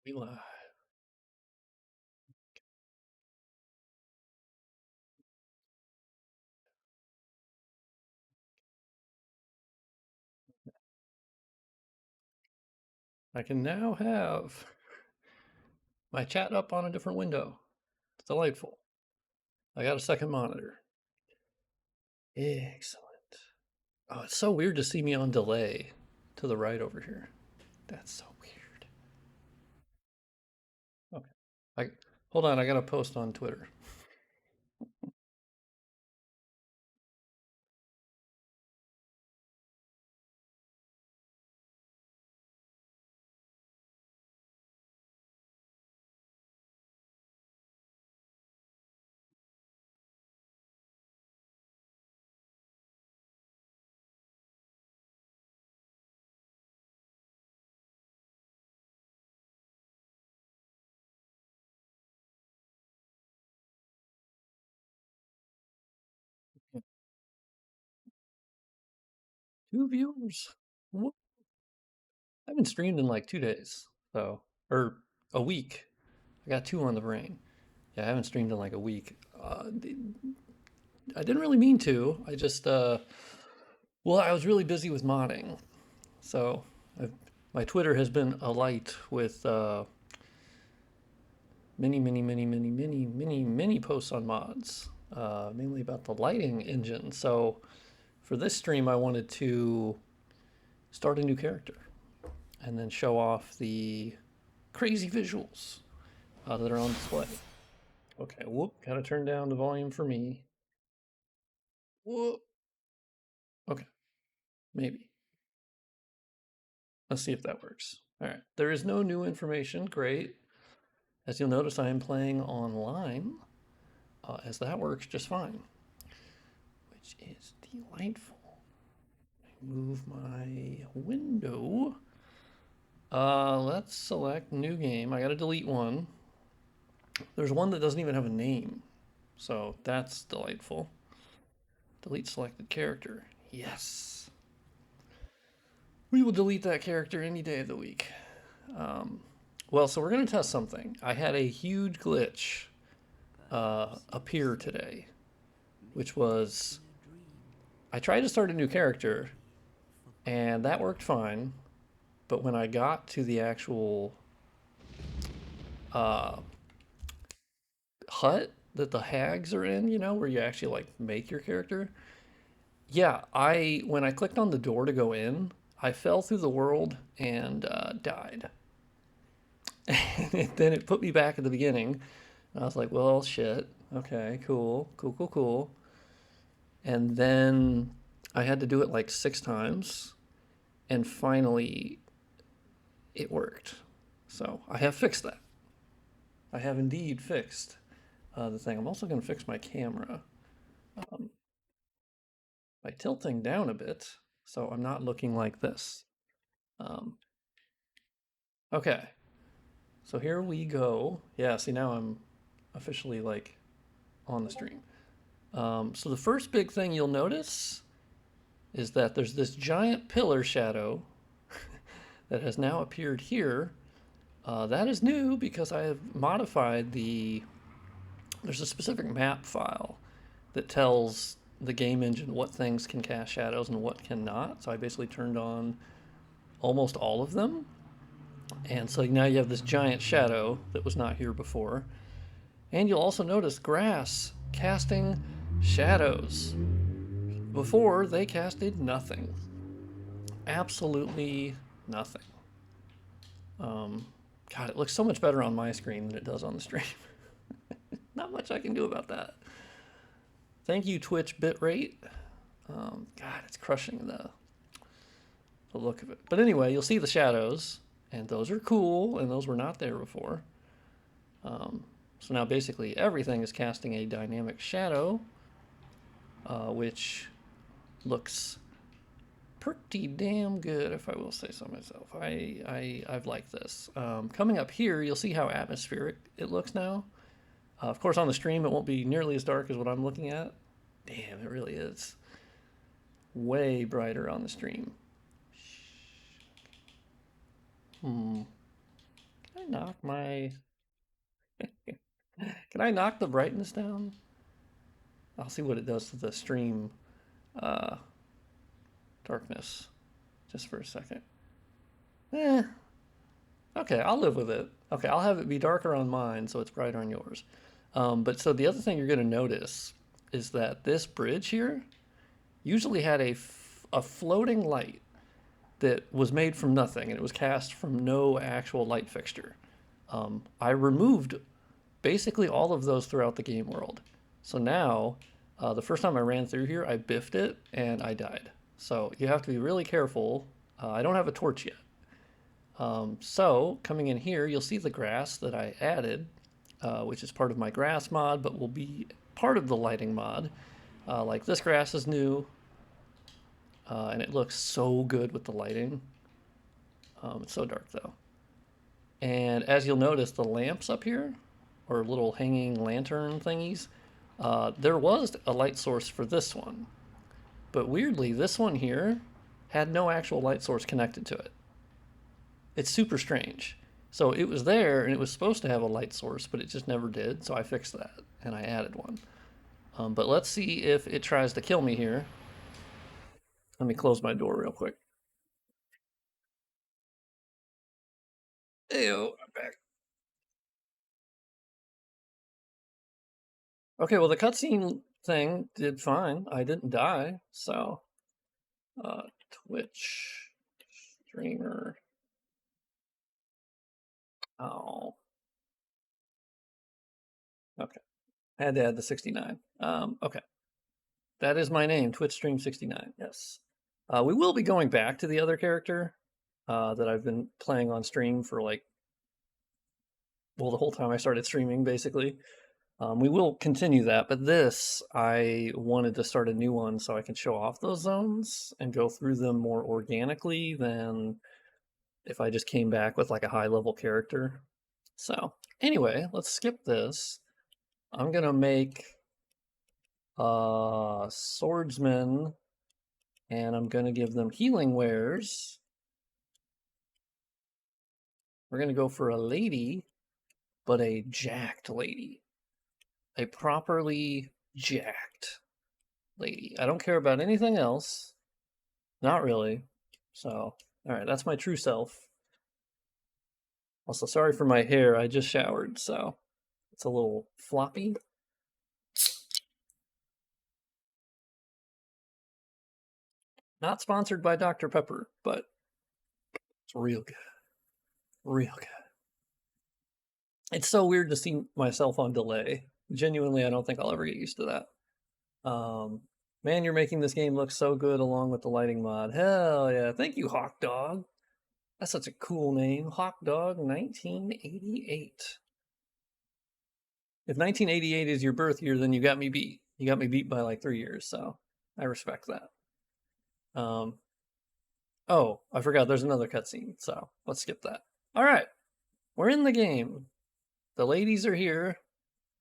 We live. I can now have my chat up on a different window. It's delightful. I got a second monitor. Excellent. Oh, it's so weird to see me on delay to the right over here. That's so weird. Okay. I hold on, I gotta post on Twitter. Two viewers. What? I haven't streamed in like 2 days, so or a week. I got two on the brain. Yeah, I haven't streamed in like a week. I didn't really mean to. I just well, I was really busy with modding. So I've, my Twitter has been alight with many posts on mods, mainly about the lighting engine. So for this stream, I wanted to start a new character and then show off the crazy visuals that are on display. Okay, whoop, gotta turn down the volume for me. Whoop. Okay, maybe. Let's see if that works. All right, there is no new information. Great. As you'll notice, I am playing online, as that works just fine, which is delightful. Move my window. Let's select new game. I gotta delete one. There's one that doesn't even have a name, so that's delightful. Delete selected character. Yes. We will delete that character any day of the week. Well, so we're gonna test something. I had a huge glitch appear today, which was I tried to start a new character, and that worked fine. But when I got to the actual uh, hut that the hags are in, where you actually like make your character, yeah, when I clicked on the door to go in, I fell through the world and died. And then it put me back at the beginning. I was like, well, shit. Okay, cool. And then I had to do it like 6 times, and finally it worked. So I have fixed that. I have indeed fixed the thing. I'm also going to fix my camera by tilting down a bit so I'm not looking like this. Um, okay, so here we go. Yeah, see, now I'm officially like on the stream. So the first big thing you'll notice is that there's this giant pillar shadow that has now appeared here. That is new because I have modified there's a specific map file that tells the game engine what things can cast shadows and what cannot. So I basically turned on almost all of them. And so now you have this giant shadow that was not here before. And you'll also notice grass casting shadows. Before, they casted nothing. Absolutely nothing. God, it looks so much better on my screen than it does on the stream. Not much I can do about that. Thank you, Twitch bitrate. God, it's crushing the look of it. But anyway, you'll see the shadows, and those are cool, and those were not there before. So now basically everything is casting a dynamic shadow, which looks pretty damn good, if I will say so myself. I've liked this. Coming up here, you'll see how atmospheric it looks now. Of course, on the stream, it won't be nearly as dark as what I'm looking at. Damn, it really is. Way brighter on the stream. I I knock my... Can I knock the brightness down? I'll see what it does to the stream uh, darkness just for a second. Eh, okay, I'll live with it. Okay, I'll have it be darker on mine so it's brighter on yours. But so the other thing you're going to notice is that this bridge here usually had a floating light that was made from nothing and it was cast from no actual light fixture. I removed basically all of those throughout the game world. So now, the first time I ran through here, I biffed it and I died. So you have to be really careful. I don't have a torch yet. So coming in here, you'll see the grass that I added, which is part of my grass mod, but will be part of the lighting mod. Like this grass is new, and it looks so good with the lighting. It's so dark though. And as you'll notice, the lamps up here, or little hanging lantern thingies, there was a light source for this one. But weirdly, this one here had no actual light source connected to it. It's super strange. So it was there and it was supposed to have a light source, but it just never did. So I fixed that and I added one. But let's see if it tries to kill me here. Let me close my door real quick. Ew, I'm back. Okay, well the cutscene thing did fine. I didn't die, so Twitch streamer. Oh. Okay. I had to add the 69. Okay. That is my name, Twitch Stream 69. Yes. We will be going back to the other character that I've been playing on stream for like, well, the whole time I started streaming, basically. We will continue that, but this, I wanted to start a new one so I can show off those zones and go through them more organically than if I just came back with like a high-level character. So, anyway, let's skip this. I'm gonna make swordsman, and I'm gonna give them healing wares. We're gonna go for a lady, but a jacked lady. A properly jacked lady. I don't care about anything else. Not really. So, alright, that's my true self. Also, sorry for my hair. I just showered, so it's a little floppy. Not sponsored by Dr. Pepper, but it's real good. Real good. It's so weird to see myself on delay. Genuinely, I don't think I'll ever get used to that. Man, you're making this game look so good along with the lighting mod. Hell yeah. Thank you, Hawk Dog. That's such a cool name. Hawk Dog 1988. If 1988 is your birth year, then you got me beat. You got me beat by like 3 years, so I respect that. Oh, I forgot there's another cutscene, so let's skip that. All right, we're in the game. The ladies are here.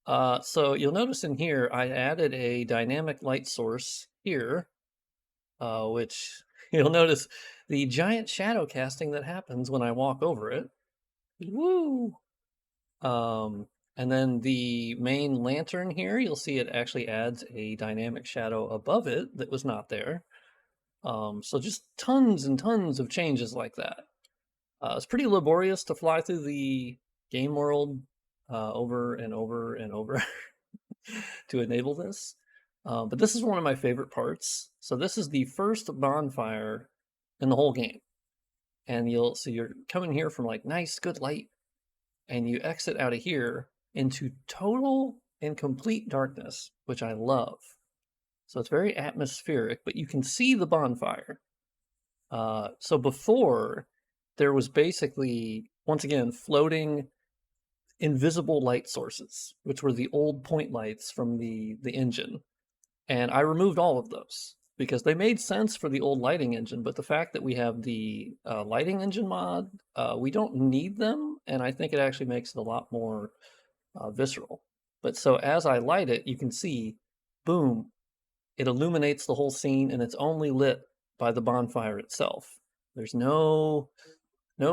So you'll notice in here, I added a dynamic light source here, which you'll notice the giant shadow casting that happens when I walk over it. Woo! And then the main lantern here, you'll see it actually adds a dynamic shadow above it that was not there. So just tons and tons of changes like that. It's pretty laborious to fly through the game world over and over and over to enable this. But this is one of my favorite parts. So this is the first bonfire in the whole game. And you're coming here from like nice, good light, and you exit out of here into total and complete darkness, which I love. So it's very atmospheric, but you can see the bonfire. So before, there was basically, once again, floating invisible light sources, which were the old point lights from the engine. And I removed all of those because they made sense for the old lighting engine, but the fact that we have the lighting engine mod, we don't need them, and I think it actually makes it a lot more visceral. But so as I light it, you can see, boom, it illuminates the whole scene, and it's only lit by the bonfire itself. There's no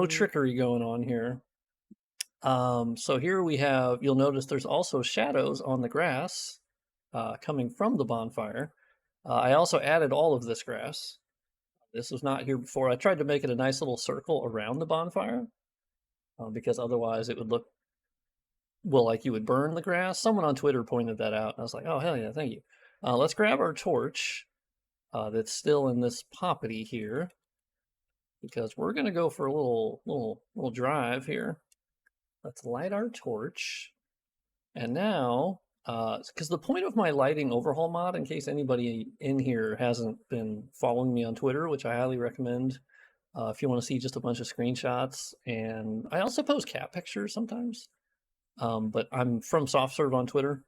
trickery going on here. So here we have, you'll notice there's also shadows on the grass coming from the bonfire. I also added all of this grass. This was not here before. I tried to make it a nice little circle around the bonfire because otherwise it would look, well, like you would burn the grass. Someone on Twitter pointed that out, and I was like, oh, hell yeah, thank you. Let's grab our torch that's still in this poppity here because we're going to go for a little drive here. Let's light our torch. And now, because the point of my lighting overhaul mod, in case anybody in here hasn't been following me on Twitter, which I highly recommend if you want to see just a bunch of screenshots, and I also post cat pictures sometimes, but I'm from SoftServe on Twitter.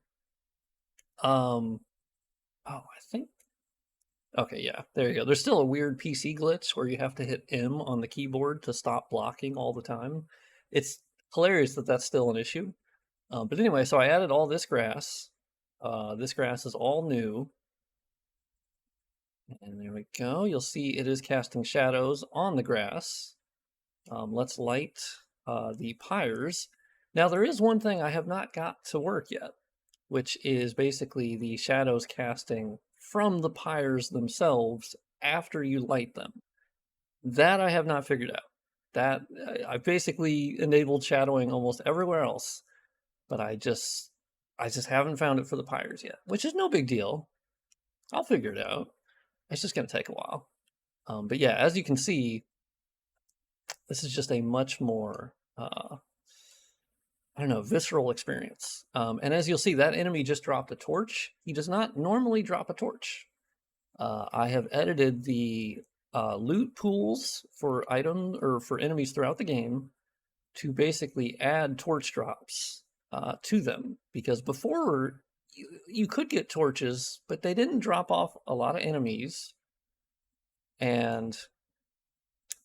Oh, I think, okay, yeah, there you go. There's still a weird PC glitch where you have to hit M on the keyboard to stop blocking all the time. It's hilarious that that's still an issue. But anyway, so I added all this grass. This grass is all new. And there we go. You'll see it is casting shadows on the grass. Let's light the pyres. Now, there is one thing I have not got to work yet, which is basically the shadows casting from the pyres themselves after you light them. That I have not figured out. That I've basically enabled shadowing almost everywhere else, but I just haven't found it for the pyres yet, which is no big deal. I'll figure it out. It's just going to take a while. But yeah, as you can see, this is just a much more, I don't know, visceral experience. And as you'll see, that enemy just dropped a torch. He does not normally drop a torch. I have edited the loot pools for items or for enemies throughout the game to basically add torch drops to them, because before you could get torches, but they didn't drop off a lot of enemies. And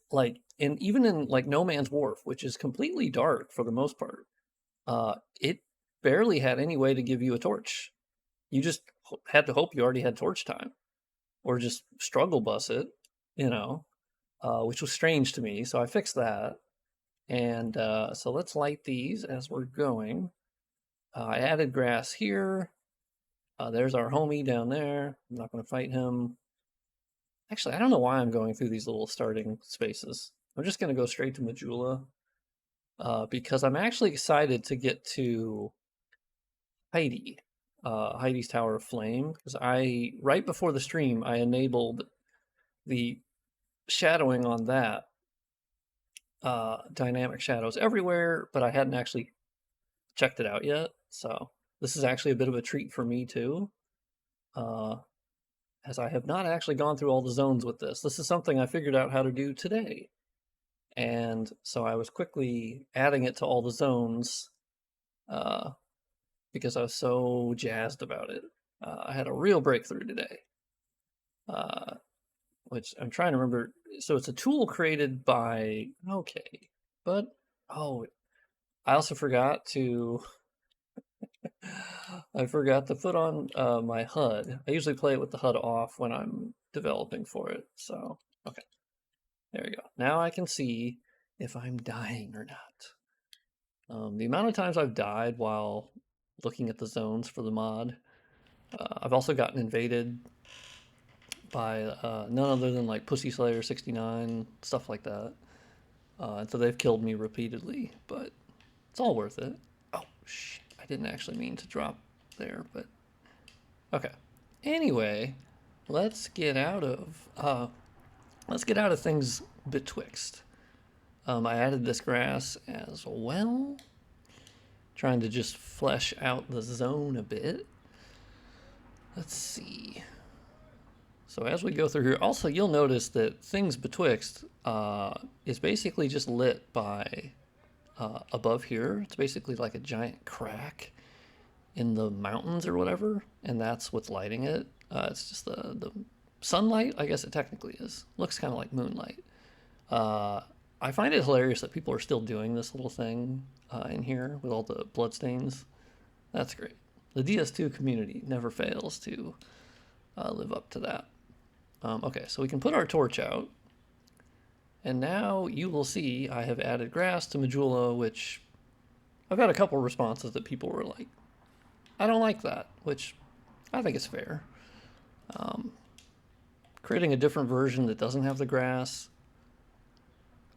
like even in like No Man's Wharf, which is completely dark for the most part, it barely had any way to give you a torch. You just had to hope you already had torch time, or just struggle bus it, which was strange to me. So I fixed that. And so let's light these as we're going. I added grass here. There's our homie down there. I'm not going to fight him. Actually, I don't know why I'm going through these little starting spaces. I'm just going to go straight to Majula because I'm actually excited to get to Heide, Heide's Tower of Flame, because right before the stream, I enabled the shadowing on that, dynamic shadows everywhere, but I hadn't actually checked it out yet. So this is actually a bit of a treat for me too, as I have not actually gone through all the zones with this. This is something I figured out how to do today. And so I was quickly adding it to all the zones because I was so jazzed about it. I had a real breakthrough today, which I'm trying to remember. So it's a tool created by, okay, but, oh, I also forgot to, I forgot to put on my HUD. I usually play it with the HUD off when I'm developing for it. So, okay, there we go. Now I can see if I'm dying or not. The amount of times I've died while looking at the zones for the mod. I've also gotten invaded by none other than like Pussy Slayer 69, stuff like that. And so they've killed me repeatedly, but it's all worth it. Oh, shit. I didn't actually mean to drop there, but okay. Anyway, let's get out of things betwixt. I added this grass as well, trying to just flesh out the zone a bit. Let's see. So as we go through here, also you'll notice that things betwixt is basically just lit by above here. It's basically like a giant crack in the mountains or whatever, and that's what's lighting it. It's just the sunlight, I guess it technically is. Looks kind of like moonlight. I find it hilarious that people are still doing this little thing in here with all the bloodstains. That's great. The DS2 community never fails to live up to that. Okay, so we can put our torch out. And now you will see I have added grass to Majula, which I've had a couple responses that people were like, I don't like that, which I think is fair. Creating a different version that doesn't have the grass,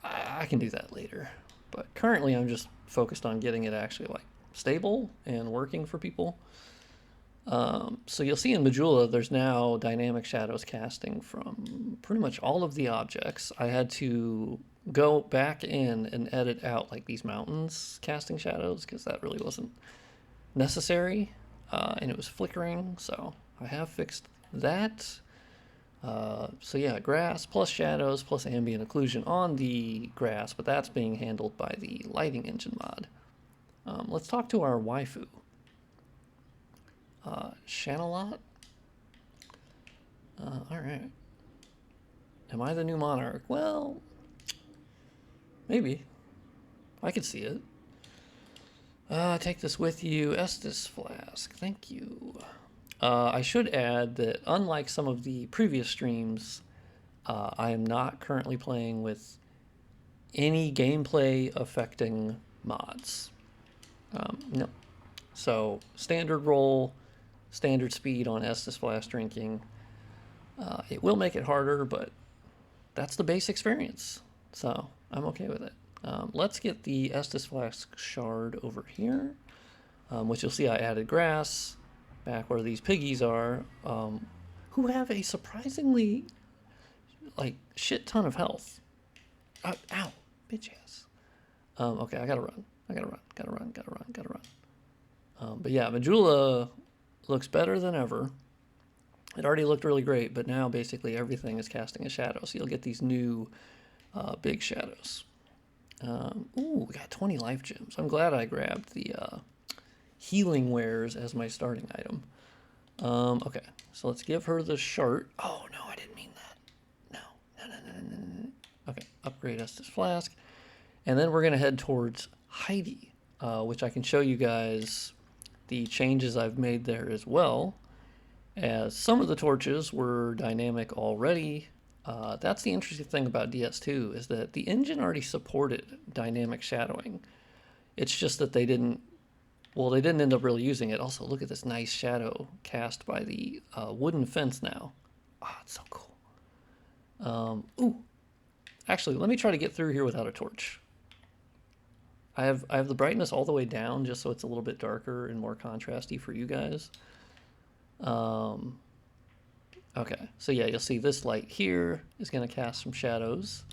I can do that later. But currently I'm just focused on getting it actually like stable and working for people. So you'll see in Majula, there's now dynamic shadows casting from pretty much all of the objects. I had to go back in and edit out like these mountains casting shadows because that really wasn't necessary, and it was flickering. So I have fixed that. So yeah, grass plus shadows plus ambient occlusion on the grass, but that's being handled by the lighting engine mod. Let's talk to our waifu. Shanalot? Alright. Am I the new monarch? Well, maybe. I could see it. Take this with you. Estus flask. Thank you. I should add that unlike some of the previous streams, I am not currently playing with any gameplay affecting mods. No. So standard roll, standard speed on Estus Flask drinking. It will make it harder, but that's the base experience. So I'm okay with it. Let's get the Estus Flask shard over here, which you'll see I added grass back where these piggies are, who have a surprisingly like shit ton of health. Ow, bitch ass. Okay, I gotta run. Gotta run. But yeah, Majula looks better than ever. It already looked really great, but now basically everything is casting a shadow. So you'll get these new big shadows. Ooh, we got 20 life gems. I'm glad I grabbed the healing wares as my starting item. Okay, so let's give her the shirt. Oh, no, I didn't mean that. No. Okay, upgrade Estus Flask. And then we're going to head towards Heide, which I can show you guys the changes I've made there as well, as some of the torches were dynamic already. That's the interesting thing about DS2 is that the engine already supported dynamic shadowing. It's just that they didn't end up really using it. Also, look at this nice shadow cast by the wooden fence now. Ah, it's so cool. Ooh, actually, let me try to get through here without a torch. I have the brightness all the way down just so it's a little bit darker and more contrasty for you guys. Okay, so yeah, you'll see this light here is going to cast some shadows.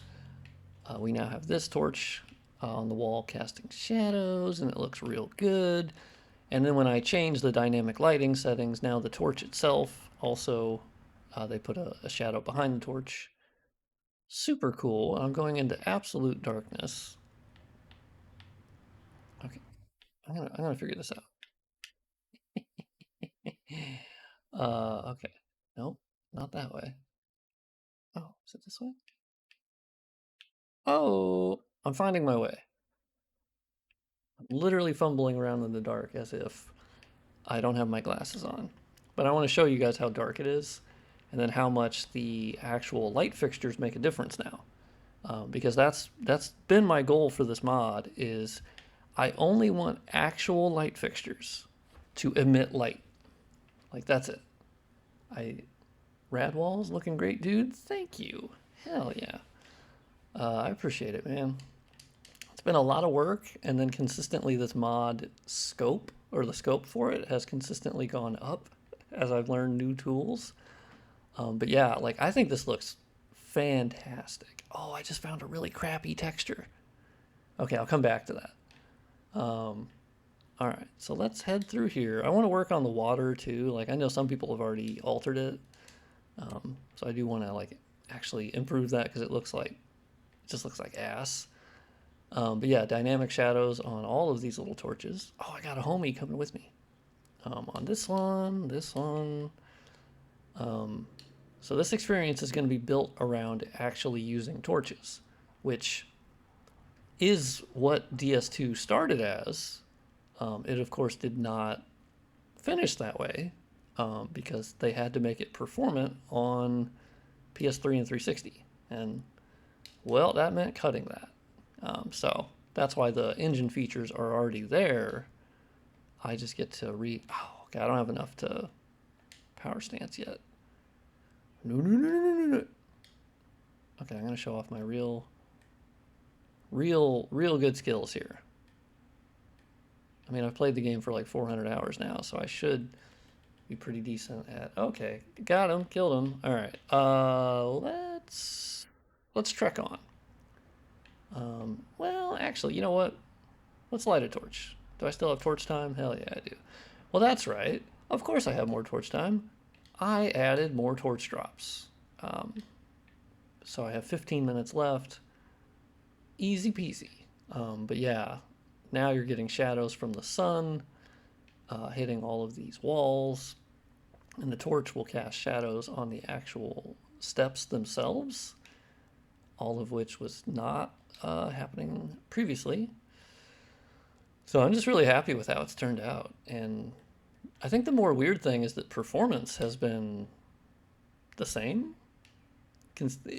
We now have this torch on the wall casting shadows, and it looks real good. And then when I change the dynamic lighting settings, now the torch itself also, they put a shadow behind the torch. Super cool. I'm going into absolute darkness. Okay, I'm gonna figure this out. Okay. Nope, not that way. Oh, is it this way? Oh, I'm finding my way. I'm literally fumbling around in the dark as if I don't have my glasses on. But I want to show you guys how dark it is and then how much the actual light fixtures make a difference now. Because that's been my goal for this mod is I only want actual light fixtures to emit light. Like, that's it. Rad walls looking great, dude. Thank you. Hell yeah. I appreciate it, man. It's been a lot of work, and then consistently this mod scope, or the scope for it, has consistently gone up as I've learned new tools. But yeah, like, I think this looks fantastic. Oh, I just found a really crappy texture. Okay, I'll come back to that. All right, so let's head through here. I want to work on the water too. Like, I know some people have already altered it. So I do want to like actually improve that because it just looks like ass. But yeah, dynamic shadows on all of these little torches. Oh, I got a homie coming with me. On this one. So this experience is going to be built around actually using torches, which is what DS2 started as. It, of course, did not finish that way because they had to make it performant on PS3 and 360. And, well, that meant cutting that. So that's why the engine features are already there. I just get to oh, okay, I don't have enough to power stance yet. No. Okay, I'm gonna show off my real good skills here. I mean, I've played the game for like 400 hours now, so I should be pretty decent at. Okay, got him, killed him. All right, let's trek on. Well, actually, you know what? Let's light a torch. Do I still have torch time? Hell yeah, I do. Well, that's right. Of course I have more torch time. I added more torch drops. So I have 15 minutes left. Easy peasy. But yeah, now you're getting shadows from the sun hitting all of these walls. And the torch will cast shadows on the actual steps themselves, all of which was not happening previously. So I'm just really happy with how it's turned out. And I think the more weird thing is that performance has been the same,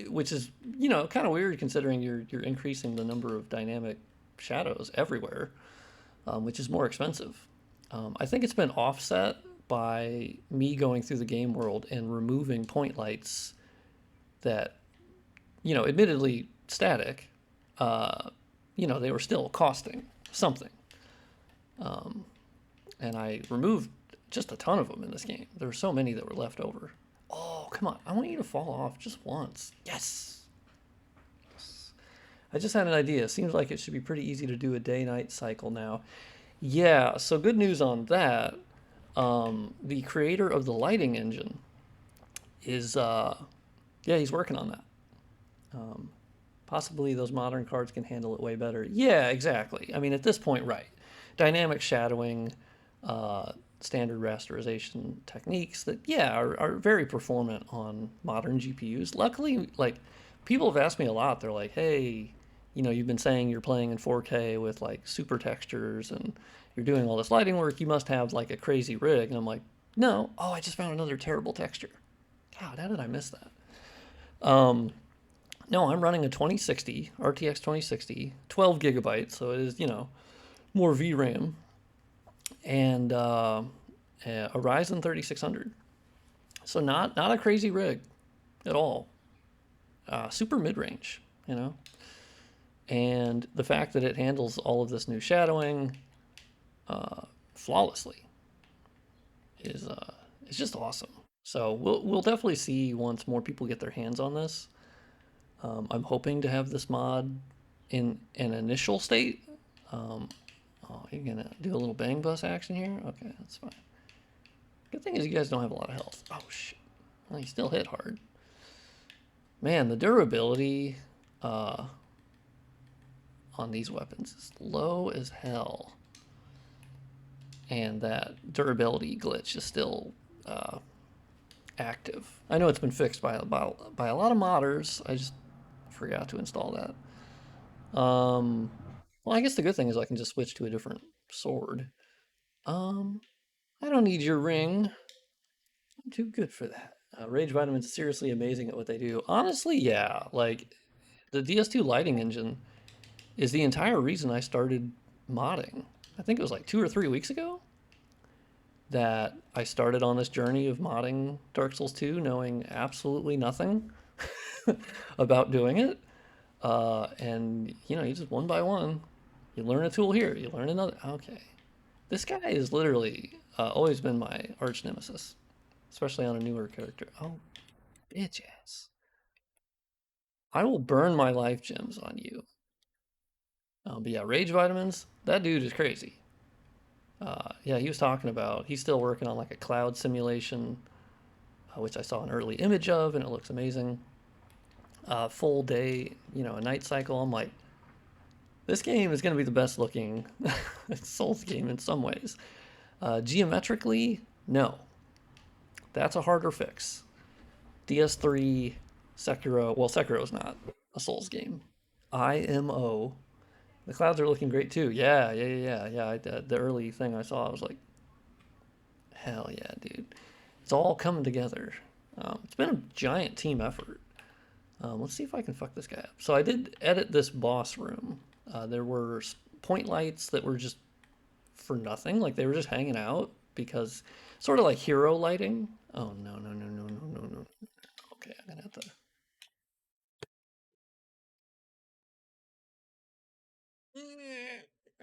which is, you know, kind of weird considering you're increasing the number of dynamic shadows everywhere, which is more expensive. I think it's been offset by me going through the game world and removing point lights that, you know, admittedly static, you know, they were still costing something. And I removed just a ton of them in this game. There were so many that were left over. Oh, come on. I want you to fall off just once. Yes. I just had an idea. Seems like it should be pretty easy to do a day-night cycle now. Yeah, so good news on that. The creator of the lighting engine is, yeah, he's working on that. Possibly those modern cards can handle it way better. Yeah, exactly. I mean, at this point, right. Dynamic shadowing, standard rasterization techniques that, yeah, are very performant on modern GPUs. Luckily, like, people have asked me a lot. They're like, hey, you know, you've been saying you're playing in 4K with, like, super textures and you're doing all this lighting work. You must have, like, a crazy rig. And I'm like, no. Oh, I just found another terrible texture. God, how did I miss that? No, I'm running a 2060, RTX 2060, 12 gigabytes, so it is, you know, more VRAM, and a Ryzen 3600. So not a crazy rig at all. Super mid-range, you know. And the fact that it handles all of this new shadowing flawlessly is just awesome. So we'll definitely see once more people get their hands on this. I'm hoping to have this mod in an initial state. Oh, you're gonna do a little bang bus action here? Okay, that's fine. Good thing is you guys don't have a lot of health. Oh shit. Well, you still hit hard. Man, the durability on these weapons is low as hell. And that durability glitch is still active. I know it's been fixed by a lot of modders. I just forgot to install that. Well, I guess the good thing is I can just switch to a different sword. I don't need your ring. I'm too good for that. Rage Vitamins is seriously amazing at what they do. Honestly, yeah. Like, the DS2 lighting engine is the entire reason I started modding. I think it was like 2 or 3 weeks ago that I started on this journey of modding Dark Souls 2, knowing absolutely nothing about doing it. And, you know, you just one by one, you learn a tool here, you learn another. Okay. This guy has literally always been my arch nemesis, especially on a newer character. Oh, bitch ass. I will burn my life gems on you. But yeah, Rage Vitamins, that dude is crazy. Yeah, he was talking about, he's still working on like a cloud simulation, which I saw an early image of, and it looks amazing. Full day, you know, a night cycle. I'm like, this game is going to be the best looking Souls game in some ways. Geometrically, no. That's a harder fix. DS3, Sekiro, well, Sekiro's not a Souls game. IMO. The clouds are looking great too. Yeah. The early thing I saw, I was like, hell yeah, dude. It's all coming together. It's been a giant team effort. Let's see if I can fuck this guy up. So I did edit this boss room. There were point lights that were just for nothing, like they were just hanging out because sort of like hero lighting. Oh no no no no no no no. Okay, I'm gonna have to.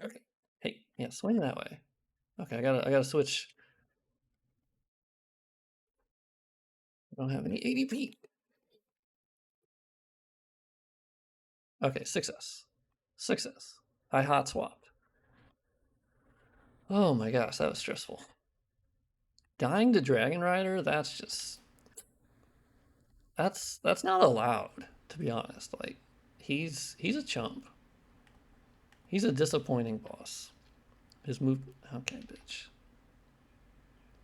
Okay. Hey, yeah, swing that way. Okay, I gotta switch. I don't have any ADP. Okay, success. Success. I hot swapped. Oh my gosh, that was stressful. Dying to Dragon Rider, that's just that's not allowed, to be honest. Like he's a chump. He's a disappointing boss. His move okay, bitch.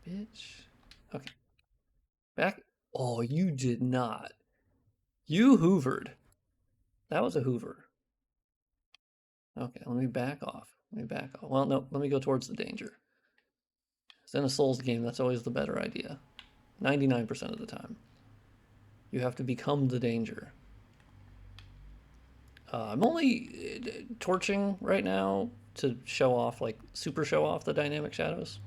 Bitch. Okay. Back oh, you did not. You hoovered. That was a hoover. Okay, let me back off. Let me back off. Well, no, let me go towards the danger. It's in a Souls game, that's always the better idea. 99% of the time. You have to become the danger. I'm only torching right now to show off, like, super show off the dynamic shadows.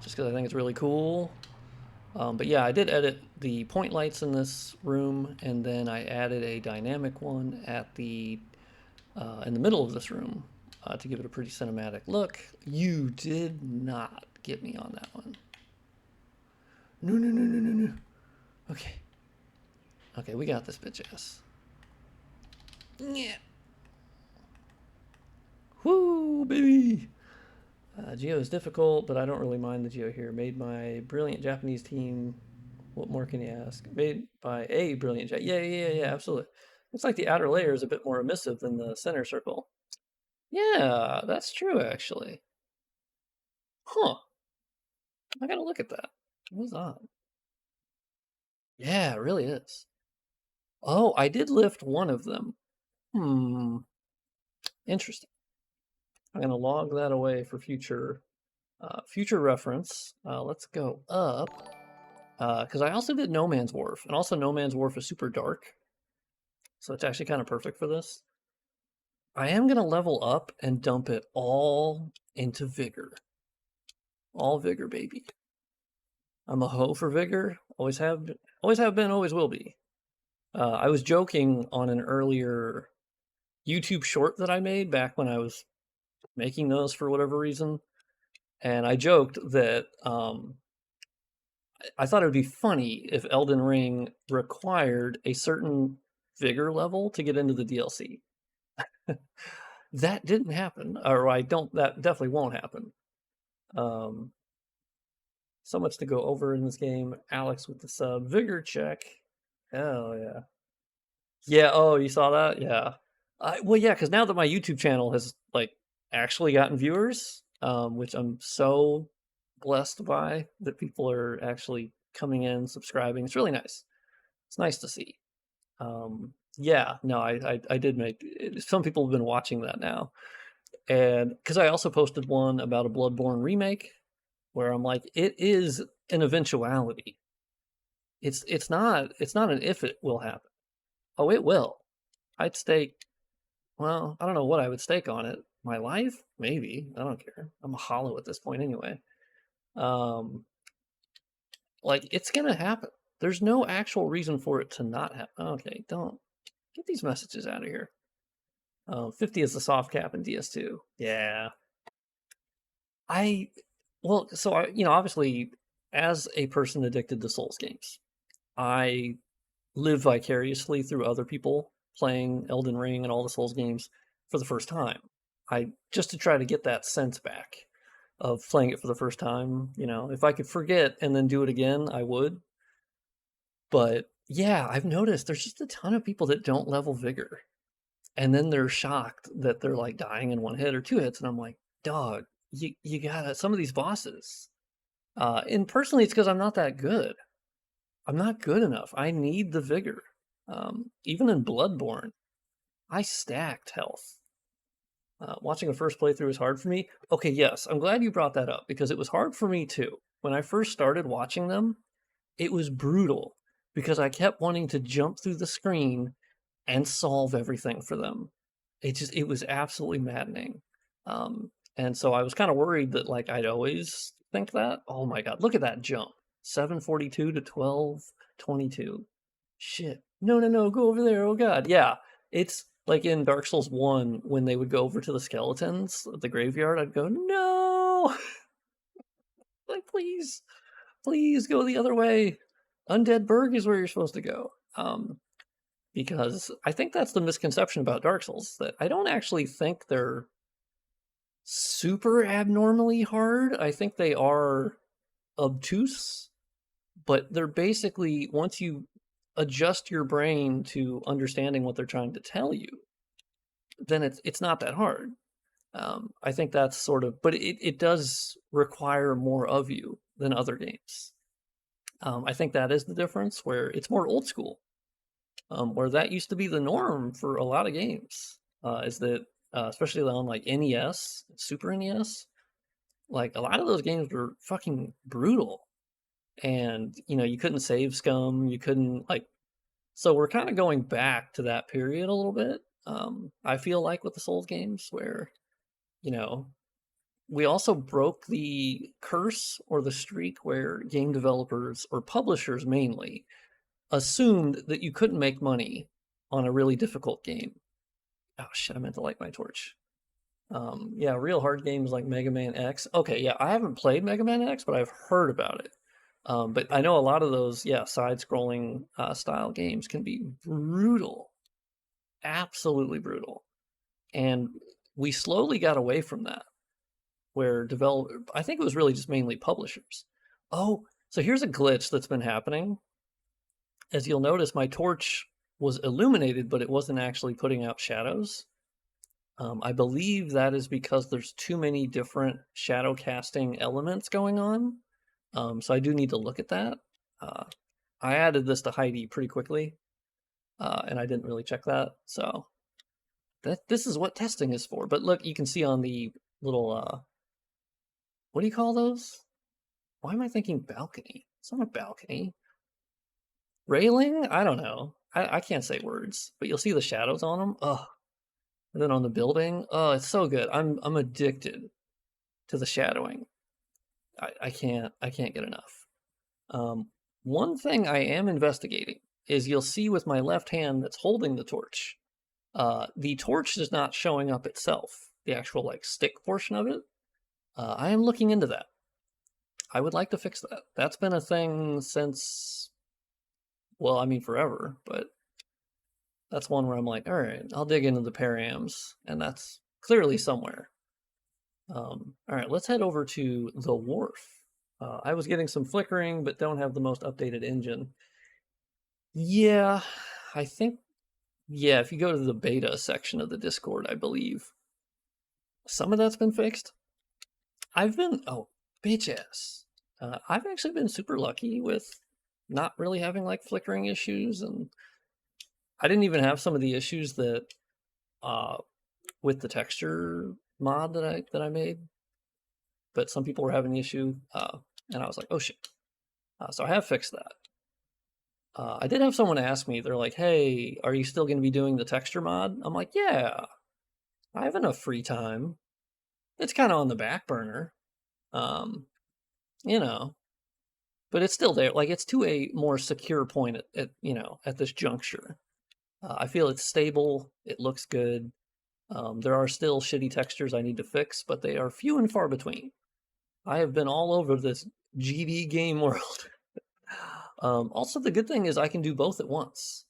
Just because I think it's really cool. But yeah, I did edit the point lights in this room, and then I added a dynamic one at the in the middle of this room to give it a pretty cinematic look. You did not get me on that one. No, no, no, no, no, no. Okay. Okay, we got this bitch ass. Yeah. Woo, baby. Geo is difficult, but I don't really mind the Geo here. Made by brilliant Japanese team. What more can you ask? Made by a brilliant yeah, absolutely. Looks like the outer layer is a bit more emissive than the center circle. Yeah, that's true, actually. Huh. I gotta look at that. What's on? Yeah, it really is. Oh, I did lift one of them. Hmm. Interesting. I'm gonna log that away for future reference. Let's go up. Because I also did No Man's Wharf, and also No Man's Wharf is super dark, so it's actually kind of perfect for this. I am gonna level up and dump it all into Vigor. All Vigor, baby. I'm a hoe for Vigor. Always have been, always will be. I was joking on an earlier YouTube short that I made back when I was making those for whatever reason, and I joked that I thought it would be funny if Elden Ring required a certain Vigor level to get into the DLC. That didn't happen, or I don't. That definitely won't happen. Um, so much to go over in this game. Alex with the sub. Vigor check. Hell yeah. Yeah, oh, you saw that? Yeah. Well, yeah, because now that my YouTube channel has, like, actually gotten viewers, which I'm so blessed by, that people are actually coming in, subscribing. It's really nice. It's nice to see. Yeah, no, I did make... Some people have been watching that now. And because I also posted one about a Bloodborne remake, where I'm like, it is an eventuality. It's not an if it will happen. Oh, it will. I'd stake. Well, I don't know what I would stake on it. My life, maybe. I don't care. I'm a hollow at this point anyway. Like it's gonna happen. There's no actual reason for it to not happen. Okay, don't get these messages out of here. 50 is the soft cap in DS2. Yeah. Well, so obviously, as a person addicted to Souls games, I live vicariously through other people playing Elden Ring and all the Souls games for the first time. Just to try to get that sense back of playing it for the first time. If I could forget and then do it again, I would. But yeah, I've noticed there's just a ton of people that don't level Vigor. And then they're shocked that they're like dying in one hit or two hits. And I'm like, dog, you gotta, some of these bosses. And personally, it's because I'm not that good. I'm not good enough. I need the Vigor. Even in Bloodborne, I stacked health. Watching a first playthrough is hard for me. Okay, yes, I'm glad you brought that up because it was hard for me too. When I first started watching them, it was brutal because I kept wanting to jump through the screen and solve everything for them. it was absolutely maddening. And so I was kind of worried that like I'd always think that. Oh my god, look at that jump. 742 to 1222. Shit. No, no, no, go over there. Oh god. Yeah. It's like in Dark Souls 1 when they would go over to the skeletons at the graveyard, I'd go, "No!" Like please, please go the other way. Undead Burg is where you're supposed to go. Because I think that's the misconception about Dark Souls, that I don't actually think they're super abnormally hard. I think they are obtuse, but they're basically, once you adjust your brain to understanding what they're trying to tell you, then it's not that hard. I think that's sort of, but it does require more of you than other games. I think that is the difference, where it's more old school. Where that used to be the norm for a lot of games, is that especially on like NES, Super NES, like a lot of those games were fucking brutal, and you couldn't save scum, you couldn't like. So we're kind of going back to that period a little bit. I feel like with the Souls games, where we also broke the curse or the streak where game developers or publishers mainly assumed that you couldn't make money on a really difficult game. Oh shit, I meant to light my torch. Yeah, real hard games like Mega Man X. Okay, yeah, I haven't played Mega Man X, but I've heard about it. But I know a lot of those, yeah, side-scrolling style games can be brutal. Absolutely brutal. And we slowly got away from that, where I think it was really just mainly publishers. Oh, so here's a glitch that's been happening. As you'll notice, my torch was illuminated, but it wasn't actually putting out shadows. I believe that is because there's too many different shadow casting elements going on. So I do need to look at that. I added this to Heide pretty quickly, and I didn't really check that. So this is what testing is for. But look, you can see on the little, what do you call those? Why am I thinking balcony? It's not a balcony. Railing? I don't know. I can't say words, but you'll see the shadows on them. Ugh. And then on the building, oh, it's so good. I'm addicted to the shadowing. I can't get enough. One thing I am investigating is, you'll see with my left hand that's holding the torch is not showing up itself. The actual like stick portion of it. I am looking into that. I would like to fix that. That's been a thing since, well, I mean forever, but that's one where I'm like, all right, I'll dig into the params, and that's clearly somewhere. All right, let's head over to the Wharf. I was getting some flickering, but don't have the most updated engine. Yeah, I think, yeah, if you go to the beta section of the Discord, I believe some of that's been fixed. Oh, bitch ass. I've actually been super lucky with not really having like flickering issues, and I didn't even have some of the issues that with the texture mod that I made, but some people were having the issue, and I was like, oh shit. So I have fixed that. I did have someone ask me, they're like, hey, are you still going to be doing the texture mod? I'm like, yeah, I have enough free time. It's kind of on the back burner, you know, but it's still there. Like, it's to a more secure point at this juncture. I feel it's stable. It looks good. There are still shitty textures I need to fix, but they are few and far between. I have been all over this GD game world. Also, the good thing is I can do both at once.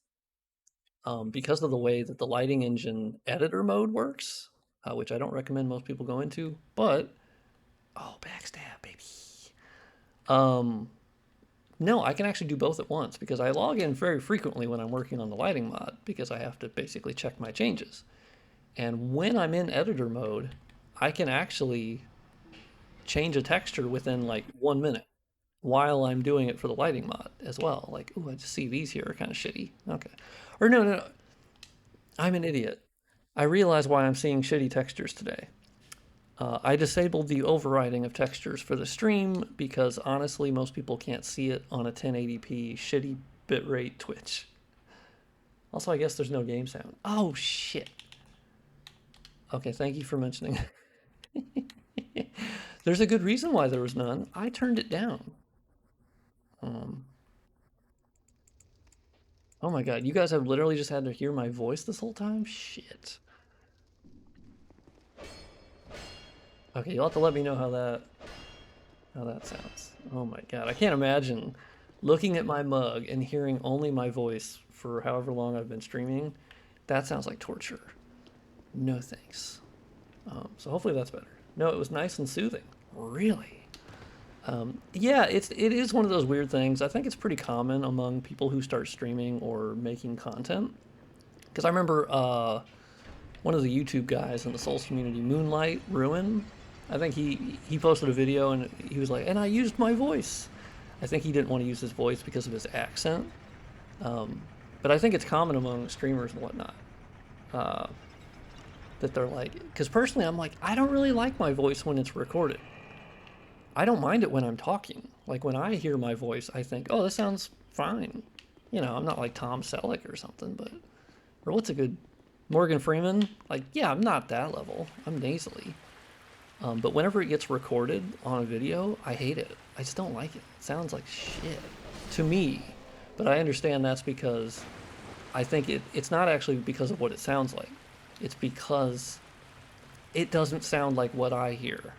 Because of the way that the lighting engine editor mode works, which I don't recommend most people go into, but, oh, backstab, baby. No, I can actually do both at once, because I log in very frequently when I'm working on the lighting mod, because I have to basically check my changes. And when I'm in editor mode, I can actually change a texture within like 1 minute while I'm doing it for the lighting mod as well. Like, ooh, I just see these here are kind of shitty. Okay. Or no. I'm an idiot. I realize why I'm seeing shitty textures today. I disabled the overriding of textures for the stream because honestly, most people can't see it on a 1080p shitty bitrate Twitch. Also, I guess there's no game sound. Oh, shit. Okay, thank you for mentioning. There's a good reason why there was none. I turned it down. Um, oh my god, you guys have literally just had to hear my voice this whole time? Shit. Okay, you'll have to let me know how that sounds. Oh my god, I can't imagine looking at my mug and hearing only my voice for however long I've been streaming. That sounds like torture. No thanks. So hopefully that's better. No, it was nice and soothing. Really? Yeah, it is one of those weird things. I think it's pretty common among people who start streaming or making content. Because I remember one of the YouTube guys in the Souls community, Moonlight Ruin. I think he posted a video and he was like, and I used my voice. I think he didn't want to use his voice because of his accent. But I think it's common among streamers and whatnot. That they're like, because personally I'm like, I don't really like my voice when it's recorded. I don't mind it when I'm talking. Like when I hear my voice, I think, oh, this sounds fine. You know, I'm not like Tom Selleck or something, but, or what's a good, Morgan Freeman? Like, yeah, I'm not that level. I'm nasally. But whenever it gets recorded on a video, I hate it. I just don't like it. It sounds like shit to me. But I understand that's because I think it's not actually because of what it sounds like. It's because it doesn't sound like what I hear.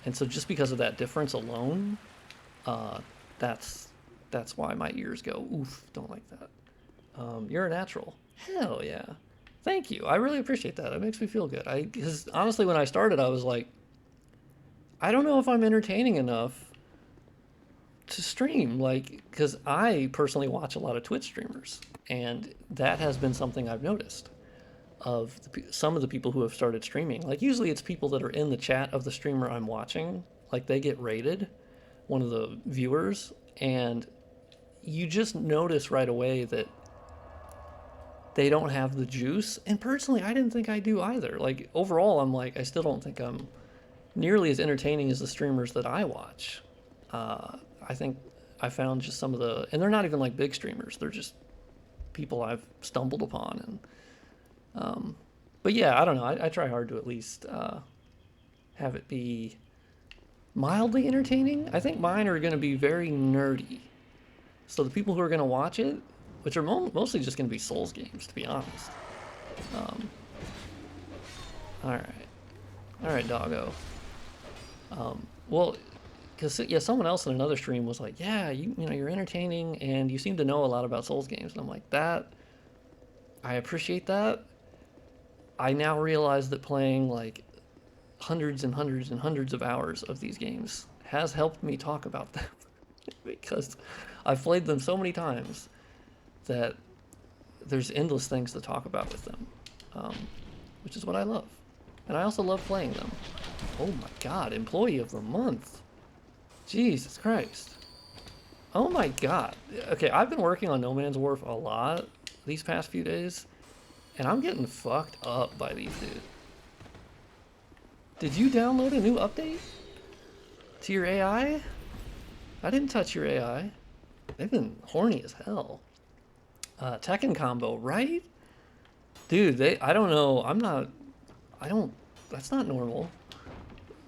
And so just because of that difference alone, that's why my ears go, oof, don't like that. You're a natural. Hell yeah. Thank you. I really appreciate that. It makes me feel good. Because honestly, when I started, I was like, I don't know if I'm entertaining enough to stream. Like, because I personally watch a lot of Twitch streamers. And that has been something I've noticed of some of the people who have started streaming. Like usually it's people that are in the chat of the streamer I'm watching, like they get rated, one of the viewers, and you just notice right away that they don't have the juice. And personally, I didn't think I do either. Like overall, I'm like, I still don't think I'm nearly as entertaining as the streamers that I watch. I think I found just some of the, and they're not even like big streamers, they're just people I've stumbled upon. And but yeah, I don't know. I try hard to at least have it be mildly entertaining. I think mine are going to be very nerdy. So the people who are going to watch it, which are mostly just going to be Souls games, to be honest. All right, doggo. Well, because yeah, someone else in another stream was like, yeah, you know, you're entertaining and you seem to know a lot about Souls games, and I'm like, that. I appreciate that. I now realize that playing like hundreds and hundreds and hundreds of hours of these games has helped me talk about them because I've played them so many times that there's endless things to talk about with them, which is what I love. And I also love playing them. Oh my god, Employee of the Month. Jesus Christ. Oh my god. Okay, I've been working on No Man's Wharf a lot these past few days, and I'm getting fucked up by these dudes. Did you download a new update to your AI? I didn't touch your AI. They've been horny as hell. Tekken combo, right? Dude, I don't know. That's not normal.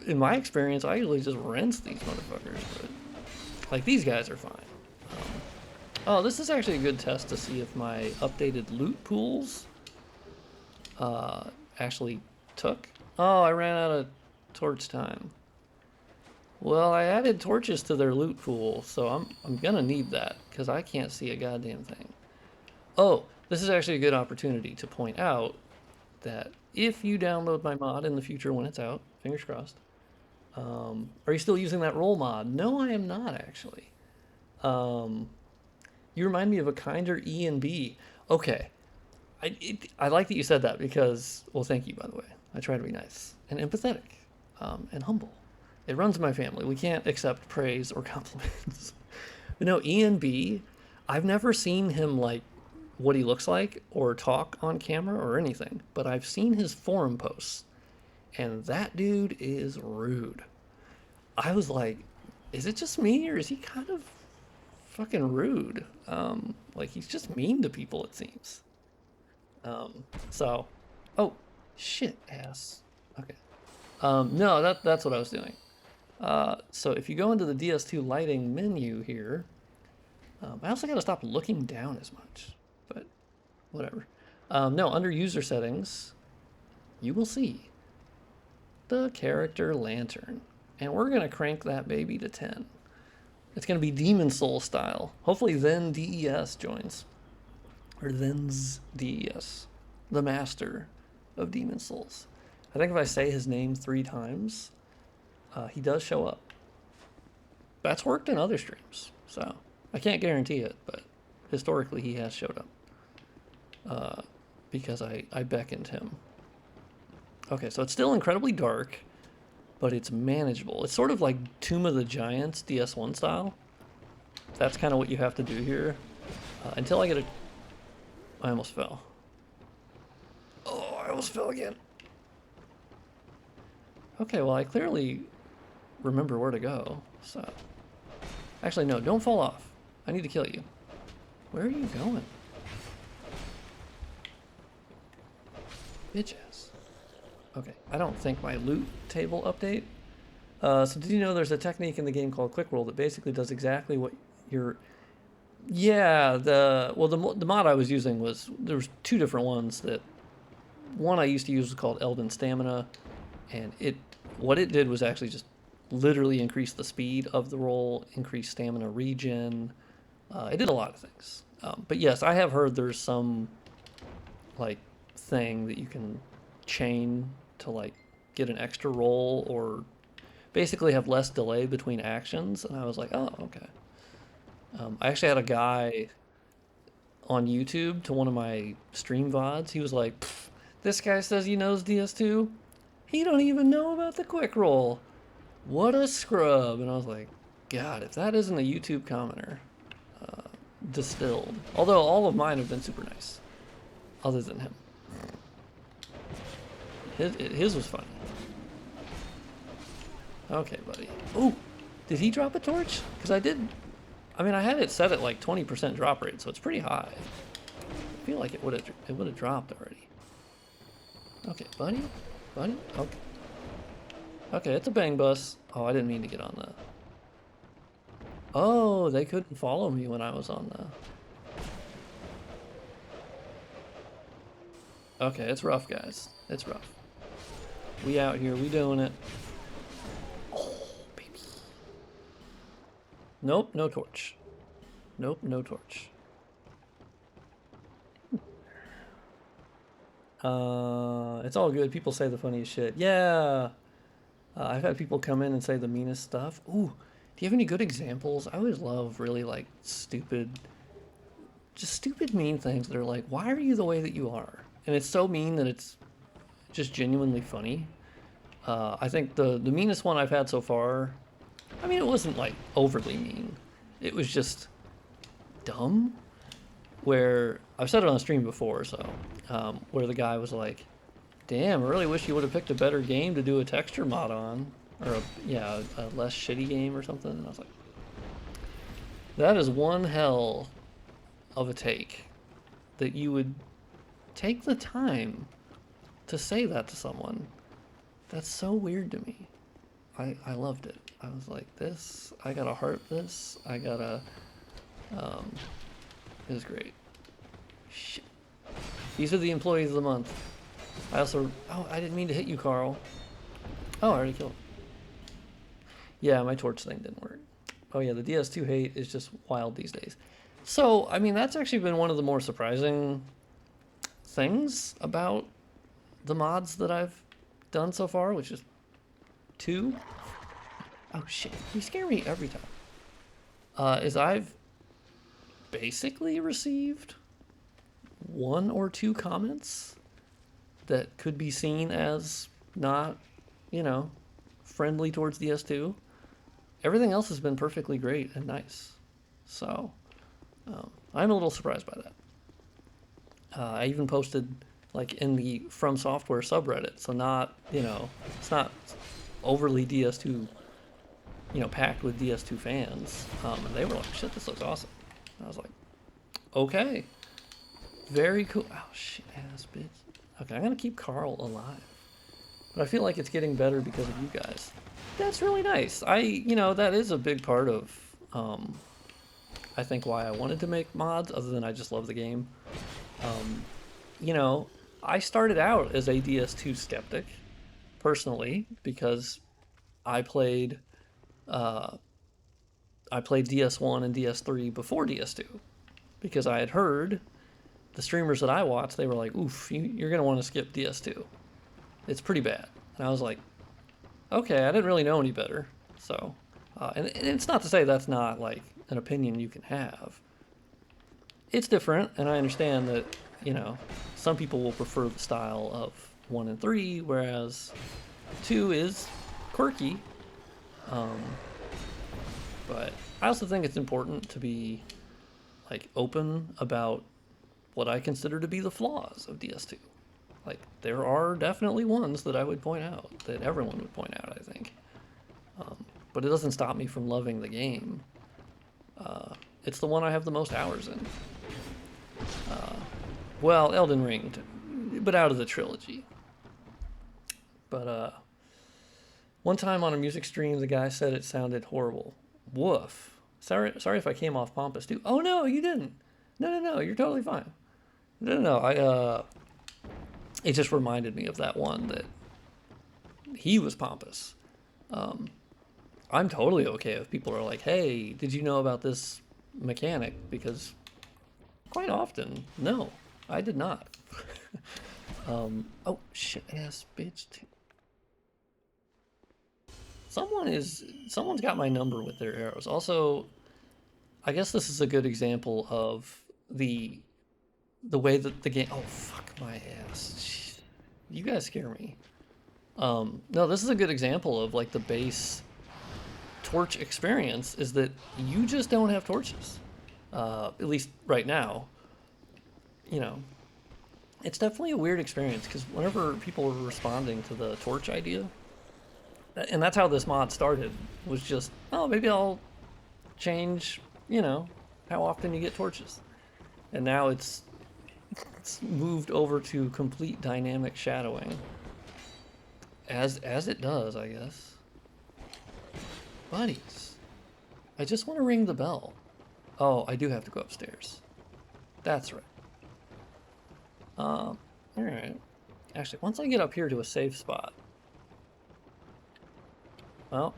In my experience, I usually just rinse these motherfuckers, but like these guys are fine. Oh, this is actually a good test to see if my updated loot pools actually took. Oh, I ran out of torch time. Well, I added torches to their loot pool, so I'm gonna need that because I can't see a goddamn thing. Oh, this is actually a good opportunity to point out that if you download my mod in the future when it's out, fingers crossed, are you still using that roll mod? No, I am not actually. You remind me of a kinder E and B. Okay, I like that you said that because, well, thank you, by the way. I try to be nice and empathetic and humble. It runs in my family. We can't accept praise or compliments. But no, E and B, I've never seen him like what he looks like or talk on camera or anything, but I've seen his forum posts, and that dude is rude. I was like, is it just me or is he kind of fucking rude? Like he's just mean to people, it seems. So, oh, Shit ass. Okay. No, that's what I was doing. So if you go into the DS2 lighting menu here, I also gotta stop looking down as much, but whatever. No, under user settings, you will see the character lantern. And we're gonna crank that baby to 10. It's gonna be Demon Soul style. Hopefully then DES joins. Or then's DES. The master of Demon Souls. I think if I say his name 3 times, he does show up. That's worked in other streams, so I can't guarantee it, but historically he has showed up. Because I beckoned him. Okay, so it's still incredibly dark, but it's manageable. It's sort of like Tomb of the Giants, DS1 style. That's kind of what you have to do here. Until I get a... I almost fell. Oh, I almost fell again. Okay, well, I clearly remember where to go, so... Actually, no, don't fall off. I need to kill you. Where are you going? Bitches. Okay, I don't think my loot table update. So did you know there's a technique in the game called quick roll that basically does exactly what you're... Yeah, the mod I was using was... There was 2 different ones that... One I used to use was called Elven Stamina, and what it did was actually just literally increase the speed of the roll, increase stamina regen. It did a lot of things. But yes, I have heard there's some like thing that you can chain to like get an extra roll or basically have less delay between actions. And I was like, oh, okay. I actually had a guy on YouTube to one of my stream VODs. He was like, this guy says he knows DS2. He don't even know about the quick roll. What a scrub. And I was like, God, if that isn't a YouTube commenter, distilled. Although all of mine have been super nice, other than him. His was funny. Okay, buddy. Ooh, did he drop a torch? Because I did. I mean, I had it set at like 20% drop rate, so it's pretty high. I feel like it would have dropped already. Okay, buddy. Buddy? Okay. Okay, it's a bang bus. Oh, I didn't mean to get on the... Oh, they couldn't follow me when I was on the... Okay, it's rough, guys. It's rough. We out here, we doing it. Oh, baby. Nope, no torch. Nope, no torch. It's all good. People say the funniest shit. Yeah. I've had people come in and say the meanest stuff. Ooh, do you have any good examples? I always love really like stupid mean things that are like, why are you the way that you are? And it's so mean that it's just genuinely funny. I think the meanest one I've had so far, I mean, it wasn't like overly mean. It was just dumb. Where I've said it on stream before, so where the guy was like, damn, I really wish you would have picked a better game to do a texture mod on, or a less shitty game or something. And I was like, that is one hell of a take, that you would take the time to say that to someone. That's so weird to me. I loved it. I was like, this, I gotta heart this, I gotta, it was great. Shit. These are the employees of the month. I also... Oh, I didn't mean to hit you, Carl. Oh, I already killed him. Yeah, my torch thing didn't work. Oh yeah, the DS2 hate is just wild these days. So, I mean, that's actually been one of the more surprising things about the mods that I've done so far, which is 2. Oh shit, you scare me every time. Is I've basically received 1 or 2 comments that could be seen as not, you know, friendly towards DS2. Everything else has been perfectly great and nice. So, I'm a little surprised by that. I even posted, like, in the From Software subreddit, so not, you know, it's not overly DS2, you know, packed with DS2 fans. And they were like, shit, this looks awesome. And I was like, okay. Very cool. Oh, shit ass bitch. Okay, I'm gonna keep Carl alive. But I feel like it's getting better because of you guys. That's really nice. That is a big part of, I think why I wanted to make mods, other than I just love the game. You know, I started out as a DS2 skeptic, personally, because I played, DS1 and DS3 before DS2, because I had heard the streamers that I watched, they were like, oof, you're going to want to skip DS2. It's pretty bad. And I was like, okay, I didn't really know any better. So, and it's not to say that's not like an opinion you can have. It's different, and I understand that, some people will prefer the style of 1 and 3, whereas 2 is quirky. But I also think it's important to be like open about what I consider to be the flaws of DS2. Like, there are definitely ones that I would point out, that everyone would point out, I think. But it doesn't stop me from loving the game. It's the one I have the most hours in. Well, Elden Ring, but out of the trilogy. But one time on a music stream, the guy said it sounded horrible. Woof. Sorry if I came off pompous too. Oh no, you didn't. No, you're totally fine. No, it just reminded me of that one that he was pompous. I'm totally okay if people are like, hey, did you know about this mechanic? Because quite often, no, I did not. Oh, shit ass bitch. Someone's got my number with their arrows. Also, I guess this is a good example of the way that the game, oh, fuck my ass. Jeez. You guys scare me. No, this is a good example of like the base torch experience is that you just don't have torches. At least right now. It's definitely a weird experience because whenever people were responding to the torch idea, and that's how this mod started, was just, oh, maybe I'll change, how often you get torches. And now it's moved over to complete dynamic shadowing. As it does, I guess. Buddies, I just want to ring the bell. Oh, I do have to go upstairs. That's right. Alright. Actually, once I get up here to a safe spot. Well.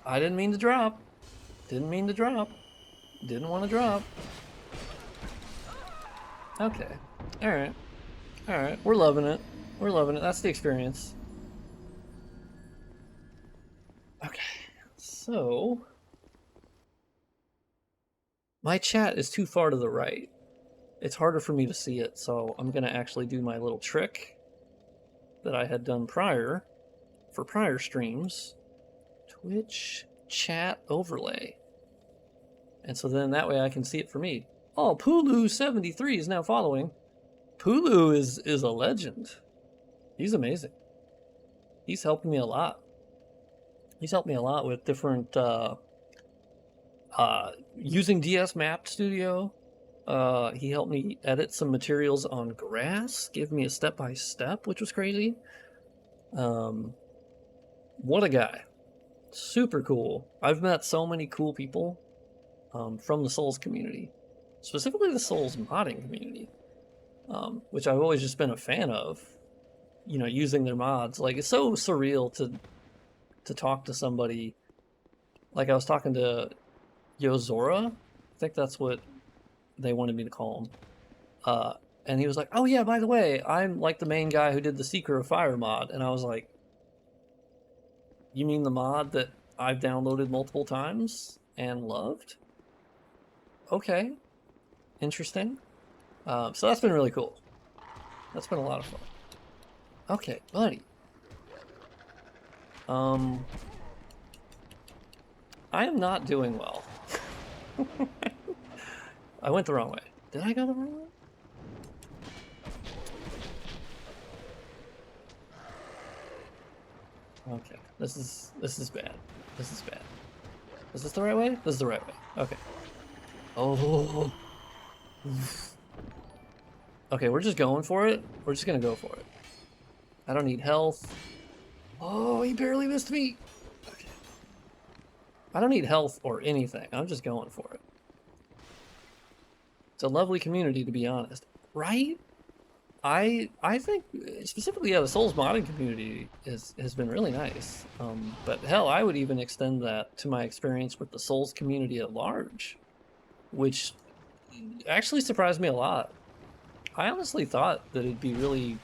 I didn't mean to drop. Didn't mean to drop. Didn't want to drop. Okay. Alright. Alright. We're loving it. We're loving it. That's the experience. Okay. So... my chat is too far to the right. It's harder for me to see it, so I'm going to actually do my little trick that I had done prior, for prior streams. Twitch chat overlay. And so then that way I can see it for me. Oh, Pulu73 is now following. Pulu is a legend. He's amazing. He's helping me a lot. He's helped me a lot with different... using DS Map Studio, he helped me edit some materials on grass, give me a step-by-step, which was crazy. What a guy. Super cool. I've met so many cool people from the Souls community, specifically the Souls modding community, which I've always just been a fan of, using their mods. Like, it's so surreal to talk to somebody. Like, I was talking to Yozora, I think that's what they wanted me to call him. And he was like, oh yeah, by the way, I'm like the main guy who did the Seeker of Fire mod. And I was like, you mean the mod that I've downloaded multiple times and loved? Okay. Interesting. So that's been really cool. That's been a lot of fun. Okay, buddy. I am not doing well. I went the wrong way. Did I go the wrong way? Okay, this is bad. This is bad. Is this the right way? This is the right way. Okay. Oh. Okay, we're just going for it. We're just gonna go for it. I don't need health. Oh, he barely missed me. Okay. I don't need health or anything. I'm just going for it. It's a lovely community, to be honest. Right? I think specifically, yeah, the Souls modding community has been really nice. But hell, I would even extend that to my experience with the Souls community at large, which actually surprised me a lot. I honestly thought that it'd be really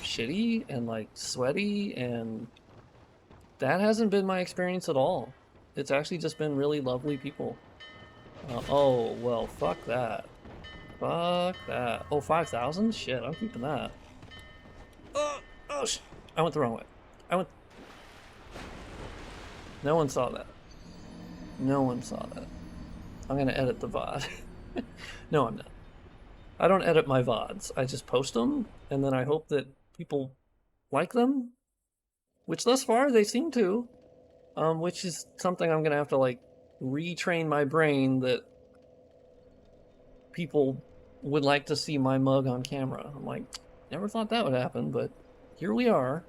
shitty and like sweaty, and that hasn't been my experience at all. It's actually just been really lovely people. Oh, well, fuck that. Fuck that. Oh, 5,000? Shit, I'm keeping that. Oh, oh, I went the wrong way. I went... No one saw that. No one saw that. I'm gonna edit the VOD. No, I'm not. I don't edit my VODs. I just post them, and then I hope that people like them, which thus far they seem to, which is something I'm gonna have to like retrain my brain that people would like to see my mug on camera. I'm like, never thought that would happen, but here we are.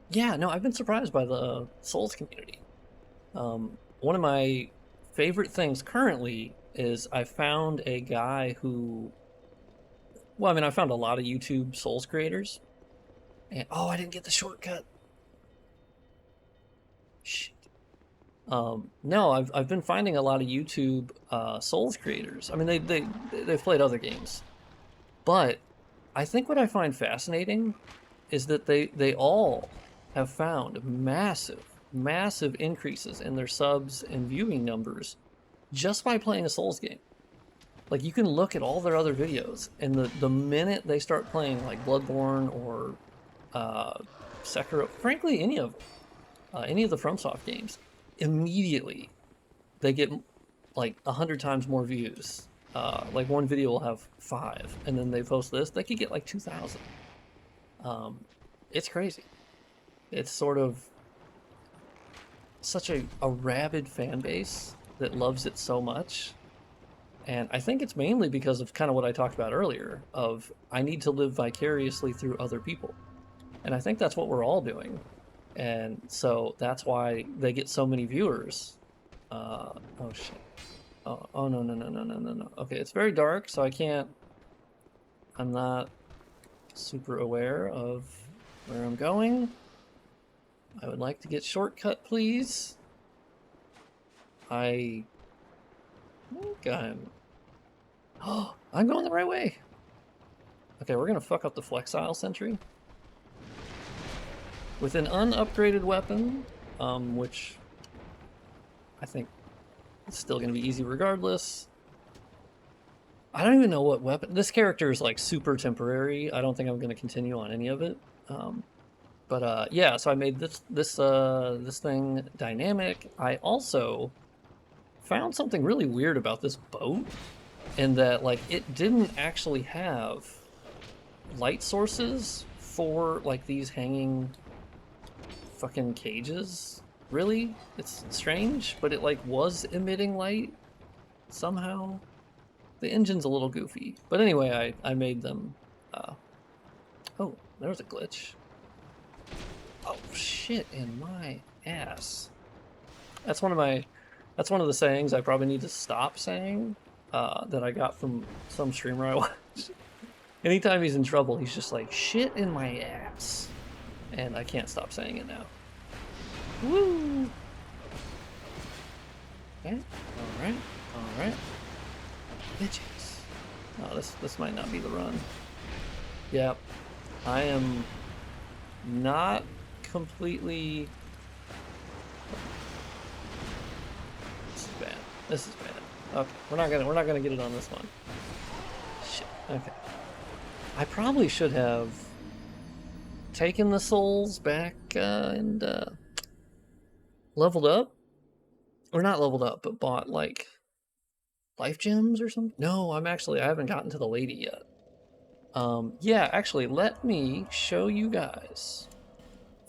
Yeah, no, I've been surprised by the Souls community. One of my favorite things currently is I found a guy who, well, I mean, I found a lot of YouTube Souls creators, and oh, I didn't get the shortcut. Shit. No, I've been finding a lot of YouTube Souls creators. I mean, they've played other games, but I think what I find fascinating is that they all have found massive increases in their subs and viewing numbers just by playing a Souls game. Like, you can look at all their other videos, and the minute they start playing like Bloodborne or Sekiro, frankly, any of the FromSoft games, immediately they get like 100 times more views. Like, one video will have 5, and then they post this, they could get like 2,000. It's crazy. It's sort of such a rabid fan base that loves it so much. And I think it's mainly because of kind of what I talked about earlier, of I need to live vicariously through other people. And I think that's what we're all doing. And so that's why they get so many viewers. Oh shit. Oh no. Okay, it's very dark, so I'm not super aware of where I'm going. I would like to get shortcut, please. I think I'm going the right way. Okay, we're gonna fuck up the Flexile Sentry with an unupgraded weapon, which I think is still gonna be easy regardless. I don't even know what weapon. This character is like super temporary. I don't think I'm gonna continue on any of it. But yeah, so I made this thing dynamic. I also found something really weird about this boat, in that like it didn't actually have light sources for like these hanging fucking cages. Really? It's strange, but it like was emitting light somehow. The engine's a little goofy, but anyway, I made them. Oh, there was a glitch. Oh shit in my ass. That's one of the sayings I probably need to stop saying, that I got from some streamer I watch. Anytime he's in trouble, he's just like, shit in my ass. And I can't stop saying it now. Woo! Okay, alright. Bitches. Oh, this might not be the run. Yep. I am not completely... This is bad. Okay, we're not gonna get it on this one. Shit. Okay. I probably should have taken the souls back and leveled up, or not leveled up, but bought like life gems or something. No, I haven't gotten to the lady yet. Yeah, actually, let me show you guys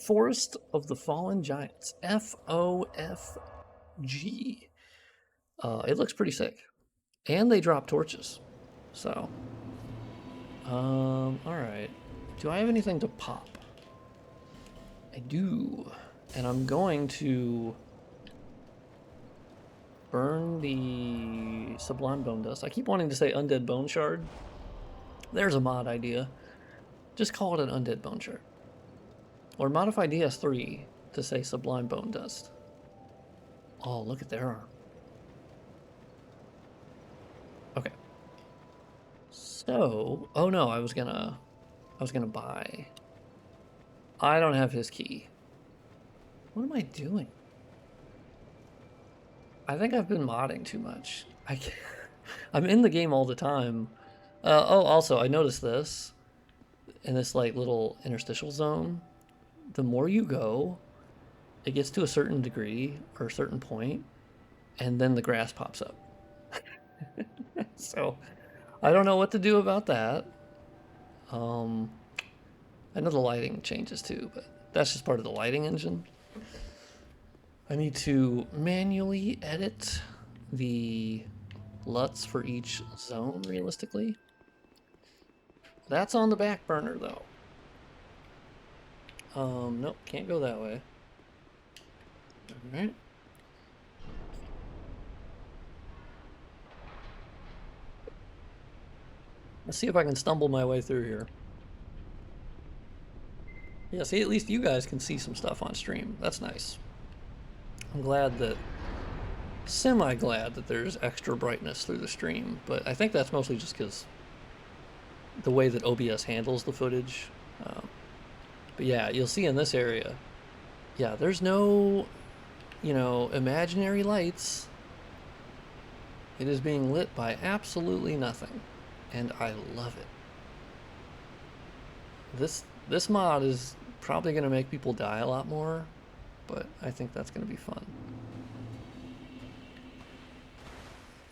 Forest of the Fallen Giants, FOFG. It looks pretty sick. And they drop torches. So, alright. Do I have anything to pop? I do. And I'm going to burn the Sublime Bone Dust. I keep wanting to say Undead Bone Shard. There's a mod idea. Just call it an Undead Bone Shard. Or modify DS3 to say Sublime Bone Dust. Oh, look at their arm. Okay. So, oh no, I was gonna buy. I don't have his key. What am I doing? I think I've been modding too much. I'm in the game all the time. Oh, also, I noticed this in this like little interstitial zone. The more you go, it gets to a certain degree or a certain point, and then the grass pops up. So, I don't know what to do about that. I know the lighting changes too, but that's just part of the lighting engine. I need to manually edit the LUTs for each zone realistically. That's on the back burner though. Nope, can't go that way. Alright. Let's see if I can stumble my way through here. Yeah, see, at least you guys can see some stuff on stream. That's nice. I'm glad that, semi-glad that there's extra brightness through the stream, but I think that's mostly just because the way that OBS handles the footage. But yeah, you'll see in this area, yeah, there's no, you know, imaginary lights. It is being lit by absolutely nothing, and I love it. This mod is probably going to make people die a lot more, but I think that's going to be fun.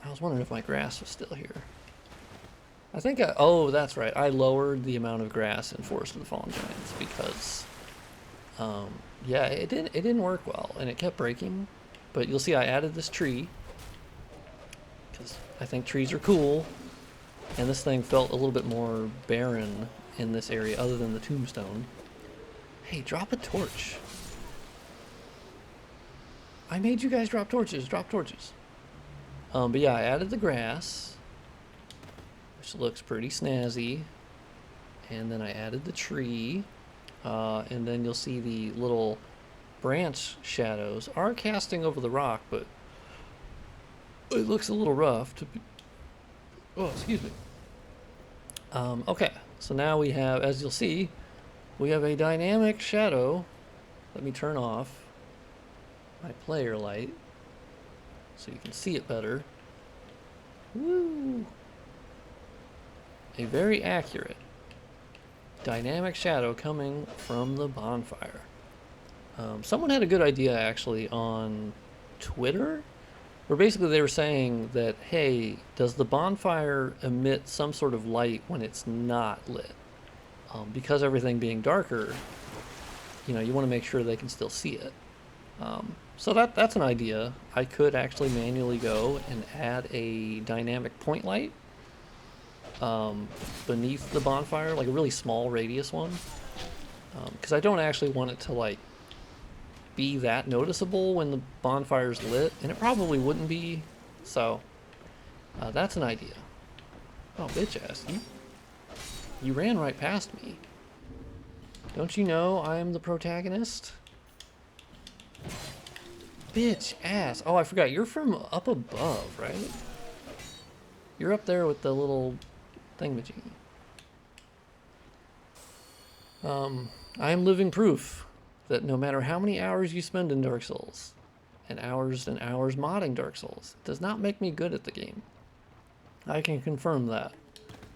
I was wondering if my grass was still here. I think oh, that's right. I lowered the amount of grass in Forest of the Fallen Giants because, yeah, it didn't work well, and it kept breaking. But you'll see I added this tree because I think trees are cool, and this thing felt a little bit more barren in this area other than the tombstone. Hey, drop a torch. I made you guys drop torches. Drop torches. But yeah, I added the grass, which looks pretty snazzy. And then I added the tree. And then you'll see the little branch shadows are casting over the rock, but it looks a little rough to be... Oh, excuse me. Okay, so now we have, as you'll see, we have a dynamic shadow. Let me turn off my player light so you can see it better. Woo! A very accurate dynamic shadow coming from the bonfire. Someone had a good idea actually on Twitter, where basically they were saying that, hey, does the bonfire emit some sort of light when it's not lit? Because everything being darker, you know, you want to make sure they can still see it. So that's an idea. I could actually manually go and add a dynamic point light beneath the bonfire, like a really small radius one, because I don't actually want it to like be that noticeable when the bonfire's lit, and it probably wouldn't be. So that's an idea. Oh, bitch ass, you ran right past me. Don't you know I am the protagonist? Bitch ass. Oh, I forgot. You're from up above, right? You're up there with the little thingamajiggy. I am living proof that no matter how many hours you spend in Dark Souls, and hours modding Dark Souls, it does not make me good at the game. I can confirm that.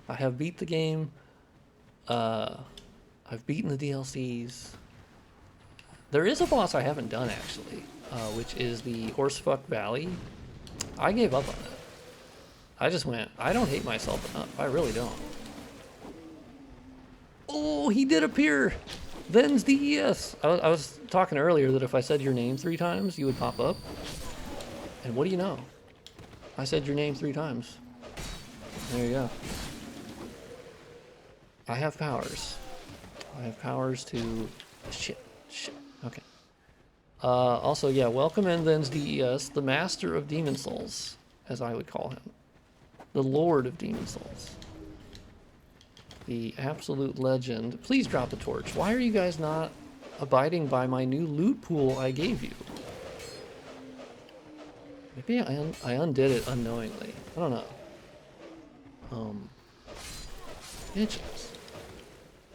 I have beat the game. I've beaten the DLCs. There is a boss I haven't done actually, which is the Horsefuck Valley. I gave up on it. I just went, I don't hate myself enough. I really don't. Oh, he did appear. Then's DES. I was talking earlier that if I said your name 3 times, you would pop up. And what do you know? I said your name 3 times. There you go. I have powers. I have powers to... Shit. Okay. Also, yeah, welcome in then's DES, the Master of Demon Souls, as I would call him. The Lord of Demon Souls. The absolute legend. Please drop the torch. Why are you guys not abiding by my new loot pool I gave you? Maybe I undid it unknowingly. I don't know. Bitches.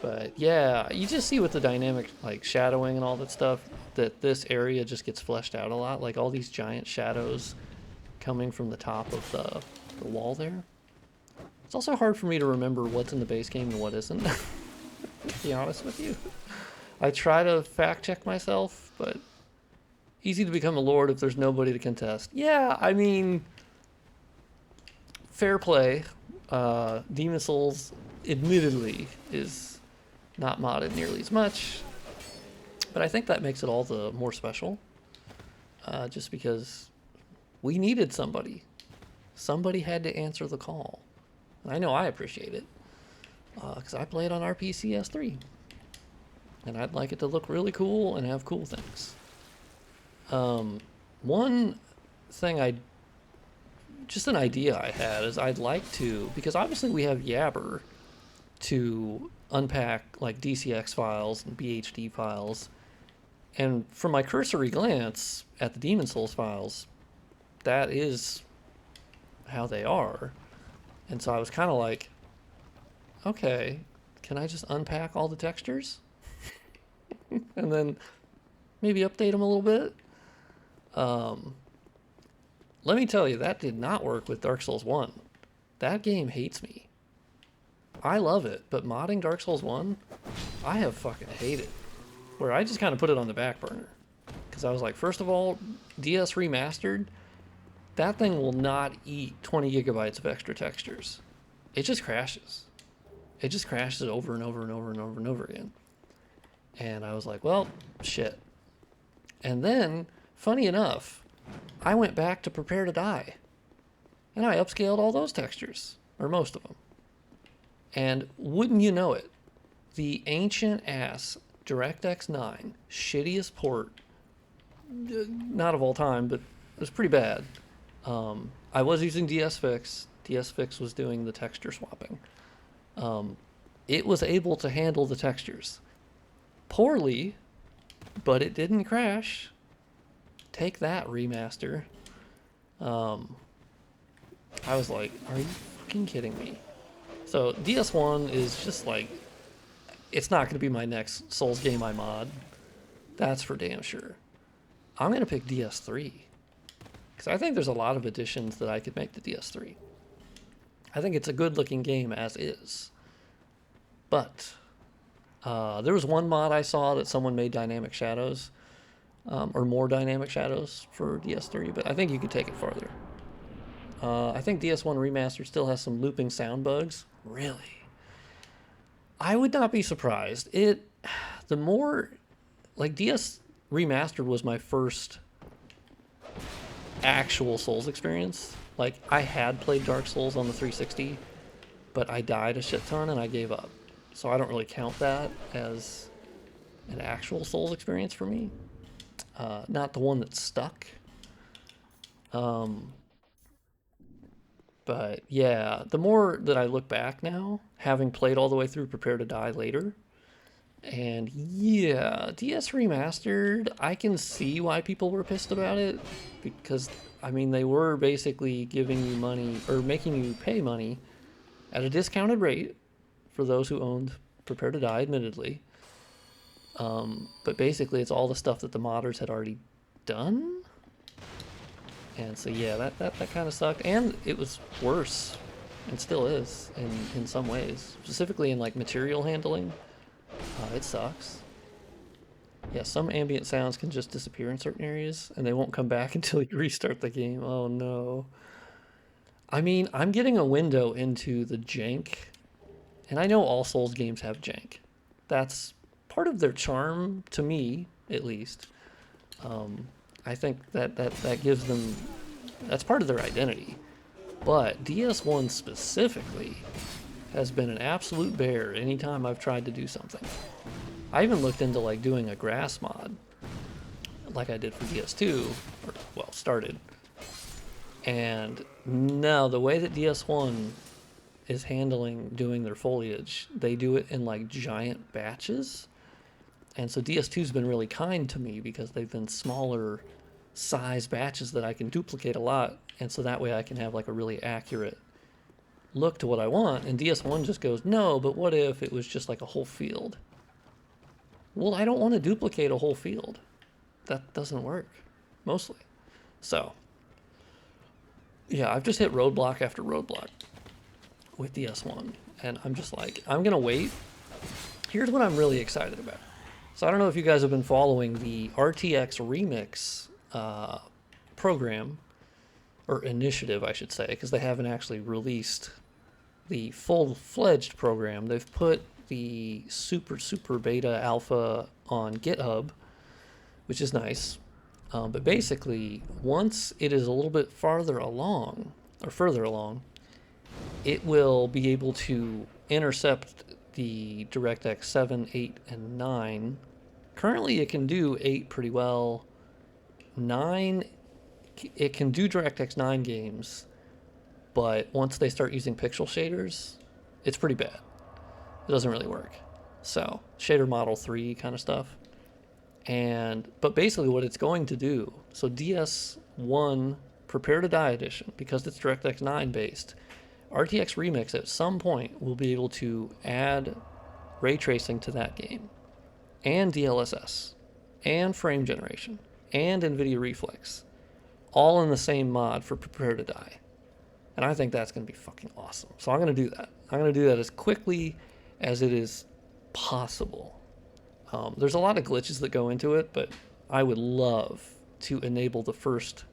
But yeah, you just see with the dynamic, like, shadowing and all that stuff, that this area just gets fleshed out a lot. Like, all these giant shadows coming from the top of the wall there. It's also hard for me to remember what's in the base game and what isn't, to be honest with you. I try to fact-check myself, but easy to become a lord if there's nobody to contest. Yeah, I mean, fair play. Demon Souls, admittedly, is not modded nearly as much, but I think that makes it all the more special, just because we needed somebody. Somebody had to answer the call. And I know I appreciate it, because I play it on RPCS3, and I'd like it to look really cool and have cool things. One thing just an idea I had is I'd like to, because obviously we have Yabber to unpack like DCX files and BHD files, and from my cursory glance at the Demon Souls files, that is how they are. And so I was kind of like, okay, can I just unpack all the textures and then maybe update them a little bit? Let me tell you, that did not work with Dark Souls 1. That game hates me. I love it, but modding Dark Souls 1, I have fucking hated. Where I just kind of put it on the back burner. Because I was like, first of all, DS Remastered, that thing will not eat 20 gigabytes of extra textures. It just crashes. It just crashes over and over and over and over and over again. And I was like, well, shit. And then, funny enough, I went back to Prepare to Die. And I upscaled all those textures. Or most of them. And wouldn't you know it, the ancient-ass DirectX 9, shittiest port, not of all time, but it was pretty bad. I was using DSFix. DSFix was doing the texture swapping. It was able to handle the textures. Poorly, but it didn't crash. Take that, remaster. I was like, are you fucking kidding me? So DS1 is just like, it's not going to be my next Souls game I mod. That's for damn sure. I'm going to pick DS3. Because I think there's a lot of additions that I could make to DS3. I think it's a good looking game as is. But there was one mod I saw that someone made dynamic shadows. Or more dynamic shadows for DS3. But I think you could take it farther. I think DS1 Remastered still has some looping sound bugs. Really? I would not be surprised. The more, like, DS Remastered was my first actual Souls experience. Like, I had played Dark Souls on the 360, but I died a shit ton and I gave up. So I don't really count that as an actual Souls experience for me. Not the one that stuck. But yeah, the more that I look back now, having played all the way through Prepare to Die later, and yeah, DS Remastered, I can see why people were pissed about it, because, I mean, they were basically giving you money, or making you pay money at a discounted rate for those who owned Prepare to Die, admittedly. But basically it's all the stuff that the modders had already done. And so yeah, that kind of sucked. And it was worse, and still is, in some ways. Specifically in, like, material handling. It sucks. Yeah, some ambient sounds can just disappear in certain areas, and they won't come back until you restart the game. Oh no. I mean, I'm getting a window into the jank, and I know all Souls games have jank. That's part of their charm, to me, at least. I think that gives them, that's part of their identity. But DS1 specifically has been an absolute bear anytime I've tried to do something. I even looked into like doing a grass mod, like I did for DS2, or well, started. And no, the way that DS1 is handling doing their foliage, they do it in like giant batches. And so DS2's been really kind to me because they've been smaller size batches that I can duplicate a lot. And so that way I can have like a really accurate look to what I want. And DS1 just goes, no, but what if it was just like a whole field? Well, I don't want to duplicate a whole field. That doesn't work, mostly. So, yeah, I've just hit roadblock after roadblock with DS1. And I'm just like, I'm going to wait. Here's what I'm really excited about. So I don't know if you guys have been following the RTX Remix program, or initiative, I should say, because they haven't actually released the full-fledged program. They've put the super beta alpha on GitHub, which is nice. But basically, once it is a little bit further along, it will be able to intercept the DirectX 7, 8, and 9. Currently, it can do 8 pretty well. 9, it can do DirectX 9 games, but once they start using pixel shaders, it's pretty bad. It doesn't really work. So, shader model 3 kind of stuff. But basically what it's going to do, so DS1 Prepare to Die edition, because it's DirectX 9 based, RTX Remix at some point will be able to add ray tracing to that game, and DLSS, and frame generation, and NVIDIA Reflex, all in the same mod for Prepare to Die. And I think that's going to be fucking awesome. So I'm going to do that. I'm going to do that as quickly as it is possible. There's a lot of glitches that go into it, but I would love to enable the first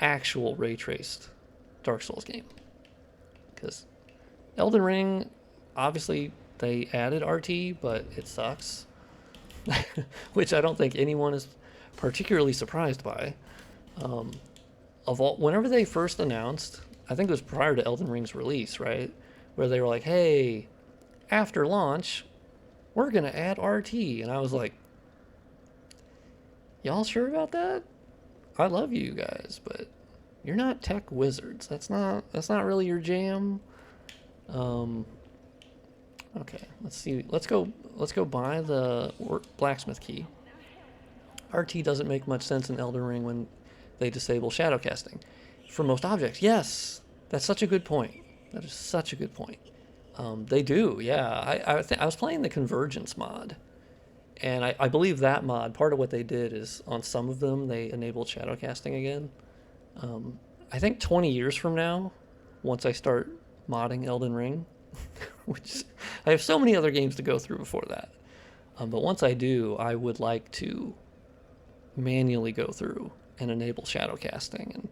actual ray traced Dark Souls game. Because Elden Ring, obviously they added RT, but it sucks. Which I don't think anyone is particularly surprised by. Whenever they first announced, I think it was prior to Elden Ring's release, right? Where they were like, hey, after launch, we're going to add RT. And I was like, y'all sure about that? I love you guys, but you're not tech wizards. That's not really your jam. Okay, let's see. Let's go buy the blacksmith key. RT doesn't make much sense in Elden Ring when they disable shadow casting for most objects. Yes, that's such a good point. That is such a good point. They do, yeah. I was playing the Convergence mod, and I believe that mod, part of what they did is on some of them they enabled shadow casting again. I think 20 years from now, once I start modding Elden Ring, which I have so many other games to go through before that, but once I do, I would like to manually go through and enable shadow casting.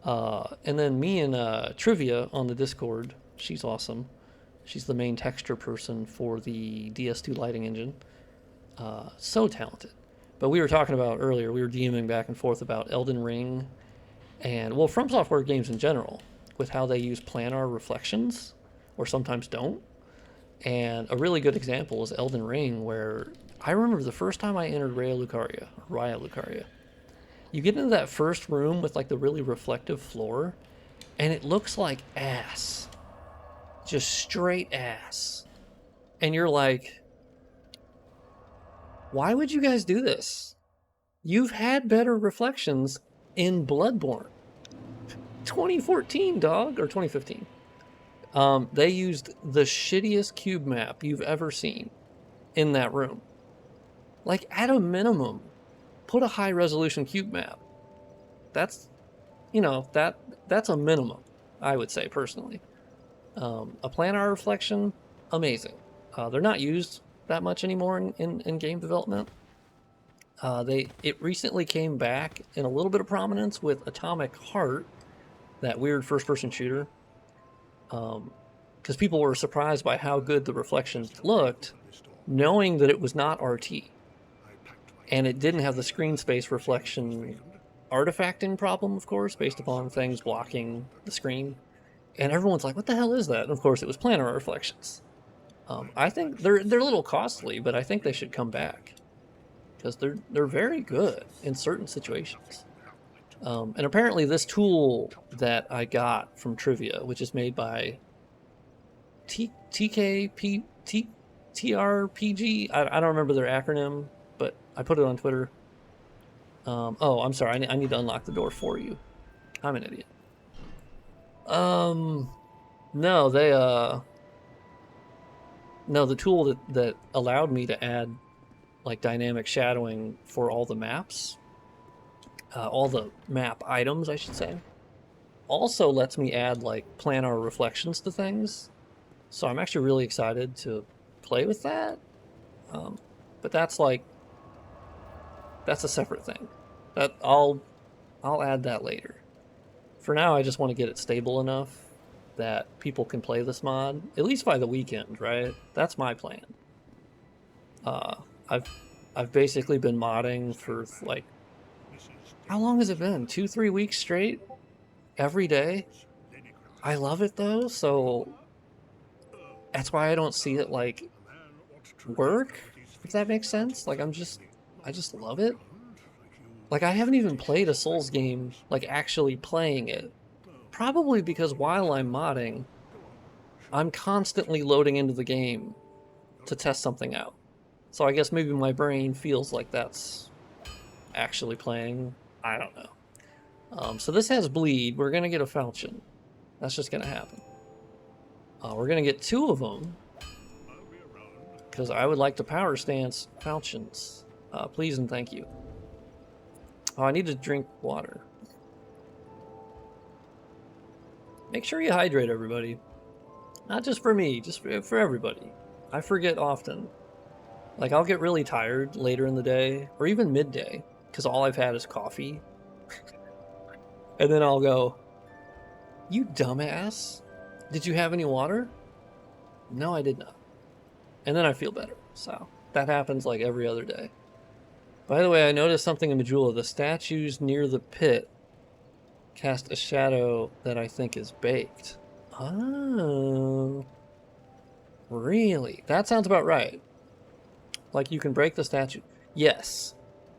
And then me and Trivia on the Discord, she's awesome. She's the main texture person for the DS2 LightingEngine. So talented. But we were talking about earlier, we were DMing back and forth about Elden Ring and, well, FromSoft games in general, with how they use planar reflections, or sometimes don't. And a really good example is Elden Ring, where I remember the first time I entered Raya Lucaria. You get into that first room with like the really reflective floor, and it looks like ass. Just straight ass. And you're like, why would you guys do this? You've had better reflections in Bloodborne. 2014, dog, or 2015. They used the shittiest cube map you've ever seen in that room. Like, at a minimum, put a high resolution cube map. That's, that's a minimum, I would say, personally. A planar reflection, amazing. They're not used that much anymore in game development. It recently came back in a little bit of prominence with Atomic Heart, that weird first-person shooter. Because people were surprised by how good the reflections looked, knowing that it was not RT. And it didn't have the screen space reflection artifacting problem, of course, based upon things blocking the screen. And everyone's like, what the hell is that? And of course, it was planar reflections. I think they're a little costly, but I think they should come back because they're very good in certain situations. And apparently, this tool that I got from Trivia, which is made by TRPG, I don't remember their acronym, but I put it on Twitter. Oh, I'm sorry. I need to unlock the door for you. I'm an idiot. No, no, the tool that allowed me to add like dynamic shadowing for all the maps, all the map items, I should say, also lets me add like planar reflections to things. So I'm actually really excited to play with that. But that's a separate thing. That I'll add that later. For now, I just want to get it stable enough that people can play this mod, at least by the weekend, right? That's my plan. I've basically been modding for like, how long has it been? 2-3 weeks straight? Every day? I love it though, so that's why I don't see it like work, if that makes sense. Like I just love it. Like I haven't even played a Souls game, like actually playing it. Probably because while I'm modding, I'm constantly loading into the game to test something out. So I guess maybe my brain feels like that's actually playing. I don't know. So this has bleed. We're going to get a falchion. That's just going to happen. We're going to get 2 of them. Because I would like to power stance falchions. Please and thank you. Oh, I need to drink water. Make sure you hydrate, everybody. Not just for me, just for everybody. I forget often. Like, I'll get really tired later in the day, or even midday, because all I've had is coffee. And then I'll go, you dumbass, did you have any water? No, I did not. And then I feel better, so that happens like every other day. By the way, I noticed something in Majula. The statues near the pit cast a shadow that I think is baked. Oh, really? That sounds about right. Like you can break the statue. Yes,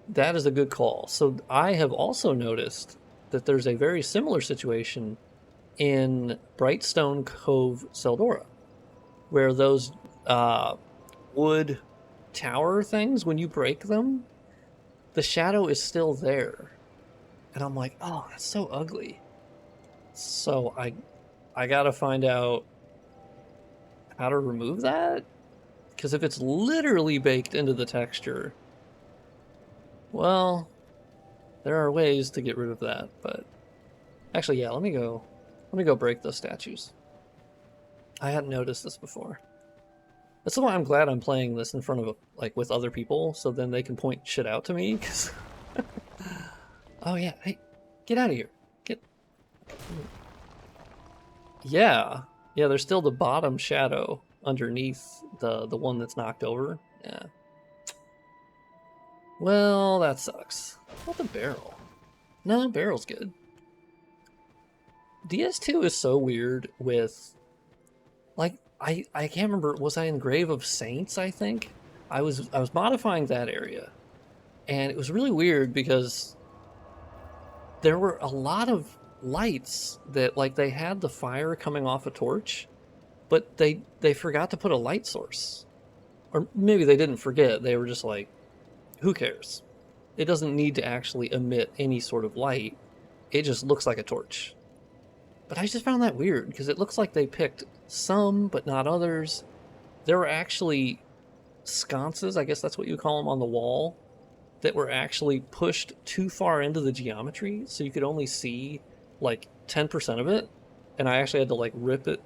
that is a good call. So I have also noticed that there's a very similar situation in Brightstone Cove, Seldora, where those wood tower things, when you break them, the shadow is still there. And I'm like, oh, that's so ugly. So I gotta find out how to remove that? Because if it's literally baked into the texture, well, there are ways to get rid of that, but actually, yeah, let me go break those statues. I hadn't noticed this before. That's why I'm glad I'm playing this in front of, like, with other people, so then they can point shit out to me, because... Oh, yeah, hey, get out of here. Get... Yeah, there's still the bottom shadow underneath the one that's knocked over. Yeah. Well, that sucks. What the barrel? No, barrel's good. DS2 is so weird with... Like, I can't remember, was I in Grave of Saints, I think? I was modifying that area. And it was really weird because there were a lot of lights that, like, they had the fire coming off a torch, but they forgot to put a light source. Or maybe they didn't forget, they were just like, who cares? It doesn't need to actually emit any sort of light. It just looks like a torch. But I just found that weird, because it looks like they picked some, but not others. There were actually sconces, I guess that's what you call them, on the wall, that were actually pushed too far into the geometry, so you could only see, like, 10% of it. And I actually had to, like,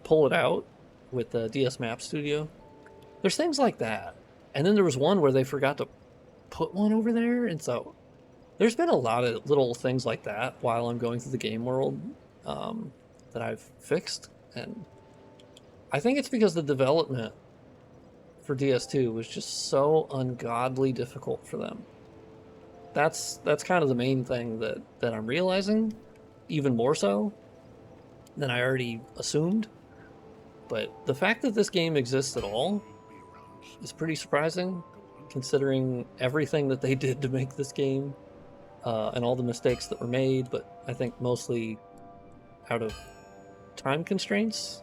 pull it out with the DS Map Studio. There's things like that. And then there was one where they forgot to put one over there, and so there's been a lot of little things like that while I'm going through the game world that I've fixed, and I think it's because the development for DS2 was just so ungodly difficult for them. That's kind of the main thing that I'm realizing, even more so. than I already assumed. But the fact that this game exists at all is pretty surprising, considering everything that they did to make this game and all the mistakes that were made, but I think mostly out of time constraints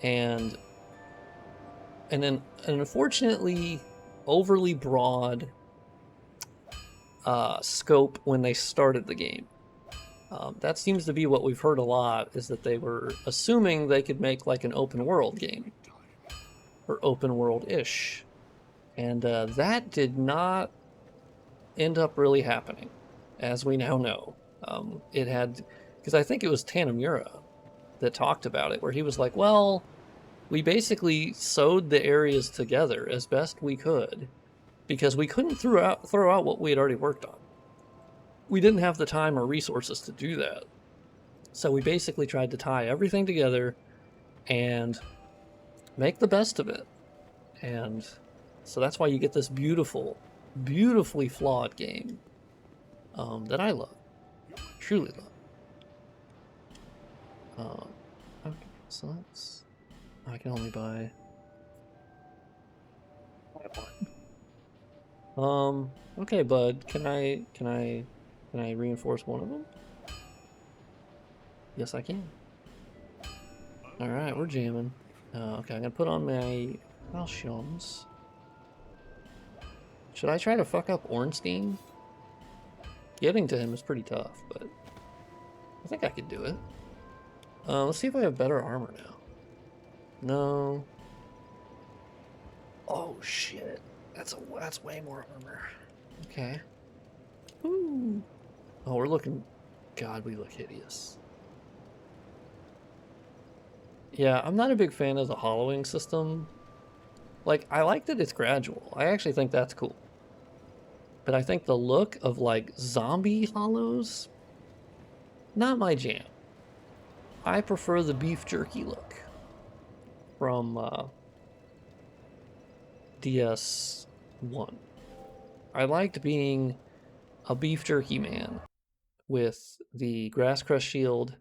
and then an unfortunately overly broad scope when they started the game. That seems to be what we've heard a lot, is that they were assuming they could make like an open world game, or open world-ish, and that did not end up really happening, as we now know. It had, because I think it was Tanamura that talked about it, where he was like, well, we basically sewed the areas together as best we could because we couldn't throw out what we had already worked on. We didn't have the time or resources to do that. So we basically tried to tie everything together and make the best of it. And so that's why you get this beautiful, beautifully flawed game that I love, truly love. Okay, so that's, I can only buy one. Okay, bud, can I reinforce one of them? Yes, I can. All right, we're jamming. Okay, I'm gonna put on my Falchions. Should I try to fuck up Ornstein? Getting to him is pretty tough, but I think I could do it. Let's see if I have better armor now. No. Oh shit, that's way more armor. Okay. Ooh. Oh, we're looking. God, we look hideous. Yeah, I'm not a big fan of the hollowing system. Like, I like that it's gradual. I actually think that's cool. But I think the look of, like, zombie hollows, not my jam. I prefer the beef jerky look from DS1. I liked being a beef jerky man with the grass crest shield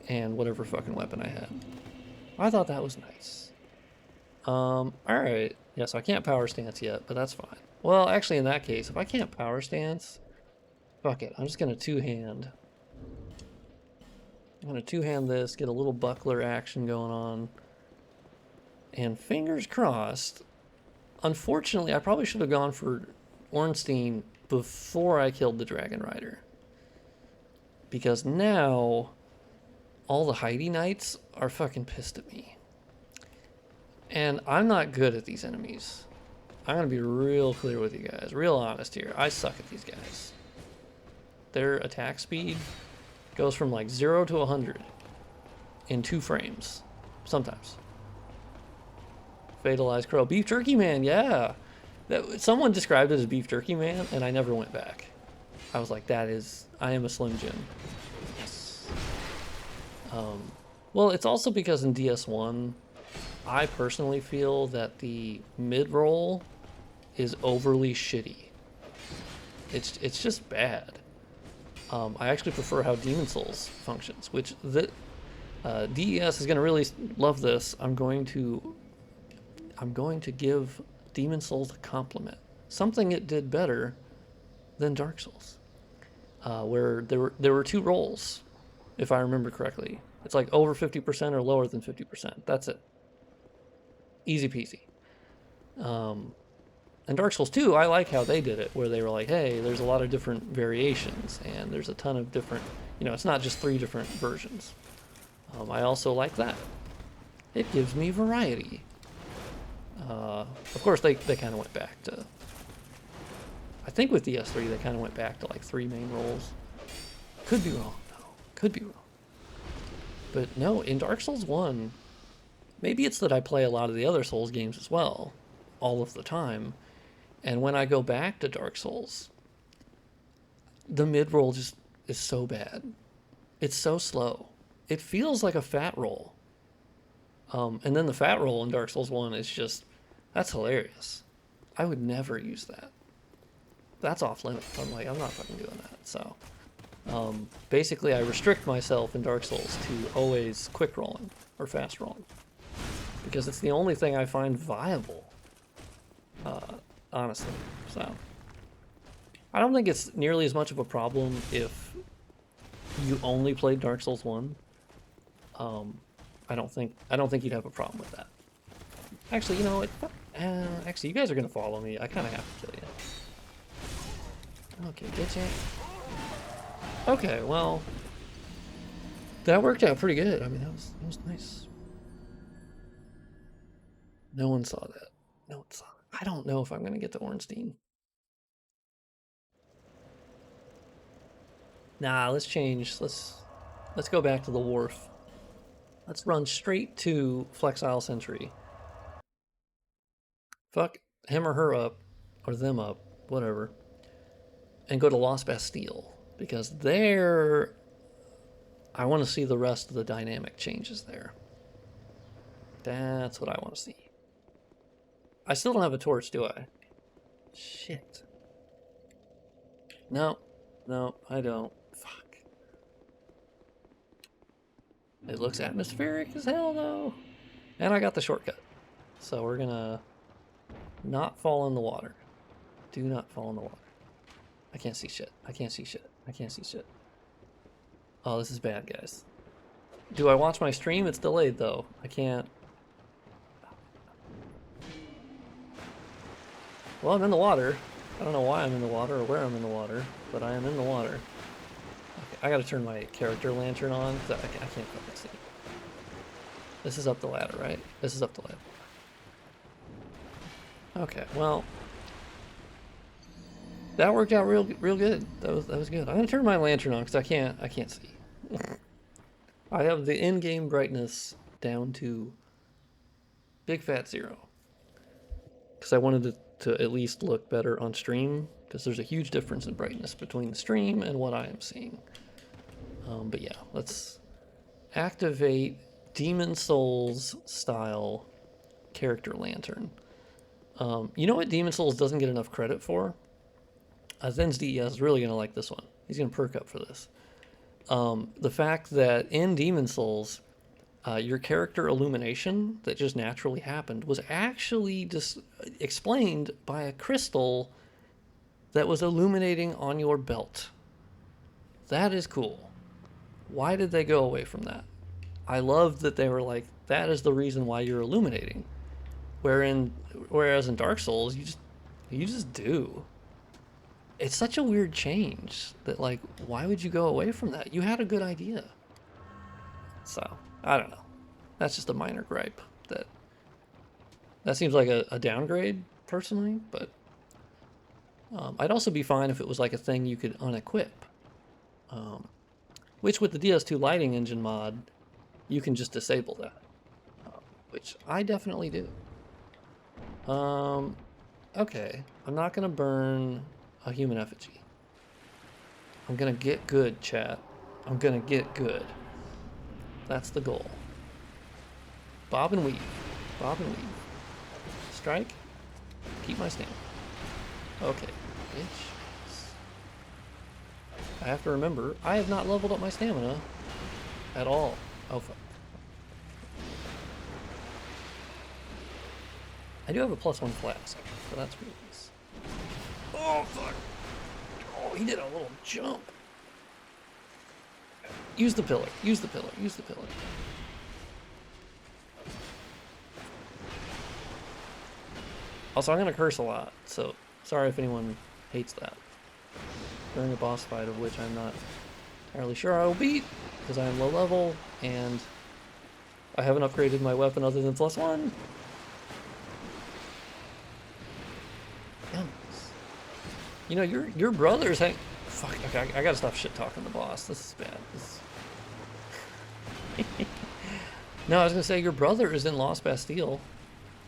and whatever fucking weapon I had. I thought that was nice. Alright. Yeah, so I can't power stance yet, but that's fine. Well, actually, in that case, if I can't power stance, fuck it. I'm just gonna two-hand. I'm gonna two-hand this, get a little buckler action going on. And fingers crossed. Unfortunately, I probably should have gone for Ornstein before I killed the Dragon Rider. Because now all the Heide Knights are fucking pissed at me. And I'm not good at these enemies. I'm gonna be real clear with you guys, real honest here. I suck at these guys. Their attack speed goes from like 0 to 100 in 2 frames, sometimes. Fatalized Crow. Beef Jerky Man, yeah. Someone described it as Beef Jerky Man, and I never went back. I was like, I am a Slim Jim. Yes. Well, it's also because in DS1, I personally feel that the mid-roll is overly shitty. It's just bad. I actually prefer how Demon Souls functions, which DES is going to really love this. I'm going to give Demon Souls a compliment. Something it did better than Dark Souls, where there were 2 rolls, if I remember correctly. It's like over 50% or lower than 50%. That's it. Easy peasy. And Dark Souls 2, I like how they did it, where they were like, hey, there's a lot of different variations, and there's a ton of different, it's not just 3 different versions. I also like that. It gives me variety. Of course, they kind of went back to, I think with DS3, they kind of went back to like 3 main roles. Could be wrong, though. Could be wrong. But no, in Dark Souls 1, maybe it's that I play a lot of the other Souls games as well, all of the time. And when I go back to Dark Souls, the mid-roll just is so bad. It's so slow. It feels like a fat roll. And then the fat roll in Dark Souls 1 is just, that's hilarious. I would never use that. That's off limits. I'm like, I'm not fucking doing that. So, Basically, I restrict myself in Dark Souls to always quick rolling or fast rolling because it's the only thing I find viable, honestly. So I don't think it's nearly as much of a problem if you only played Dark Souls 1. I don't think you'd have a problem with that. Actually, you know what? Actually, you guys are gonna follow me. I kind of have to kill you. Okay, get you. Okay, well, that worked out pretty good. I mean, that was nice. No one saw that. No one saw it. I don't know if I'm gonna get to Ornstein. Nah, let's change. Let's go back to the Wharf. Let's run straight to Flexile Sentry. Fuck him or her up, or them up, whatever, and go to Lost Bastille because there, I want to see the rest of the dynamic changes there. That's what I want to see. I still don't have a torch, do I? Shit. No, I don't. Fuck. It looks atmospheric as hell, though. And I got the shortcut. So we're gonna not fall in the water. Do not fall in the water. I can't see shit. I can't see shit. I can't see shit. Oh, this is bad, guys. Do I watch my stream? It's delayed, though. I can't. Well, I'm in the water. I don't know why I'm in the water or where I'm in the water, but I am in the water. Okay, I gotta turn my character lantern on, because I can't fucking see. This is up the ladder, right? This is up the ladder. Okay, well, that worked out real good. That was good. I'm gonna turn my lantern on because I can't see. I have the in-game brightness down to big fat 0 because I wanted it to at least look better on stream because there's a huge difference in brightness between the stream and what I am seeing. But yeah, let's activate Demon Souls style character lantern. You know what Demon Souls doesn't get enough credit for? Zen's DES is really going to like this one. He's going to perk up for this. The fact that in Demon Souls, your character illumination that just naturally happened was actually just explained by a crystal that was illuminating on your belt. That is cool. Why did they go away from that? I love that they were like, that is the reason why you're illuminating. Whereas in Dark Souls, you just do. It's such a weird change that, like, why would you go away from that? You had a good idea. So, I don't know. That's just a minor gripe. That seems like a downgrade, personally, but I'd also be fine if it was like a thing you could unequip. Which with the DS2LightingEngine mod, you can just disable that. Which I definitely do. Okay. I'm not going to burn a human effigy. I'm gonna get good, chat. I'm gonna get good. That's the goal. Bob and weave. Bob and weave. Strike. Keep my stamina. Okay, bitch. I have to remember, I have not leveled up my stamina at all. Oh, fuck. I do have a +1 flask, so that's really nice. Oh, fuck. Oh, he did a little jump. Use the pillar. Use the pillar. Use the pillar. Also, I'm going to curse a lot, so sorry if anyone hates that. During a boss fight of which I'm not entirely sure I will beat, because I am low level, and I haven't upgraded my weapon other than +1. You know, your brother's fuck, okay, I gotta stop shit talking the boss. This is bad. No, I was gonna say your brother is in Lost Bastille,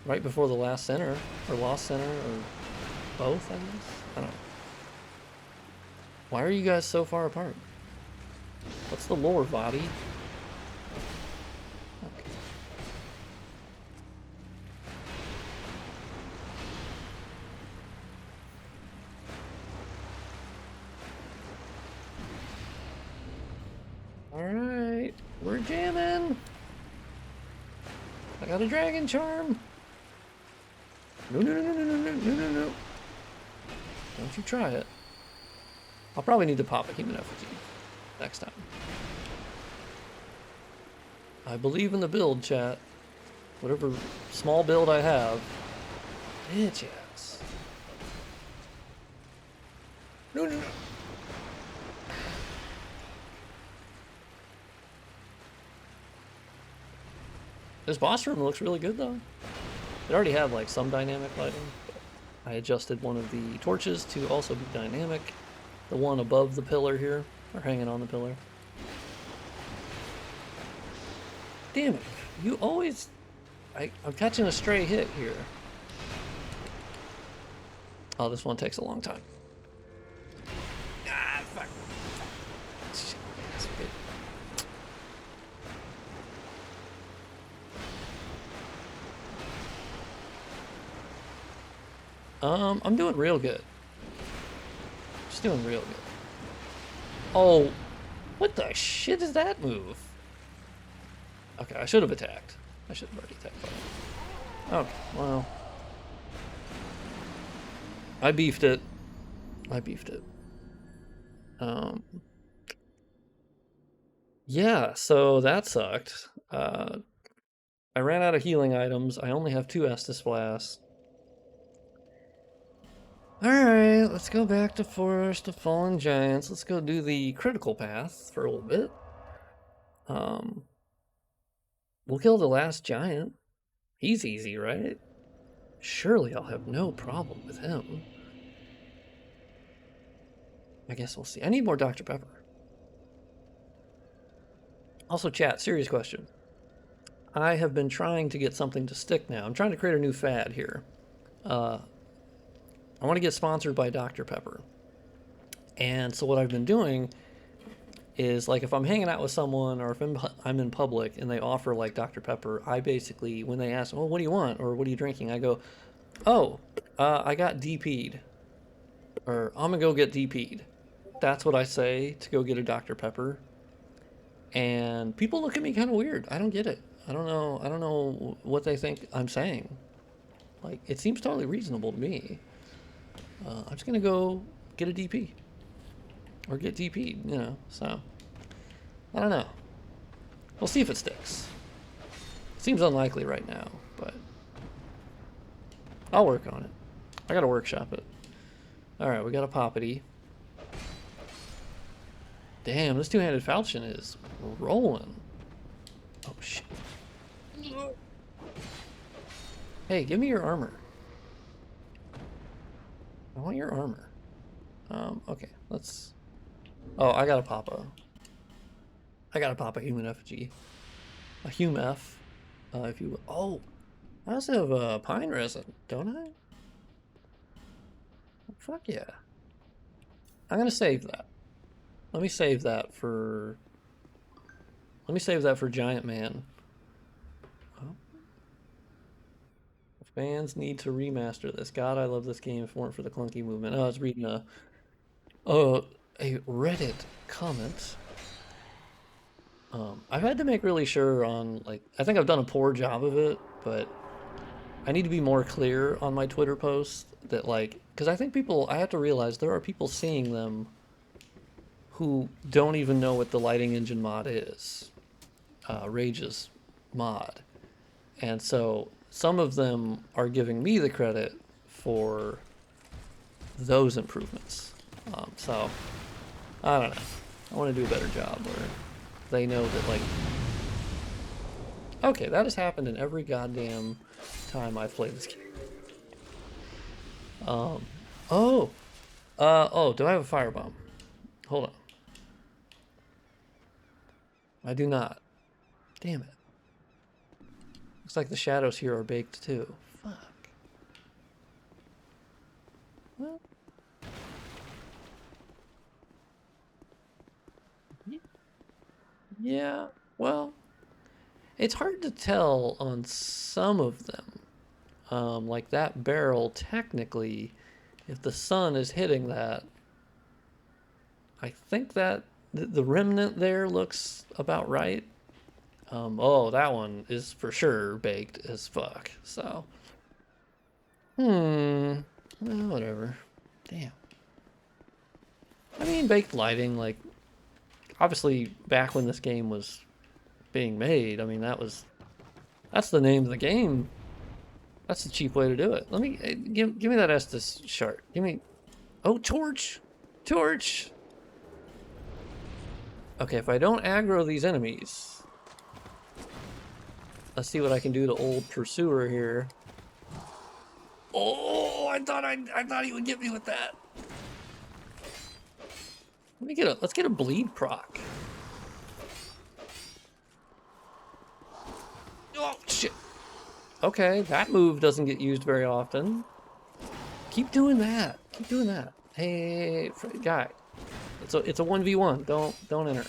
right before the last center, or Lost Center, or both, I guess? I don't know. Why are you guys so far apart? What's the lore, Vadi? Okay. jamming. I got a dragon charm. No, no, no, no, no, no, no, no, no. Don't you try it. I'll probably need to pop a human effigy next time. I believe in the build, chat. Whatever small build I have. Bitches. No, no, no. This boss room looks really good, though. It already had, like, some dynamic lighting. I adjusted one of the torches to also be dynamic. The one above the pillar here, or hanging on the pillar. Damn it. You always... I'm catching a stray hit here. Oh, this one takes a long time. Ah, fuck. That's good. I'm doing real good. Just doing real good. Oh, what the shit is that move? Okay, I should have attacked. I should have already attacked. Okay, well. I beefed it. I beefed it. Yeah, so that sucked. I ran out of healing items. I only have 2 Estus Blasts. Alright, let's go back to Forest of Fallen Giants. Let's go do the critical path for a little bit. We'll kill the last giant. He's easy, right? Surely I'll have no problem with him. I guess we'll see. I need more Dr. Pepper. Also, chat, serious question. I have been trying to get something to stick now. I'm trying to create a new fad here. I want to get sponsored by Dr. Pepper. And so what I've been doing is, like, if I'm hanging out with someone or if I'm in public and they offer, like, Dr. Pepper, I basically, when they ask, oh, what do you want? Or what are you drinking? I go, oh, I got DP'd. Or I'm going to go get DP'd. That's what I say to go get a Dr. Pepper. And people look at me kind of weird. I don't get it. I don't know what they think I'm saying. Like, it seems totally reasonable to me. I'm just going to go get a DP. Or get DP'd, you know, so. I don't know. We'll see if it sticks. Seems unlikely right now, but I'll work on it. I gotta workshop it. Alright, we got a Poppity. Damn, this two-handed falchion is rolling. Oh, shit. Hey, give me your armor. I want your armor. Okay, let's... Oh, I gotta pop a human effigy. A hum-F, if you will. Oh, I also have pine resin, don't I? Fuck yeah. I'm gonna save that. Let me save that for Giant Man. Oh. Fans need to remaster this. God, I love this game if it weren't for the clunky movement. Oh, I was reading a Reddit comment. I've had to make really sure on, like, I think I've done a poor job of it, but I need to be more clear on my Twitter posts that, like, because I think I have to realize there are people seeing them who don't even know what the lighting engine mod is. Rage's mod. And so some of them are giving me the credit for those improvements. So, I don't know. I want to do a better job where they know that, like... Okay, that has happened in every goddamn time I've played this game. Oh, do I have a firebomb? Hold on. I do not. Damn it. Looks like the shadows here are baked too. Fuck. Well. Yeah, well, it's hard to tell on some of them. Like that barrel, technically, if the sun is hitting that, I think that the remnant there looks about right. Oh, that one is for sure baked as fuck. So, well, whatever. Damn. I mean, baked lighting, like, obviously back when this game was being made, I mean, that's the name of the game. That's the cheap way to do it. Let me, give me that Estus shard. Give me, oh, torch! Torch! Okay, if I don't aggro these enemies, let's see what I can do to old Pursuer here. Oh, I thought he would get me with that. Let's get a bleed proc. Oh shit. Okay, that move doesn't get used very often. Keep doing that. Keep doing that. Hey, guy. It's a 1v1. Don't enter.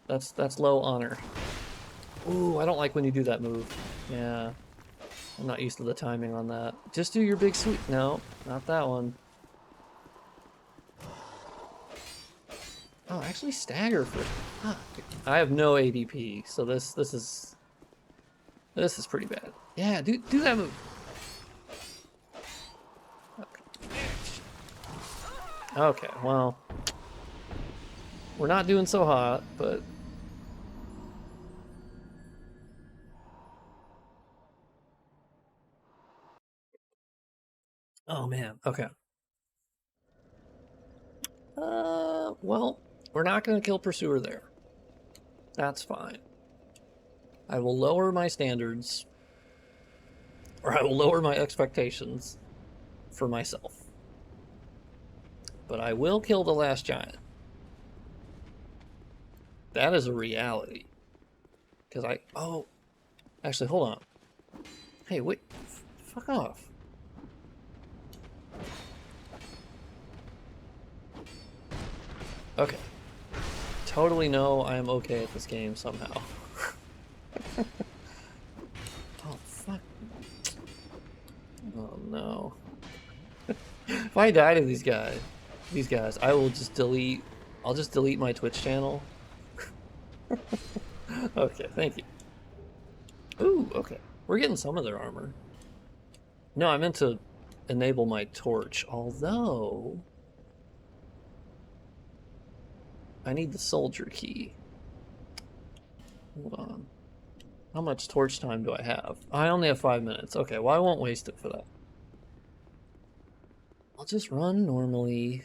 That's low honor. Ooh, I don't like when you do that move. Yeah. I'm not used to the timing on that. Just do your big sweep. No, not that one. Oh, actually stagger for. Huh. I have no ADP, so this is pretty bad. Yeah, do that move. Okay, well, we're not doing so hot, but oh man, okay. Well, we're not gonna kill Pursuer there. That's fine. I will lower my standards, or I will lower my expectations for myself. But I will kill the last giant. That is a reality. Because oh, actually, hold on. Hey, wait, fuck off. Okay. Totally know I am okay at this game somehow. Oh, fuck. Oh, no. If I die to these guys, I will just delete, I'll just delete my Twitch channel. Okay, thank you. Ooh, okay. We're getting some of their armor. No, I meant to enable my torch, although I need the soldier key. Hold on. How much torch time do I have? I only have 5 minutes. Okay, well, I won't waste it for that. I'll just run normally.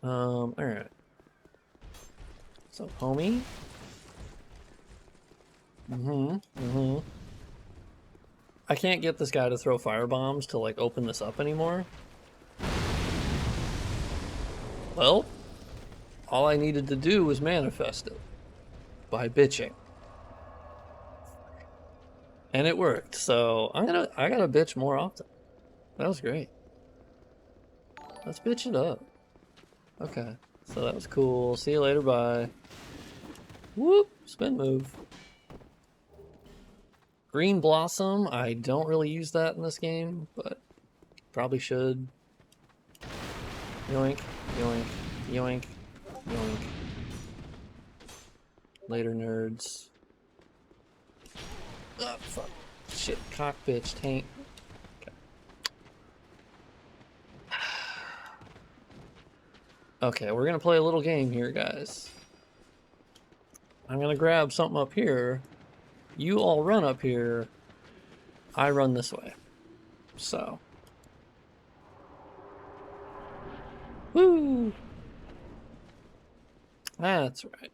Alright. So, homie. I can't get this guy to throw fire bombs to, like, open this up anymore. Well, all I needed to do was manifest it by bitching. And it worked, so I gotta bitch more often. That was great. Let's bitch it up. Okay, so that was cool. See you later, bye. Whoop, spin move. Green Blossom, I don't really use that in this game, but probably should. Yoink, yoink, yoink, yoink. Later, nerds. Oh, fuck. Shit, cock bitch, tank. Okay. Okay, we're gonna play a little game here, guys. I'm gonna grab something up here. You all run up here. I run this way. So. Woo! That's right.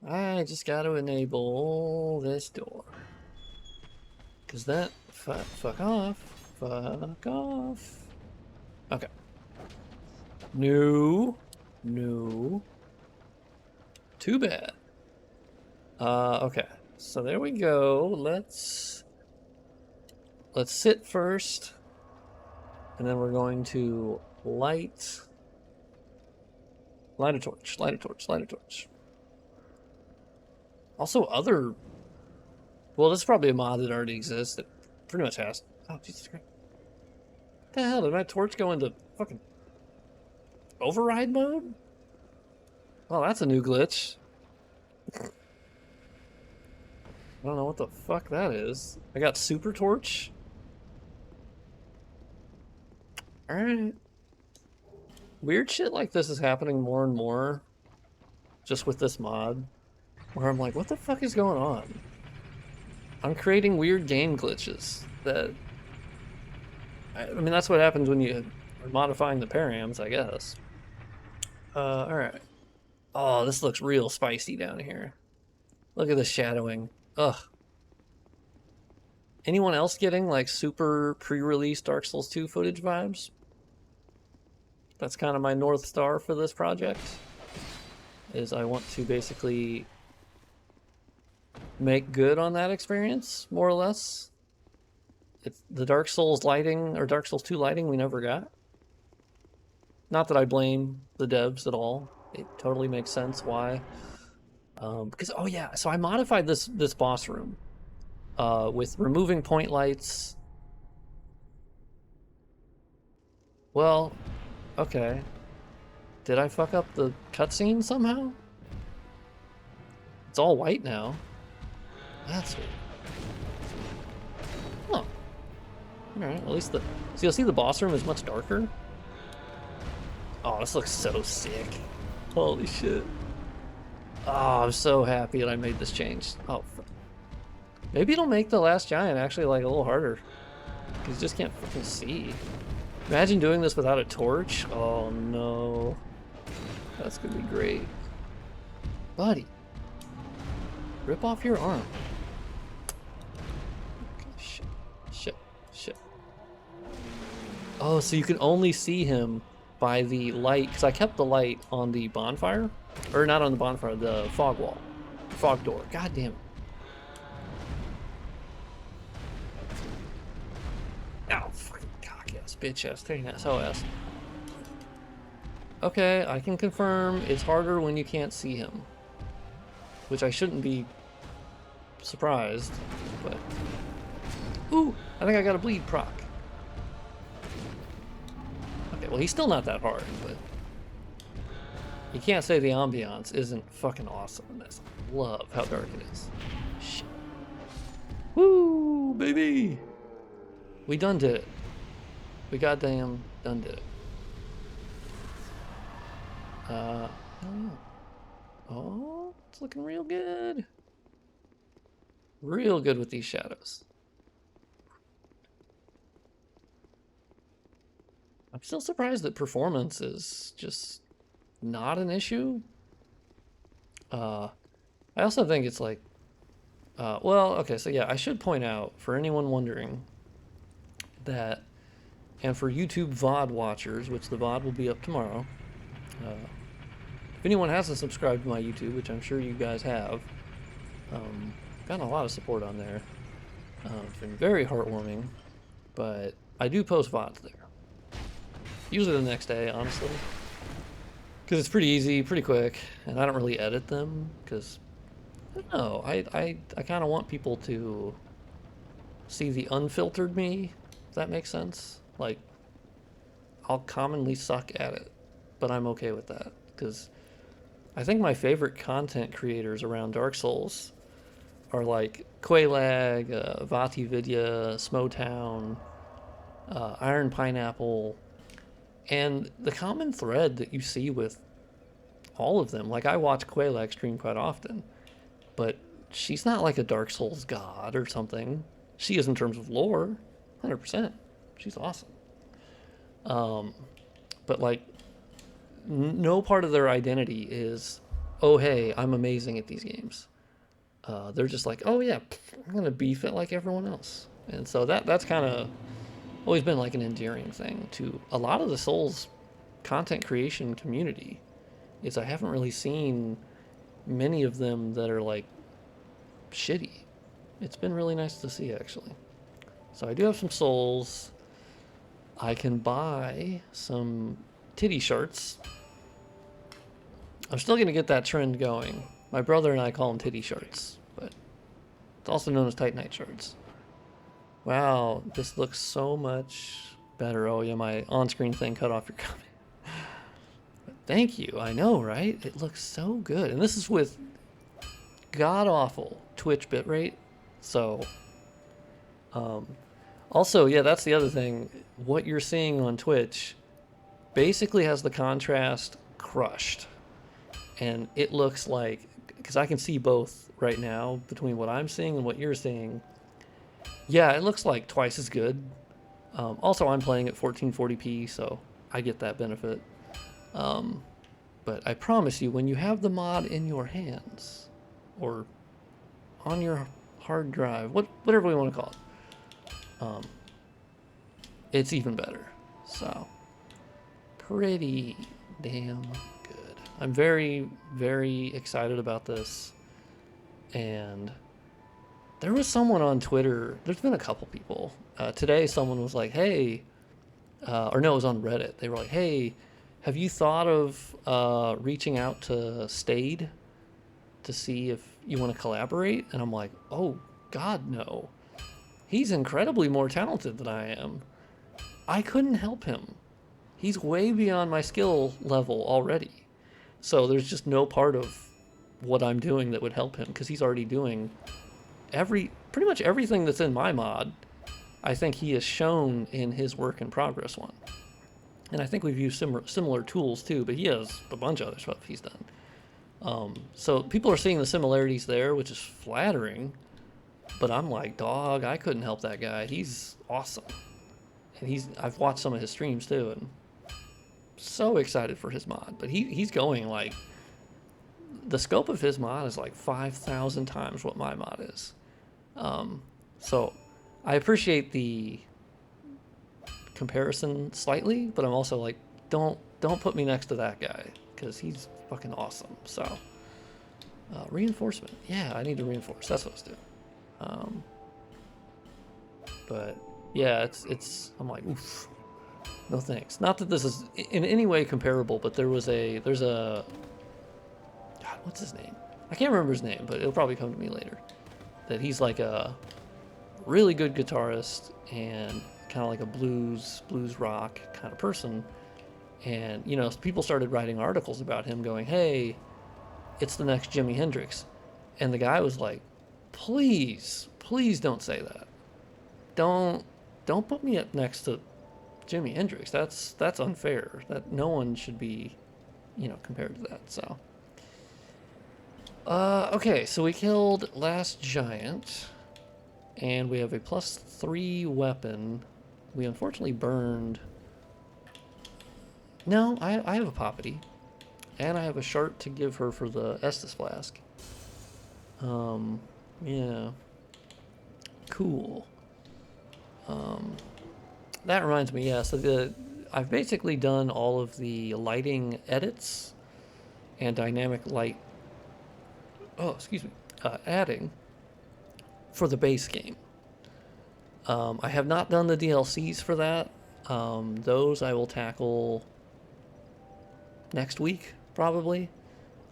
I just gotta enable this door. Cause that, fuck off. Fuck off. Okay. No. No. Too bad. Okay. So there we go. Let's sit first. And then we're going to light a torch, light a torch, light a torch. Also other, well, this is probably a mod that already exists. It pretty much has. Oh, Jesus Christ. What the hell, did my torch go into fucking Override mode? Oh, that's a new glitch. I don't know what the fuck that is. I got super torch. Alright. Weird shit like this is happening more and more. Just with this mod. Where I'm like, what the fuck is going on? I'm creating weird game glitches that... I mean, that's what happens when you are modifying the params, I guess. Alright. Oh, this looks real spicy down here. Look at the shadowing. Ugh. Anyone else getting like super pre-release Dark Souls 2 footage vibes? That's kind of my North Star for this project. Is I want to basically make good on that experience, more or less. It's the Dark Souls lighting, or Dark Souls 2 lighting we never got. Not that I blame the devs at all. It totally makes sense why. Because, oh yeah, so I modified this boss room with removing point lights. Well, okay. Did I fuck up the cutscene somehow? It's all white now. That's weird. Huh. Alright, at least the... So you'll see the boss room is much darker. Oh, this looks so sick. Holy shit. Oh, I'm so happy that I made this change. Oh, maybe it'll make the last giant actually like a little harder. Because you just can't fucking see. Imagine doing this without a torch. Oh no. That's gonna be great. Buddy. Rip off your arm. Okay, shit. Oh, so you can only see him by the light, because I kept the light on the bonfire. Or not on the bonfire, the fog wall. Fog door. God damn it. Ow, fucking cock ass, bitch ass, taking that SOS. Okay, I can confirm it's harder when you can't see him. Which I shouldn't be surprised, but... Ooh, I think I got a bleed proc. Okay, well he's still not that hard, but... You can't say the ambiance isn't fucking awesome in this. I love how dark it is. Shit. Woo, baby! We done did it. We goddamn done did it. Oh, it's looking real good. Real good with these shadows. I'm still surprised that performance is just not an issue. I also think it's like, well, okay, so yeah, I should point out for anyone wondering that, and for YouTube VOD watchers, which the VOD will be up tomorrow, if anyone hasn't subscribed to my YouTube, which I'm sure you guys have, gotten a lot of support on there. It's been very heartwarming, but I do post VODs there. Usually the next day, honestly. Because it's pretty easy, pretty quick, and I don't really edit them, because, I don't know, I kind of want people to see the unfiltered me, if that makes sense. Like, I'll commonly suck at it, but I'm okay with that, because I think my favorite content creators around Dark Souls are like Quaylag, Vati Vidya, Smotown, Iron Pineapple, and the common thread that you see with all of them, like I watch Quaylag stream quite often, but she's not like a Dark Souls god or something. She is in terms of lore, 100%. She's awesome. But like, no part of their identity is, oh hey, I'm amazing at these games. They're just like, oh yeah, I'm gonna beef it like everyone else. And so that's kind of always been like an endearing thing to a lot of the Souls content creation community, is I haven't really seen many of them that are like shitty. It's been really nice to see, actually. So I do have some Souls. I can buy some titty shirts. I'm still gonna get that trend going. My brother and I call them titty shirts, but it's also known as tight night shirts. Wow, this looks so much better. Oh yeah, my on-screen thing cut off your comment. Thank you. I know, right? It looks so good. And this is with god-awful Twitch bitrate. So, also, yeah, that's the other thing. What you're seeing on Twitch basically has the contrast crushed. And it looks like, because I can see both right now between what I'm seeing and what you're seeing. Yeah, it looks like twice as good. Also, I'm playing at 1440p, so I get that benefit. But I promise you, when you have the mod in your hands, or on your hard drive, whatever we want to call it, it's even better. So, pretty damn good. I'm very, very excited about this. And there was someone on Twitter, there's been a couple people. Today, someone was like, hey, or no, it was on Reddit. They were like, hey, have you thought of reaching out to Stade to see if you want to collaborate? And I'm like, oh, God, no. He's incredibly more talented than I am. I couldn't help him. He's way beyond my skill level already. So there's just no part of what I'm doing that would help him, because he's already doing pretty much everything that's in my mod. I think he has shown in his work in progress one. And I think we've used similar tools too, but he has a bunch of other stuff he's done. So people are seeing the similarities there, which is flattering. But I'm like, dog, I couldn't help that guy. He's awesome. And I've watched some of his streams too, and so excited for his mod. But he's going like, the scope of his mod is like 5,000 times what my mod is. So I appreciate the comparison slightly, but I'm also like, don't put me next to that guy, because he's fucking awesome. So reinforcement, yeah, I need to reinforce. That's what I was doing. But yeah, it's I'm like, oof, no thanks. Not that this is in any way comparable, but there's a God, what's his name? I can't remember his name, but it'll probably come to me later. That he's like a really good guitarist and kind of like a blues rock kind of person. And, you know, people started writing articles about him going, hey, it's the next Jimi Hendrix. And the guy was like, please don't say that. Don't put me up next to Jimi Hendrix. That's unfair. That no one should be, you know, compared to that. So okay, so we killed Last Giant, and we have a +3 weapon. We unfortunately burned. No, I have a Poppity, and I have a Shart to give her for the Estus Flask. Yeah. Cool. That reminds me, yeah, so I've basically done all of the lighting edits and dynamic light, adding for the base game. I have not done the DLCs for that. Those I will tackle next week, probably.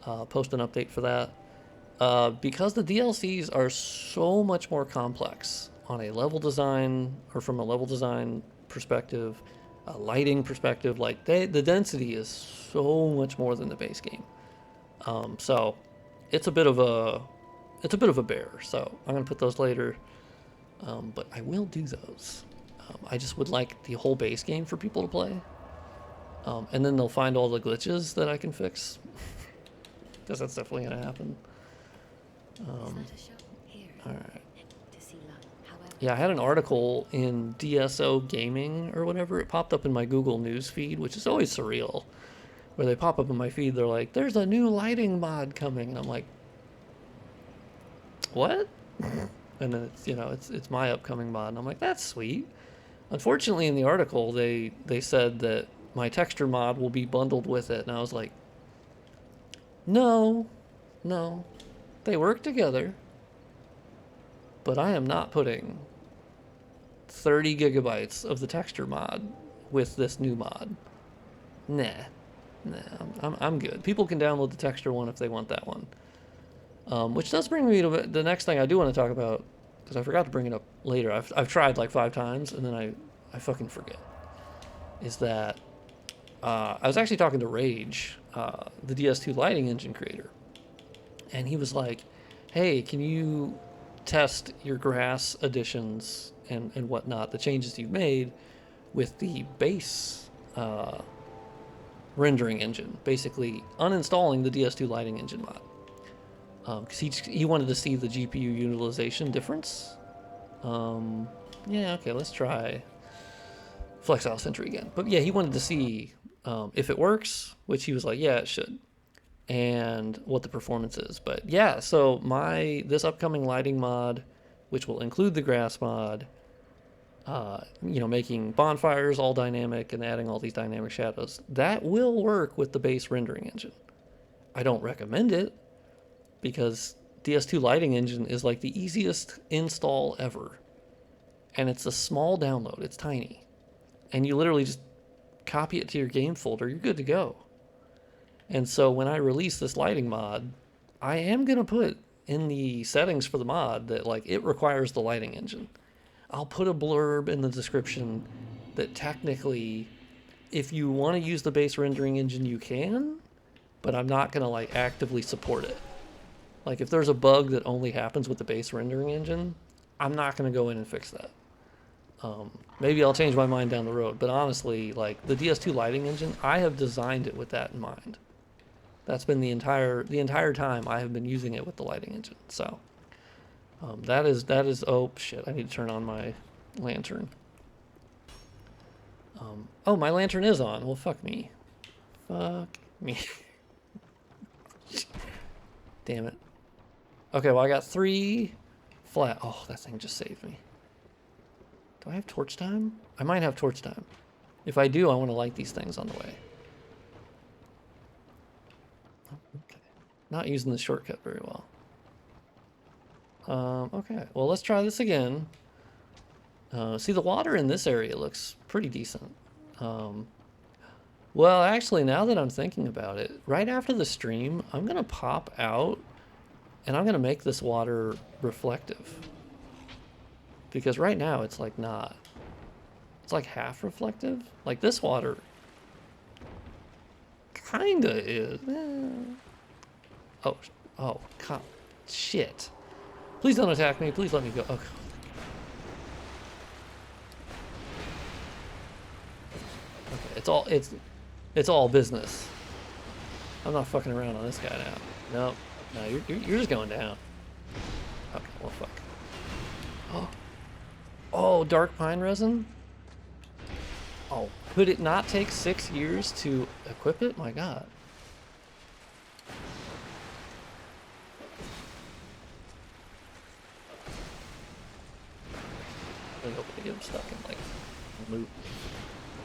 Post an update for that. Because the DLCs are so much more complex on a level design, or from a level design perspective, a lighting perspective, like the density is so much more than the base game. So it's a bit of a bear. So I'm gonna put those later, but I will do those. I just would like the whole base game for people to play, and then they'll find all the glitches that I can fix, because that's definitely gonna happen. All right. Yeah, I had an article in DSO Gaming or whatever. It popped up in my Google News feed, which is always surreal. Where they pop up in my feed, they're like, "There's a new lighting mod coming," and I'm like, "What?" And then it's my upcoming mod, and I'm like, "That's sweet." Unfortunately, in the article, they said that my texture mod will be bundled with it, and I was like, no, they work together, but I am not putting 30 gigabytes of the texture mod with this new mod. Nah, I'm good. People can download the texture one if they want that one. Which does bring me to the next thing I do want to talk about, because I forgot to bring it up later. I've tried like 5 times, and then I fucking forget. Is that I was actually talking to Rage the DS2 lighting engine creator, and he was like, "Hey, can you test your grass additions and whatnot, the changes you've made with the base rendering engine, basically uninstalling the DS2 lighting engine mod." Because he wanted to see the GPU utilization difference. Yeah, okay, let's try Flexile Sentry again. But yeah, he wanted to see if it works, which he was like, yeah, it should, and what the performance is. But yeah, so this upcoming lighting mod, which will include the grass mod, making bonfires all dynamic and adding all these dynamic shadows, that will work with the base rendering engine. I don't recommend it, because DS2 Lighting Engine is like the easiest install ever. And it's a small download, it's tiny. And you literally just copy it to your game folder, you're good to go. And so when I release this lighting mod, I am going to put in the settings for the mod that like it requires the lighting engine. I'll put a blurb in the description that technically, if you want to use the base rendering engine, you can, but I'm not going to like actively support it. Like, if there's a bug that only happens with the base rendering engine, I'm not going to go in and fix that. Maybe I'll change my mind down the road, but honestly, like, the DS2 lighting engine, I have designed it with that in mind. That's been the entire time I have been using it with the lighting engine. So, that is, oh shit, I need to turn on my lantern. Oh, my lantern is on. Well, fuck me. Fuck me. Damn it. Okay, well, I got 3 flat. Oh, that thing just saved me. Do I have torch time? I might have torch time. If I do, I want to light these things on the way. Okay. Not using the shortcut very well. Okay, well, let's try this again. See, the water in this area looks pretty decent. Well, actually, now that I'm thinking about it, right after the stream, I'm going to pop out and I'm going to make this water reflective. Because right now it's like not. It's like half reflective. Like this water kinda is. Oh, shit. Please don't attack me. Please let me go. Okay. Okay, it's all business. I'm not fucking around on this guy now. No, you're just going down. Okay, well, fuck. Oh, dark pine resin? Oh, could it not take 6 years to equip it? My god. I hope to get him stuck in, like, a loop.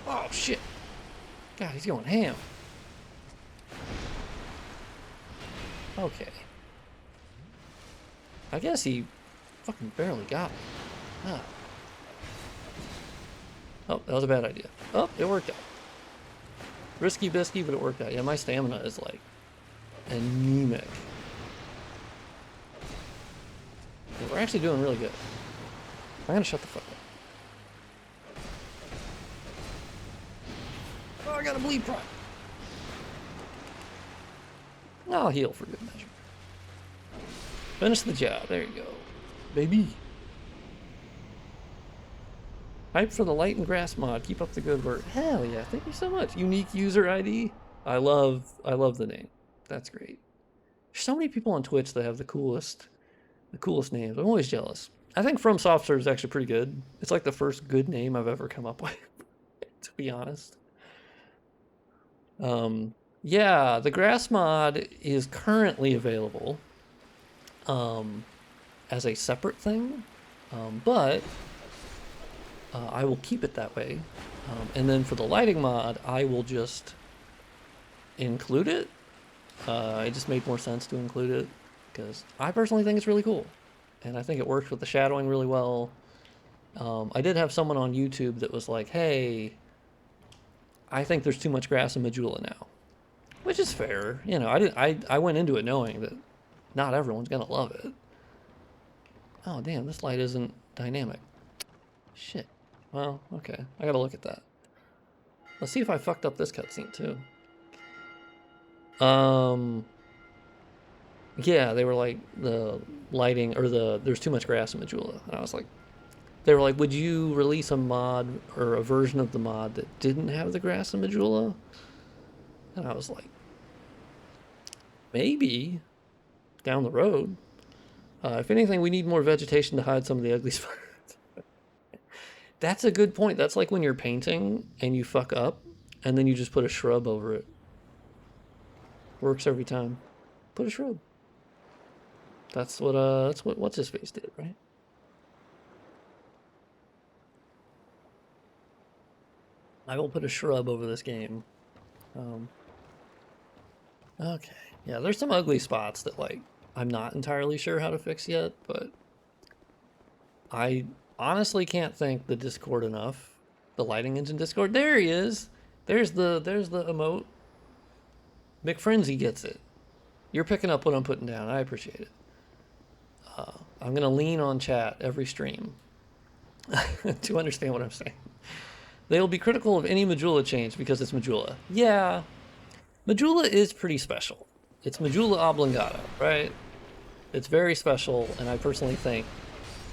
Oh, shit. God, he's going ham. Okay. I guess he fucking barely got me. Ah. Oh, that was a bad idea. Oh, it worked out. Risky bisky, but it worked out. Yeah, my stamina is like anemic. Yeah, we're actually doing really good. I'm gonna shut the fuck up. Oh, I got a bleed prime. I'll heal for good measure. Finish the job. There you go, baby. Hype for the light and grass mod. Keep up the good work. Hell yeah! Thank you so much. Unique user ID. I love the name. That's great. There's so many people on Twitch that have the coolest names. I'm always jealous. I think FromSoft is actually pretty good. It's like the first good name I've ever come up with, to be honest. Yeah, the grass mod is currently available as a separate thing, but I will keep it that way. And then for the lighting mod, I will just include it. It just made more sense to include it because I personally think it's really cool. And I think it works with the shadowing really well. I did have someone on YouTube that was like, hey, I think there's too much grass in Majula now. Which is fair. You know, I went into it knowing that not everyone's gonna love it. Oh damn, this light isn't dynamic. Shit. Well, okay. I gotta look at that. Let's see if I fucked up this cutscene too. Yeah, they were like the lighting or there's too much grass in Majula, and I was like, they were like, would you release a mod or a version of the mod that didn't have the grass in Majula? And I was like, maybe down the road. If anything, we need more vegetation to hide some of the ugly spots. That's a good point. That's like when you're painting and you fuck up, and then you just put a shrub over it. Works every time. Put a shrub. That's what what's his face did, right? I will put a shrub over this game. Okay. Yeah, there's some ugly spots that like I'm not entirely sure how to fix yet, but I honestly can't thank the Discord enough. The lighting engine Discord. There he is. There's the emote. McFrenzy gets it. You're picking up what I'm putting down. I appreciate it. I'm gonna lean on chat every stream to understand what I'm saying. They will be critical of any Majula change because it's Majula. Yeah, Majula is pretty special. It's Majula oblongata, right? It's very special, and I personally think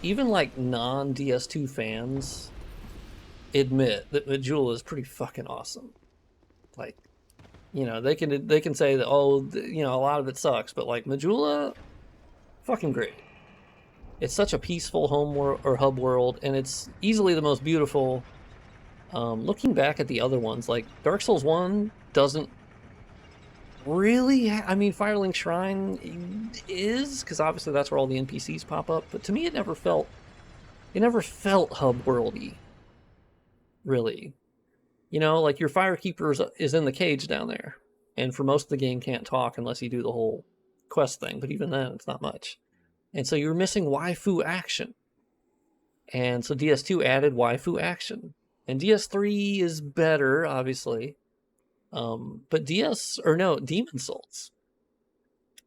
even like non-DS2 fans admit that Majula is pretty fucking awesome. Like, you know, they can say that, oh, you know, a lot of it sucks, but like Majula, fucking great. It's such a peaceful home or hub world, and it's easily the most beautiful. Looking back at the other ones, like Dark Souls 1 doesn't really, I mean, Firelink Shrine is, because obviously that's where all the NPCs pop up, but to me it never felt hub worldy, really. You know, like your Firekeeper is in the cage down there, and for most of the game can't talk unless you do the whole quest thing, but even then it's not much. And so you're missing waifu action. And so DS2 added waifu action. And DS3 is better, obviously. But Demon Souls.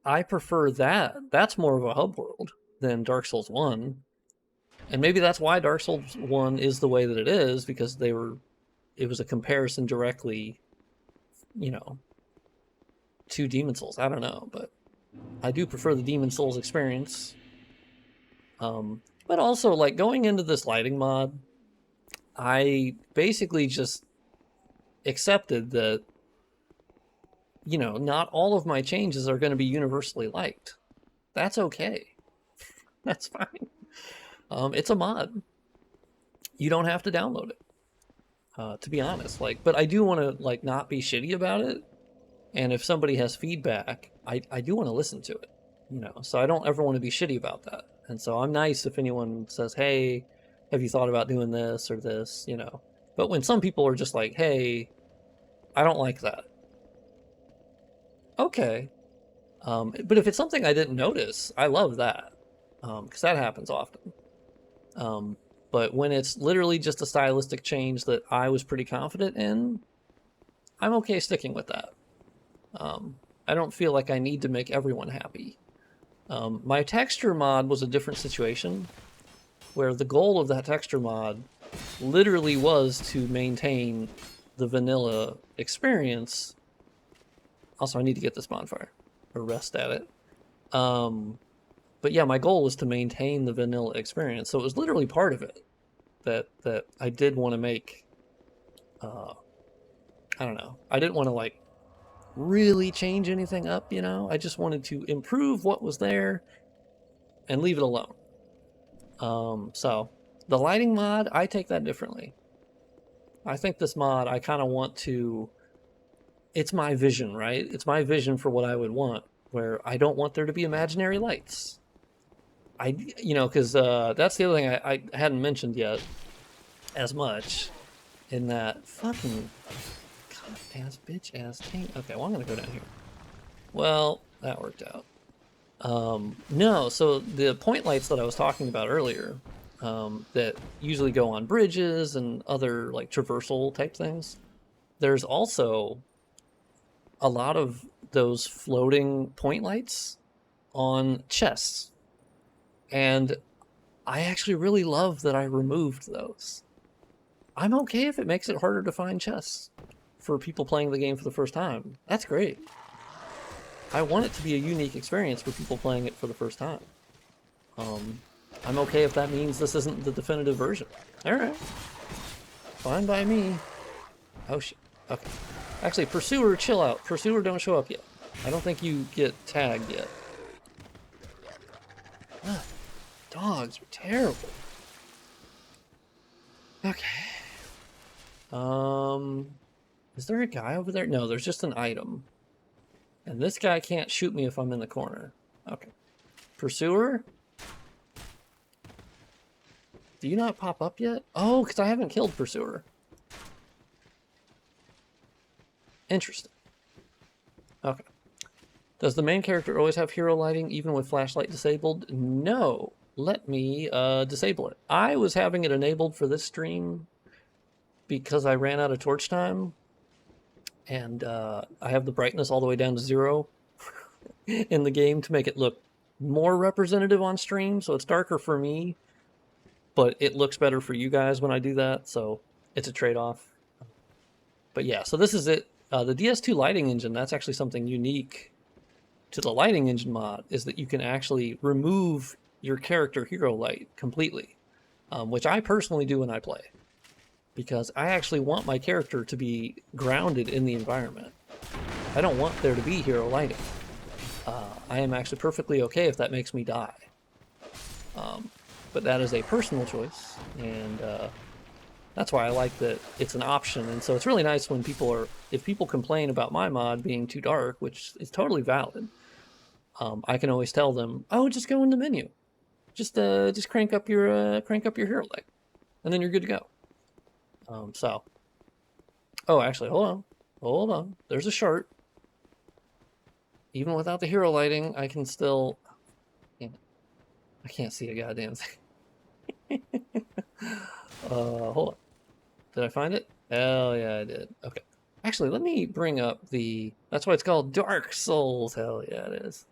I prefer that. That's more of a hub world than Dark Souls 1. And maybe that's why Dark Souls 1 is the way that it is, because it was a comparison directly, you know, to Demon Souls. I don't know, but I do prefer the Demon Souls experience. But also, like, going into this lighting mod, I basically just accepted that, you know, not all of my changes are going to be universally liked. That's okay. That's fine. It's a mod. You don't have to download it, to be honest. Like, but I do want to, like, not be shitty about it. And if somebody has feedback, I do want to listen to it, you know, so I don't ever want to be shitty about that. And so I'm nice if anyone says, hey, have you thought about doing this or this, you know. But when some people are just like, hey, I don't like that. Okay. But if it's something I didn't notice, I love that, because that happens often. But when it's literally just a stylistic change that I was pretty confident in, I'm okay sticking with that. I don't feel like I need to make everyone happy. My texture mod was a different situation, where the goal of that texture mod literally was to maintain the vanilla experience. Also, I need to get this bonfire, or rest at it. But yeah, my goal was to maintain the vanilla experience, so it was literally part of it that I did want to make. I don't know. I didn't want to, like, really change anything up, you know. I just wanted to improve what was there and leave it alone. So the lighting mod, I take that differently. I think this mod, I kind of want to, it's my vision, right? It's my vision for what I would want, where I don't want there to be imaginary lights. You know, because that's the other thing I hadn't mentioned yet as much, in that fucking ass bitch ass tank. Okay, well, I'm gonna go down here. Well, that worked out. No, so the point lights that I was talking about earlier, that usually go on bridges and other, like, traversal type things, there's also a lot of those floating point lights on chests. And I actually really love that I removed those. I'm okay if it makes it harder to find chests for people playing the game for the first time. That's great. I want it to be a unique experience for people playing it for the first time. I'm okay if that means this isn't the definitive version. Alright. Fine by me. Oh shit. Okay. Actually, Pursuer, chill out. Pursuer, don't show up yet. I don't think you get tagged yet. Ah, dogs are terrible. Okay. Is there a guy over there? No, there's just an item. And this guy can't shoot me if I'm in the corner. Okay. Pursuer? Do you not pop up yet? Oh, because I haven't killed Pursuer. Interesting. Okay. Does the main character always have hero lighting even with flashlight disabled? No. Let me disable it. I was having it enabled for this stream because I ran out of torch time. And I have the brightness all the way down to 0 in the game to make it look more representative on stream. So it's darker for me, but it looks better for you guys when I do that. So it's a trade-off. But yeah, so this is it. The DS2 lighting engine, that's actually something unique to the lighting engine mod, is that you can actually remove your character hero light completely, which I personally do when I play, because I actually want my character to be grounded in the environment. I don't want there to be hero lighting. I am actually perfectly okay if that makes me die. But that is a personal choice, and that's why I like that it's an option. And so it's really nice when if people complain about my mod being too dark, which is totally valid, I can always tell them, oh, just go in the menu. Just crank up your hero light, and then you're good to go. Oh, actually, hold on. There's a shard. Even without the hero lighting, I can still. I can't see a goddamn thing. Hold on. Did I find it? Oh yeah, I did. Okay. Actually, let me bring up the. That's why it's called Dark Souls. Hell yeah, it is.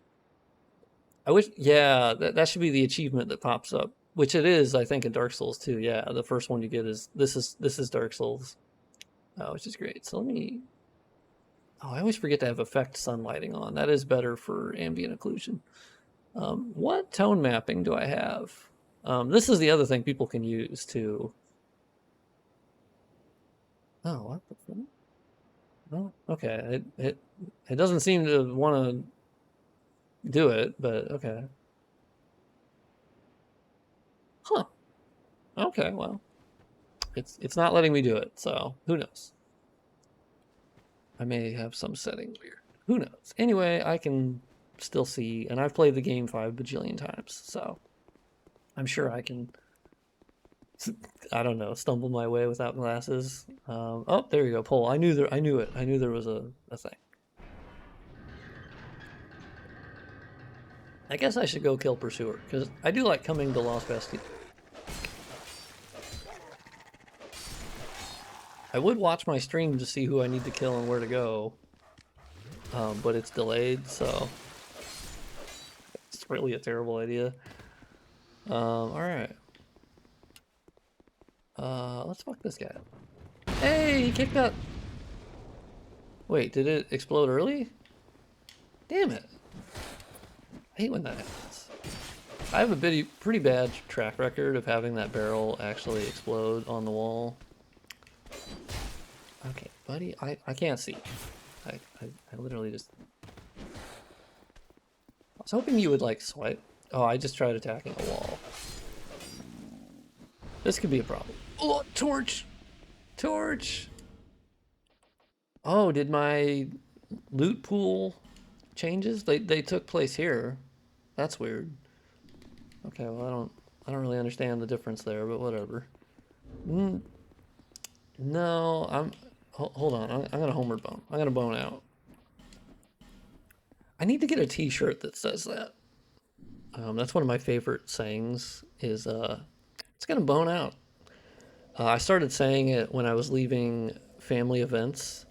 I wish. Yeah, that should be the achievement that pops up, which it is, I think, in Dark Souls too. Yeah, the first one you get is this is Dark Souls, which is great. So let me. Oh, I always forget to have effect sunlighting on. That is better for ambient occlusion. What tone mapping do I have? This is the other thing people can use too. Oh, what the fuck? Oh, okay. It doesn't seem to want to do it, but okay. Huh. Okay, well. It's not letting me do it, so who knows? I may have some setting weird. Who knows? Anyway, I can still see, and I've played the game 5 bajillion times, so I'm sure I can, I don't know, stumble my way without glasses. Oh, there you go, Pole. I knew it. I knew there was a thing. I guess I should go kill Pursuer, because I do like coming to Lost Bastion. I would watch my stream to see who I need to kill and where to go, but it's delayed, so it's really a terrible idea. Alright. Let's fuck this guy up. Hey, he kicked up! Wait, did it explode early? Damn it. I hate when that happens. I have a pretty bad track record of having that barrel actually explode on the wall. Okay, buddy, I can't see. I literally just... I was hoping you would, like, swipe. Oh, I just tried attacking a wall. This could be a problem. Oh, torch! Torch! Oh, did my loot pool changes? They took place here. That's weird. Okay, well, I don't really understand the difference there, but whatever. No, hold on. I'm gonna homeward bone. I'm gonna bone out. I need to get a T-shirt that says that. That's one of my favorite sayings. Is it's gonna bone out. I started saying it when I was leaving family events.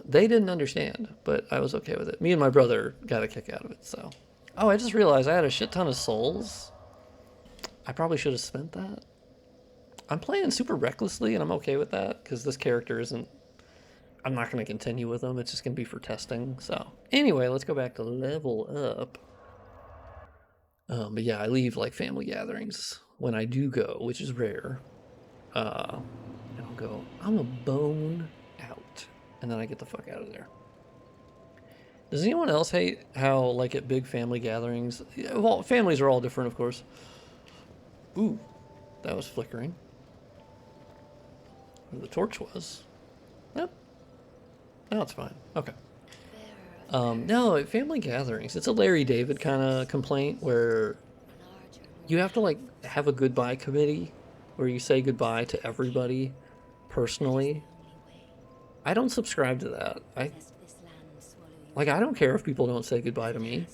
They didn't understand, but I was okay with it. Me and my brother got a kick out of it. So, oh, I just realized I had a shit ton of souls. I probably should have spent that. I'm playing super recklessly, and I'm okay with that, because this character isn't I'm not going to continue with them. It's just going to be for testing. So anyway, let's go back to level up. But yeah, I leave like family gatherings when I do go, which is rare. And I'll go, I'm a bone out. And then I get the fuck out of there. Does anyone else hate how, like, at big family gatherings, well, families are all different, of course. Ooh, that was flickering. Where the torch was. Nope. No, it's fine. Okay. No, at family gatherings, it's a Larry David kind of complaint where you have to, like, have a goodbye committee where you say goodbye to everybody personally. I don't subscribe to that. I don't care if people don't say goodbye to me.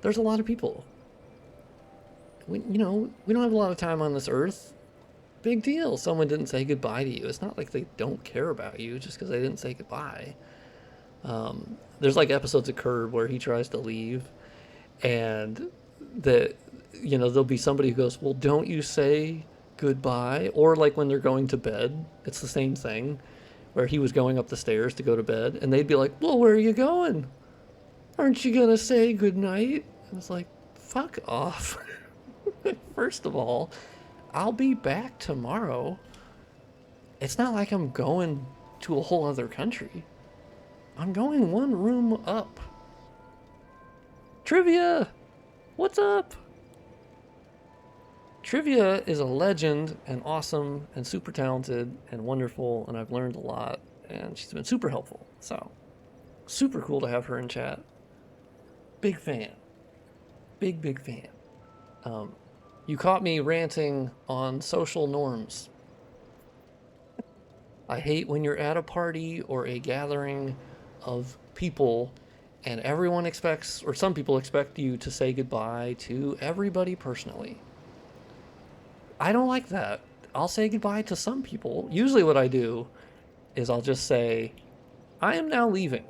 There's a lot of people. We don't have a lot of time on this earth. Big deal. Someone didn't say goodbye to you. It's not like they don't care about you just because they didn't say goodbye. There's like episodes of Curb where he tries to leave, and there'll be somebody who goes, well, don't you say goodbye? Or like when they're going to bed, it's the same thing, where he was going up the stairs to go to bed, and they'd be like, well, where are you going? Aren't you gonna say goodnight? And it's like, fuck off. First of all, I'll be back tomorrow. It's not like I'm going to a whole other country. I'm going one room up. Trivia! What's up? Trivia is a legend and awesome and super talented and wonderful, and I've learned a lot, and she's been super helpful. So, super cool to have her in chat. Big fan. Big fan. You caught me ranting on social norms. I hate when you're at a party or a gathering of people and everyone expects, or some people expect you to say goodbye to everybody personally. I don't like that. I'll say goodbye to some people. Usually what I do is I'll just say, I am now leaving.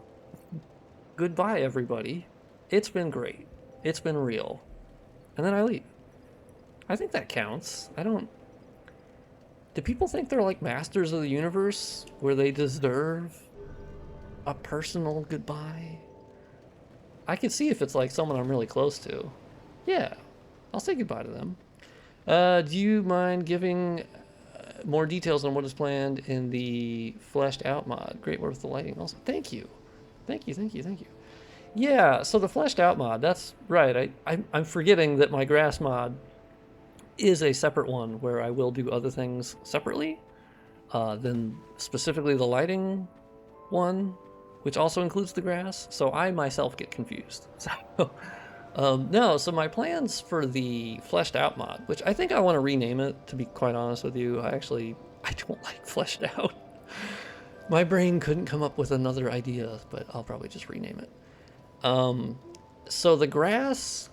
Goodbye, everybody. It's been great. It's been real. And then I leave. I think that counts. Do people think they're like masters of the universe where they deserve a personal goodbye? I can see if it's like someone I'm really close to. Yeah, I'll say goodbye to them. Do you mind giving more details on what is planned in the fleshed out mod? Great work with the lighting also. Thank you. Thank you. Yeah, so the fleshed out mod, that's right. I'm forgetting that my grass mod is a separate one where I will do other things separately than specifically the lighting one, which also includes the grass. So I myself get confused. So my plans for the fleshed out mod, which I think I want to rename it, to be quite honest with you. I don't like fleshed out. My brain couldn't come up with another idea, but I'll probably just rename it. So the grass,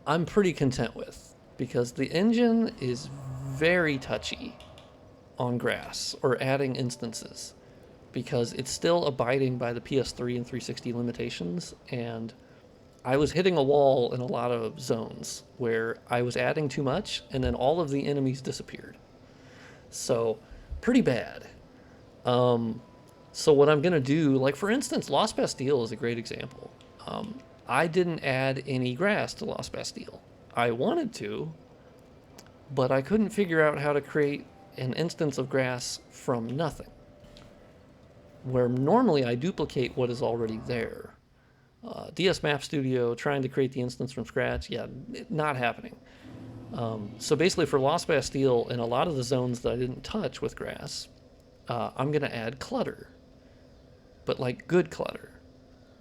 I'm pretty content with, because the engine is very touchy on grass or adding instances, because it's still abiding by the PS3 and 360 limitations, and I was hitting a wall in a lot of zones where I was adding too much and then all of the enemies disappeared. So pretty bad. So what I'm gonna do, like for instance, Lost Bastille is a great example. I didn't add any grass to Lost Bastille. I wanted to, but I couldn't figure out how to create an instance of grass from nothing, where normally I duplicate what is already there. DS Map Studio, trying to create the instance from scratch, yeah, not happening. So basically for Lost Bastille, in a lot of the zones that I didn't touch with grass, I'm gonna add clutter, but like good clutter.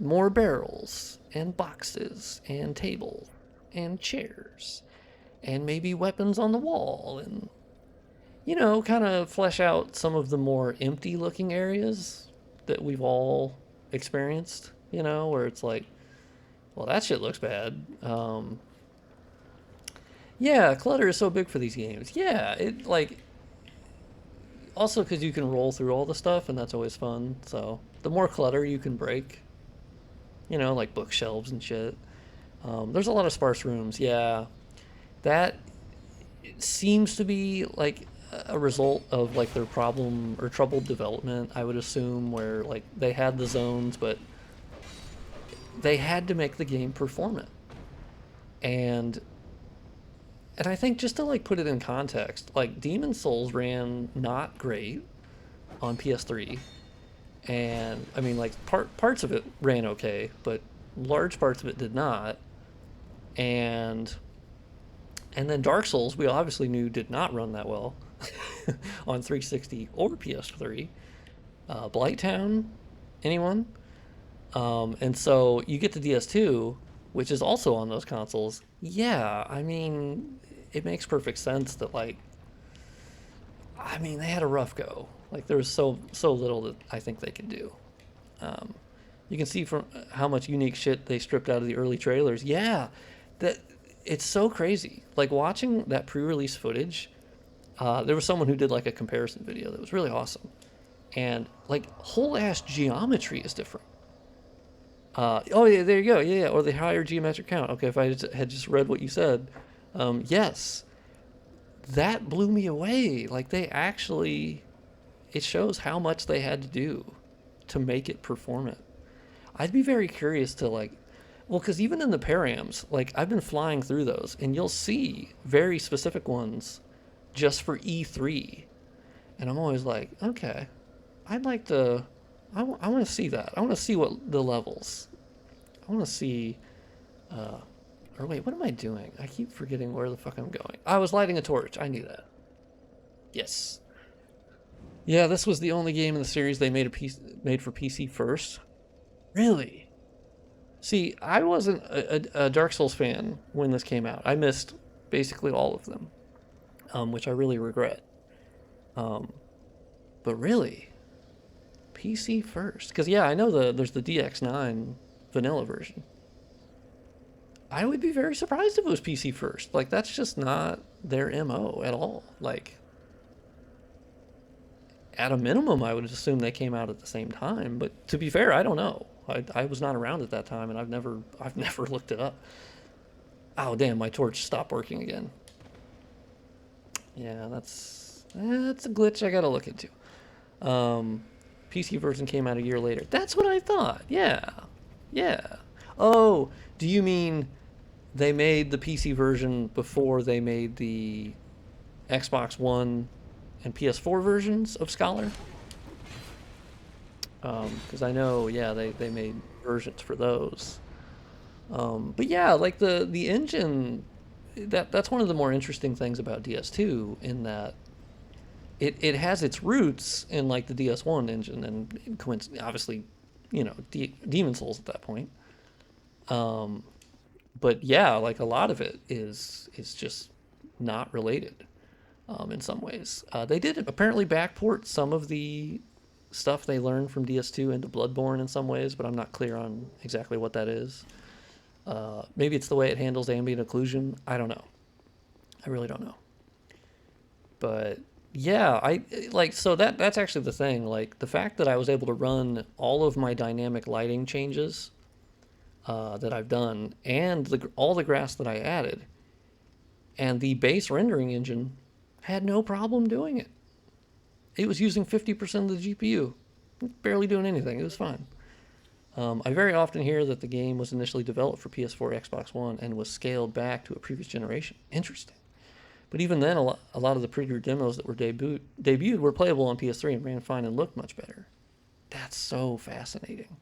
More barrels, and boxes, and tables, and chairs, and maybe weapons on the wall, and, kind of flesh out some of the more empty looking areas that we've all experienced, where it's like, well, that shit looks bad. Yeah, clutter is so big for these games. Yeah, also because you can roll through all the stuff, and that's always fun. So the more clutter you can break, like bookshelves and shit. There's a lot of sparse rooms. Yeah, that seems to be like a result of like their problem or troubled development, I would assume, where like they had the zones, but they had to make the game performant. And I think just to like put it in context, like Demon Souls ran not great on PS3, and I mean like parts of it ran okay, but large parts of it did not. And then Dark Souls, we obviously knew did not run that well on 360 or PS3. Blighttown, anyone? And so you get to DS2, which is also on those consoles. Yeah, I mean, it makes perfect sense that like, I mean, they had a rough go. Like there was so little that I think they could do. Um, you can see from how much unique shit they stripped out of the early trailers. Yeah, that it's so crazy. Like watching that pre-release footage. There was someone who did like a comparison video that was really awesome, and like whole ass geometry is different. Oh yeah, there you go. Yeah, yeah, or the higher geometric count. Okay, if I had just read what you said, yes, that blew me away. Like they actually, it shows how much they had to do to make it performant. I'd be very curious to like, well, because even in the params, like I've been flying through those, and you'll see very specific ones just for E3, and I'm always like, okay, I'd like to, I want to see that. I want to see what the levels. I want to see, or wait, what am I doing? I keep forgetting where the fuck I'm going. I was lighting a torch. I knew that. Yes. Yeah, this was the only game in the series they made for PC first. Really? See, I wasn't a Dark Souls fan when this came out. I missed basically all of them, which I really regret. Um, but really, PC first? Because yeah, I know there's the DX9 vanilla version. I would be very surprised if it was PC first. Like that's just not their MO at all. Like at a minimum, I would assume they came out at the same time. But to be fair, I don't know. I was not around at that time, and I've never looked it up. Oh damn, my torch stopped working again. Yeah, that's a glitch I gotta look into. PC version came out a year later. That's what I thought. Yeah, yeah. Oh, do you mean they made the PC version before they made the Xbox One and PS4 versions of Scholar? Because I know, yeah, they made versions for those. But yeah, like the engine, that's one of the more interesting things about DS2 in that it has its roots in like the DS1 engine and obviously, you know, Demon Souls at that point. But yeah, like a lot of it is just not related in some ways. They did apparently backport some of the stuff they learned from DS2 into Bloodborne in some ways, but I'm not clear on exactly what that is. Maybe it's the way it handles ambient occlusion. I don't know. I really don't know. But yeah, I like so that's actually the thing. Like the fact that I was able to run all of my dynamic lighting changes that I've done and all the grass that I added, and the base rendering engine had no problem doing it. It was using 50% of the GPU, barely doing anything. It was fine. I very often hear that the game was initially developed for PS4, Xbox One, and was scaled back to a previous generation. Interesting. But even then, a lot of the pre-rendered demos that were debuted were playable on PS3 and ran fine and looked much better. That's so fascinating.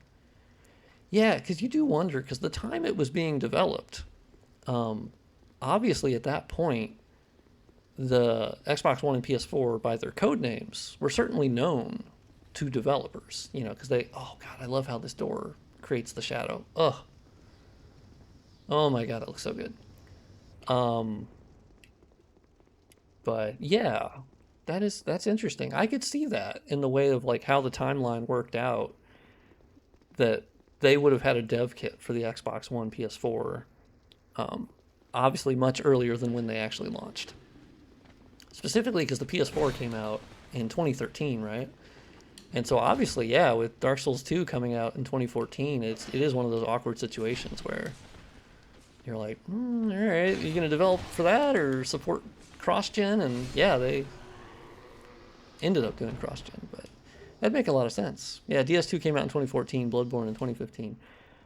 Yeah, because you do wonder, because the time it was being developed, obviously at that point, the Xbox One and PS4, by their code names, were certainly known to developers, you know, because oh God, I love how this door creates the shadow. Ugh. Oh my God, it looks so good. But yeah, that's interesting. I could see that in the way of like how the timeline worked out, that they would have had a dev kit for the Xbox One, PS4, obviously much earlier than when they actually launched. Specifically because the PS4 came out in 2013, right? And so obviously, yeah, with Dark Souls 2 coming out in 2014, it is one of those awkward situations where you're like, all right, are you going to develop for that or support cross-gen? And yeah, they ended up doing cross-gen, but that'd make a lot of sense. Yeah, DS2 came out in 2014, Bloodborne in 2015.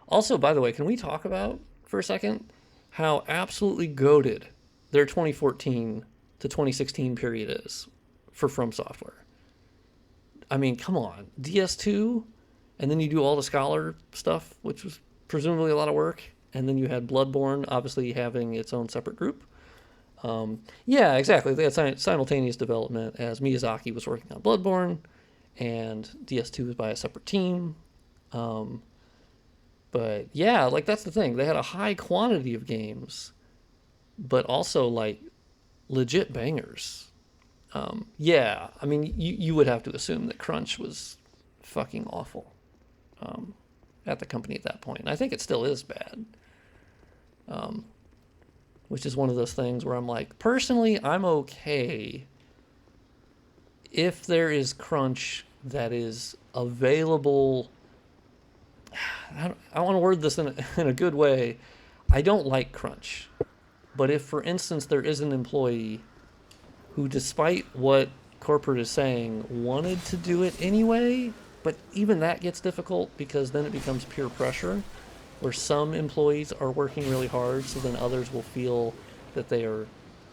Also, by the way, can we talk about, for a second, how absolutely goated their 2014 to 2016 period is for From Software? I mean, come on. DS2, and then you do all the Scholar stuff, which was presumably a lot of work, and then you had Bloodborne, obviously having its own separate group. Yeah, exactly. They had simultaneous development as Miyazaki was working on Bloodborne, and DS2 was by a separate team. But yeah, like that's the thing. They had a high quantity of games, but also like legit bangers. Yeah, I mean, you would have to assume that crunch was fucking awful at the company at that point. And I think it still is bad. Which is one of those things where I'm like, personally, I'm okay if there is crunch that is available. I want to word this in a good way. I don't like crunch. But if, for instance, there is an employee who, despite what corporate is saying, wanted to do it anyway, but even that gets difficult because then it becomes peer pressure, where some employees are working really hard, so then others will feel that they are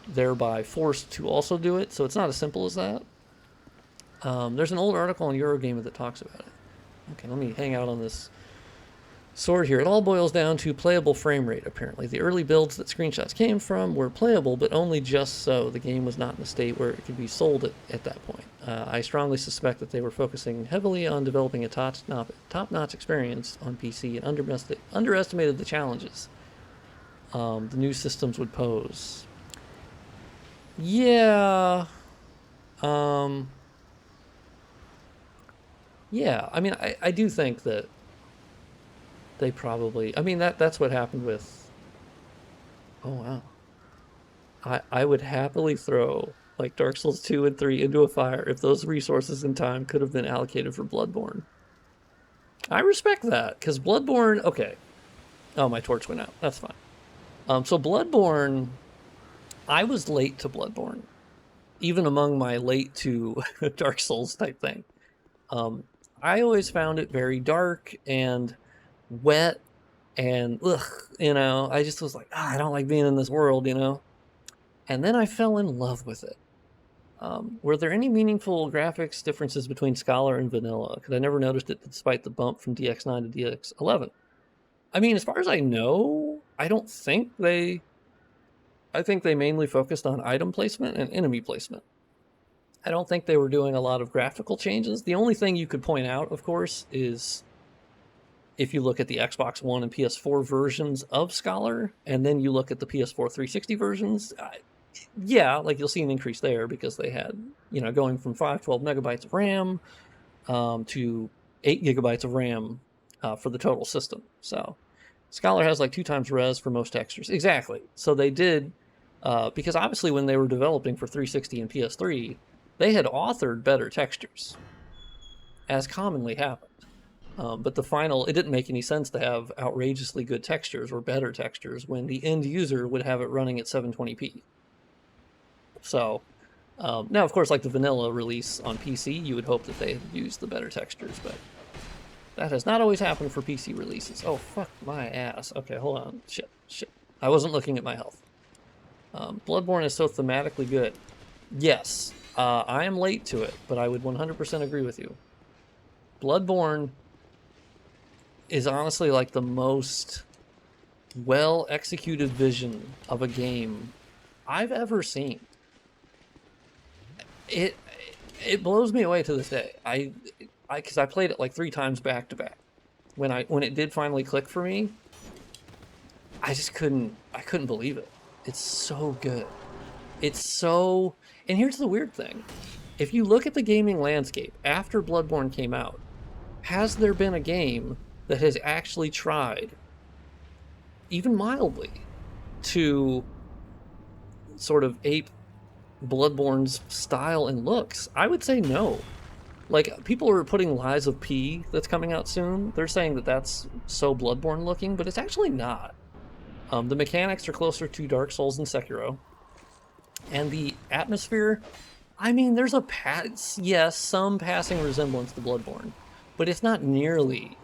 thereby forced to also do it. So it's not as simple as that. There's an old article on Eurogamer that talks about it. Okay, let me hang out on this sword here. It all boils down to playable frame rate, apparently. The early builds that screenshots came from were playable, but only just so. The game was not in a state where it could be sold at that point. I strongly suspect that they were focusing heavily on developing a top-notch experience on PC and underestimated the challenges the new systems would pose. Yeah. Yeah, I mean, I do think that they probably... I mean, that's what happened with... Oh, wow. I would happily throw, like, Dark Souls 2 and 3 into a fire if those resources and time could have been allocated for Bloodborne. I respect that, because Bloodborne... Okay. Oh, my torch went out. That's fine. So Bloodborne... I was late to Bloodborne, even among my late to Dark Souls type thing. I always found it very dark and wet and I just was like, I don't like being in this world, And then I fell in love with it. Were there any meaningful graphics differences between Scholar and Vanilla? Because I never noticed it despite the bump from DX9 to DX11. I mean, as far as I know, I think they mainly focused on item placement and enemy placement. I don't think they were doing a lot of graphical changes. The only thing you could point out, of course, is if you look at the Xbox One and PS4 versions of Scholar, and then you look at the PS4 360 versions, yeah, like you'll see an increase there because they had, going from 512 megabytes of RAM to 8 gigabytes of RAM for the total system. So Scholar has like 2 times res for most textures. Exactly. So they did, because obviously when they were developing for 360 and PS3, they had authored better textures, as commonly happened. But it didn't make any sense to have outrageously good textures or better textures when the end user would have it running at 720p. So, now of course, like the vanilla release on PC, you would hope that they had used the better textures, but that has not always happened for PC releases. Oh, fuck my ass. Okay, hold on. Shit. I wasn't looking at my health. Bloodborne is so thematically good. Yes. I am late to it, but I would 100% agree with you. Bloodborne is honestly like the most well-executed vision of a game I've ever seen. It blows me away to this day. Because I played it like 3 times back to back. When it did finally click for me, I couldn't believe it. It's so good. And here's the weird thing. If you look at the gaming landscape after Bloodborne came out, has there been a game that has actually tried, even mildly, to sort of ape Bloodborne's style and looks? I would say no. Like, people are putting Lies of P that's coming out soon. They're saying that that's so Bloodborne looking, but it's actually not. The mechanics are closer to Dark Souls and Sekiro. And the atmosphere, I mean, there's a yes, some passing resemblance to Bloodborne, but it's not nearly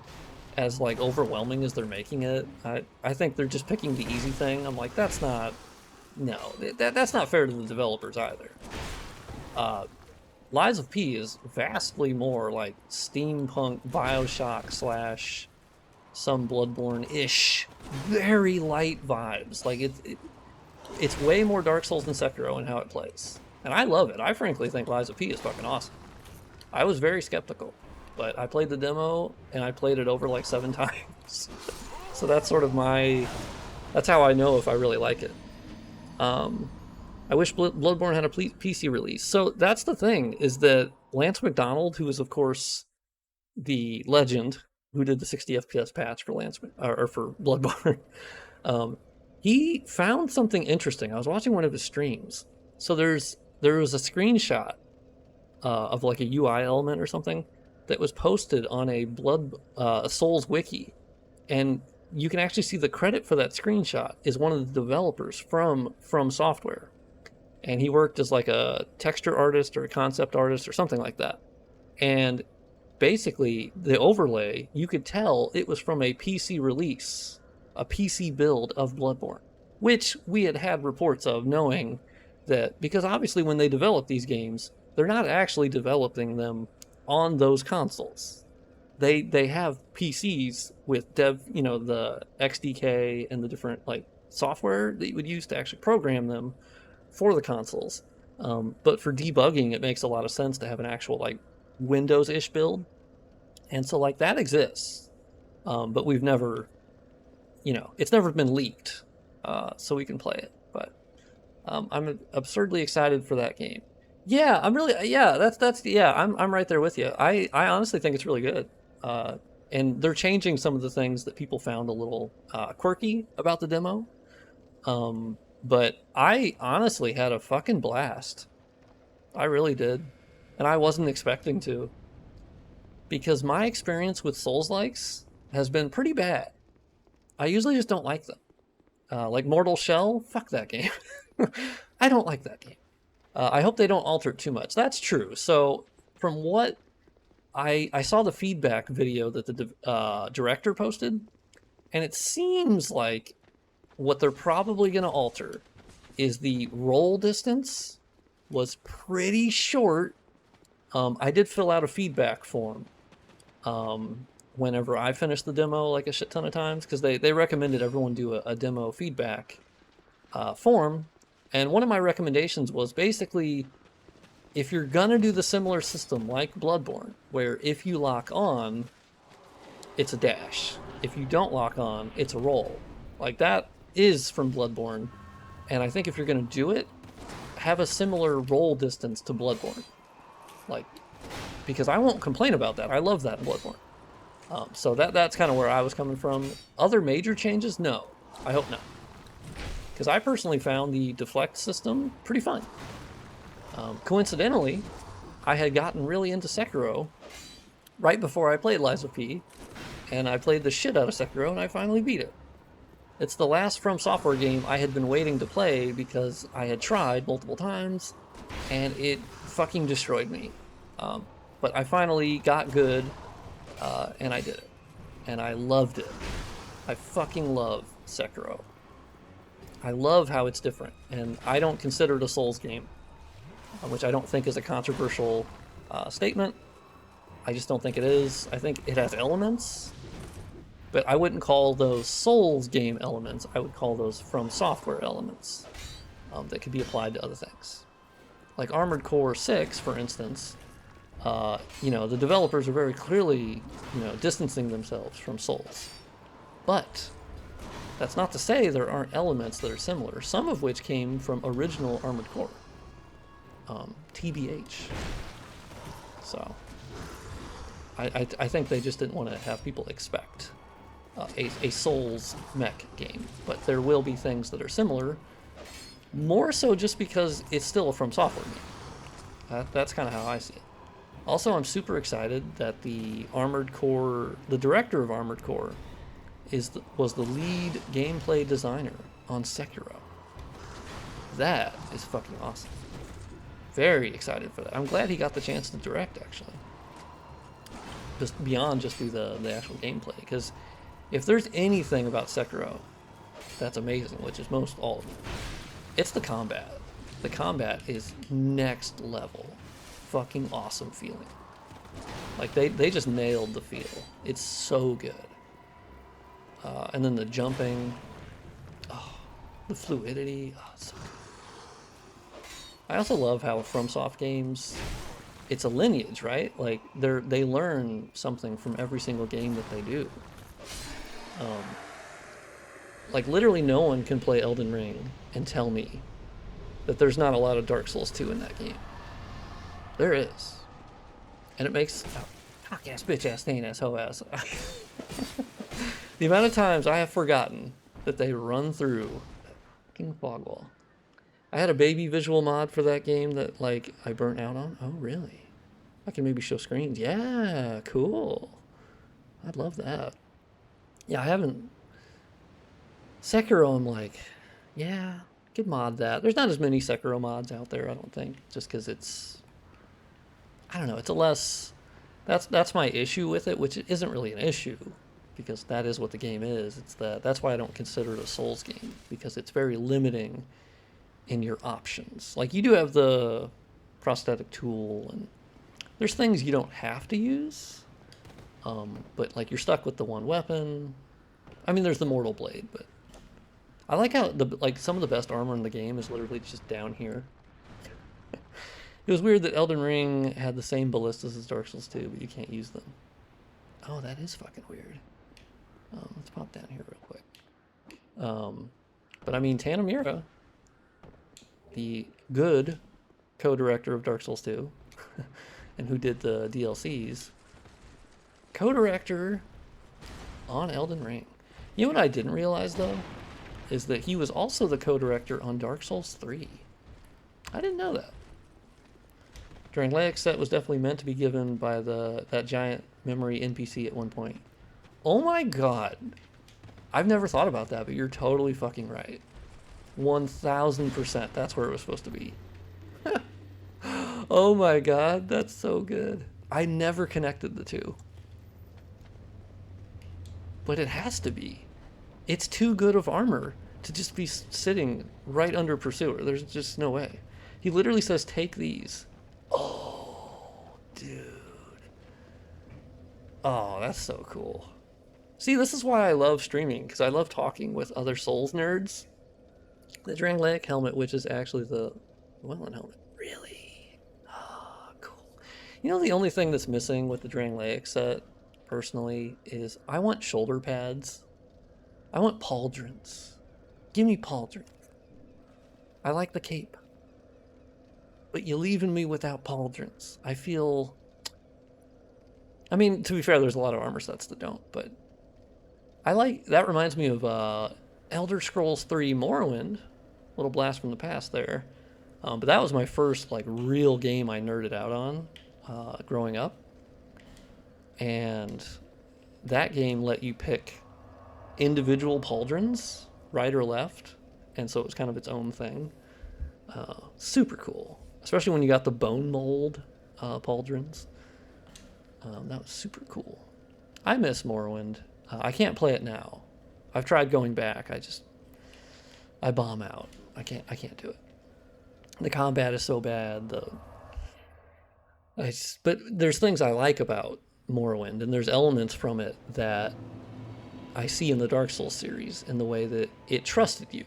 as like overwhelming as they're making it. I think they're just picking the easy thing. I'm like, that's not no, that's not fair to the developers either. Lies of P is vastly more like steampunk Bioshock slash some Bloodborne-ish, very light vibes. Like it's way more Dark Souls than Sekiro in how it plays. And I love it. I frankly think Lies of P is fucking awesome. I was very skeptical, but I played the demo and I played it over like 7 times. So that's sort of that's how I know if I really like it. I wish Bloodborne had a PC release. So that's the thing, is that Lance McDonald, who is of course the legend who did the 60 FPS patch for for Bloodborne, he found something interesting. I was watching one of his streams. So there was a screenshot of like a UI element or something that was posted on a Souls wiki, and you can actually see the credit for that screenshot is one of the developers from FromSoft, and he worked as like a texture artist or a concept artist or something like that. And basically, the overlay, you could tell it was from a PC release, a PC build of Bloodborne, which we had reports of, knowing that, because obviously when they develop these games, they're not actually developing them on those consoles. They have PCs with the XDK and the different like software that you would use to actually program them for the consoles. But for debugging, it makes a lot of sense to have an actual like Windows-ish build. And so like that exists. But we've never, it's never been leaked, so we can play it. But I'm absurdly excited for that game. Yeah, I'm right there with you. I honestly think it's really good. And they're changing some of the things that people found a little quirky about the demo. But I honestly had a fucking blast. I really did. And I wasn't expecting to. Because my experience with Souls-likes has been pretty bad. I usually just don't like them. Like Mortal Shell, fuck that game. I don't like that game. I hope they don't alter it too much. That's true. So from what I saw the feedback video that the director posted, and it seems like what they're probably going to alter is the roll distance was pretty short. I did fill out a feedback form whenever I finished the demo like a shit ton of times, because they recommended everyone do a demo feedback form. And one of my recommendations was basically, if you're gonna do the similar system like Bloodborne, where if you lock on, it's a dash. If you don't lock on, it's a roll. Like that is from Bloodborne. And I think if you're gonna do it, have a similar roll distance to Bloodborne. Like, because I won't complain about that. I love that in Bloodborne. So that's kind of where I was coming from. Other major changes? No. I hope not. Because I personally found the deflect system pretty fun. Coincidentally, I had gotten really into Sekiro right before I played Lies of P, and I played the shit out of Sekiro, and I finally beat it. It's the last FromSoft game I had been waiting to play because I had tried multiple times, and it fucking destroyed me. But I finally got good, and I did it. And I loved it. I fucking love Sekiro. I love how it's different, and I don't consider it a Souls game, which I don't think is a controversial statement. I just don't think it is. I think it has elements, but I wouldn't call those Souls game elements. I would call those FromSoft elements that could be applied to other things. Like Armored Core 6, for instance, the developers are very clearly, distancing themselves from Souls. But that's not to say there aren't elements that are similar, some of which came from original Armored Core. TBH. So, I think they just didn't want to have people expect a Souls mech game. But there will be things that are similar, more so just because it's still a FromSoft game. That's kind of how I see it. Also, I'm super excited that the director of Armored Core was the lead gameplay designer on Sekiro. That is fucking awesome. Very excited for that. I'm glad he got the chance to direct, actually. Just beyond just do the actual gameplay. Because if there's anything about Sekiro that's amazing, which is most all of it, it's the combat. The combat is next level. Fucking awesome feeling. Like, they just nailed the feel. It's so good. And then the jumping. Oh, the fluidity. Oh, it's so good. I also love how FromSoft games, it's a lineage, right? Like, they learn something from every single game that they do. Like, literally no one can play Elden Ring and tell me that there's not a lot of Dark Souls 2 in that game. There is. And it makes... Oh, cock-ass, bitch-ass, stain-ass, hoe-ass. The amount of times I have forgotten that they run through that fucking fog wall. I had a baby visual mod for that game that, like, I burnt out on. Oh, really? I can maybe show screens. Yeah, cool. I'd love that. Yeah, I haven't... Sekiro, I'm like, yeah, could mod that. There's not as many Sekiro mods out there, I don't think, just because it's... I don't know, it's a less... That's my issue with it, which isn't really an issue, because that is what the game is. It's that's why I don't consider it a Souls game, because it's very limiting in your options. Like, you do have the prosthetic tool, and there's things you don't have to use, but, like, you're stuck with the one weapon. I mean, there's the Mortal Blade, but I like how, some of the best armor in the game is literally just down here. It was weird that Elden Ring had the same ballistas as Dark Souls 2, but you can't use them. Oh, that is fucking weird. Let's pop down here real quick. But I mean, Tanamura, the good co-director of Dark Souls 2, and who did the DLCs, co-director on Elden Ring. You know what I didn't realize, though? Is that he was also the co-director on Dark Souls 3. I didn't know that. Drangleic set was definitely meant to be given by that giant memory NPC at one point. Oh my god. I've never thought about that, but you're totally fucking right. 1000%. That's where it was supposed to be. Oh my god, that's so good. I never connected the two. But it has to be. It's too good of armor to just be sitting right under Pursuer. There's just no way. He literally says, take these. Oh, dude. Oh, that's so cool. See, this is why I love streaming, because I love talking with other Souls nerds. The Drangleic helmet, which is actually the Llewellyn helmet. Really? Oh, cool. You know, the only thing that's missing with the Drangleic set, personally, is I want shoulder pads. I want pauldrons. Give me pauldrons. I like the cape. But you're leaving me without pauldrons. I feel... I mean, to be fair, there's a lot of armor sets that don't, but... I like... That reminds me of Elder Scrolls 3 Morrowind. Little blast from the past there. But that was my first, like, real game I nerded out on growing up. And that game let you pick individual pauldrons, right or left, and so it was kind of its own thing. Super cool, especially when you got the bone mold pauldrons. That was super cool. I miss Morrowind. I can't play it now. I've tried going back. I bomb out. I can't do it. The combat is so bad. But there's things I like about Morrowind, and there's elements from it that I see in the Dark Souls series in the way that it trusted you.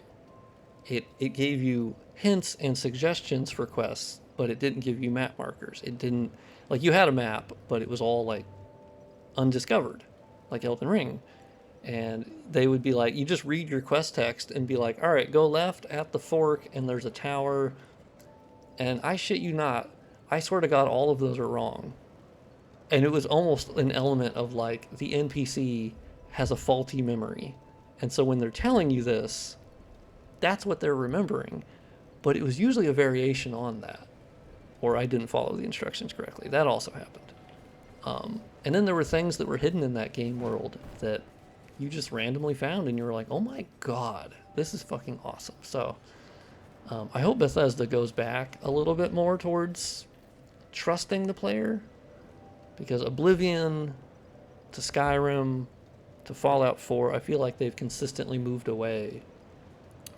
It gave you hints and suggestions for quests, but it didn't give you map markers. It didn't, like, you had a map, but it was all, like, undiscovered, like Elden Ring. And they would be like, you just read your quest text and be like, all right, go left at the fork, and there's a tower. And I shit you not, I swear to God, all of those are wrong. And it was almost an element of, like, the NPC has a faulty memory. And so when they're telling you this, that's what they're remembering. But it was usually a variation on that. Or I didn't follow the instructions correctly. That also happened. And then there were things that were hidden in that game world that you just randomly found, and you were like, oh my god, this is fucking awesome. So I hope Bethesda goes back a little bit more towards trusting the player, because Oblivion to Skyrim to Fallout 4, I feel like they've consistently moved away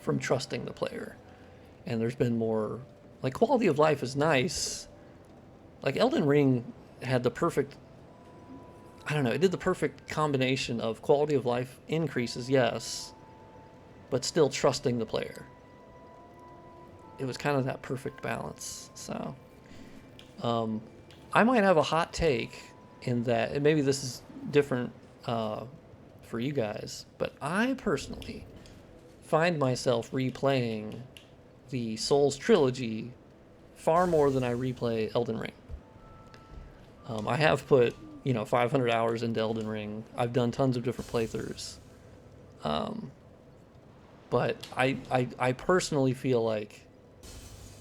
from trusting the player. And there's been more, like, quality of life is nice. Like, Elden Ring had the perfect, I don't know, it did the perfect combination of quality of life increases, yes, but still trusting the player. It was kind of that perfect balance. So, I might have a hot take in that, and maybe this is different for you guys, but I personally find myself replaying the Souls trilogy far more than I replay Elden Ring. I have put 500 hours into Elden Ring. I've done tons of different playthroughs, but I personally feel like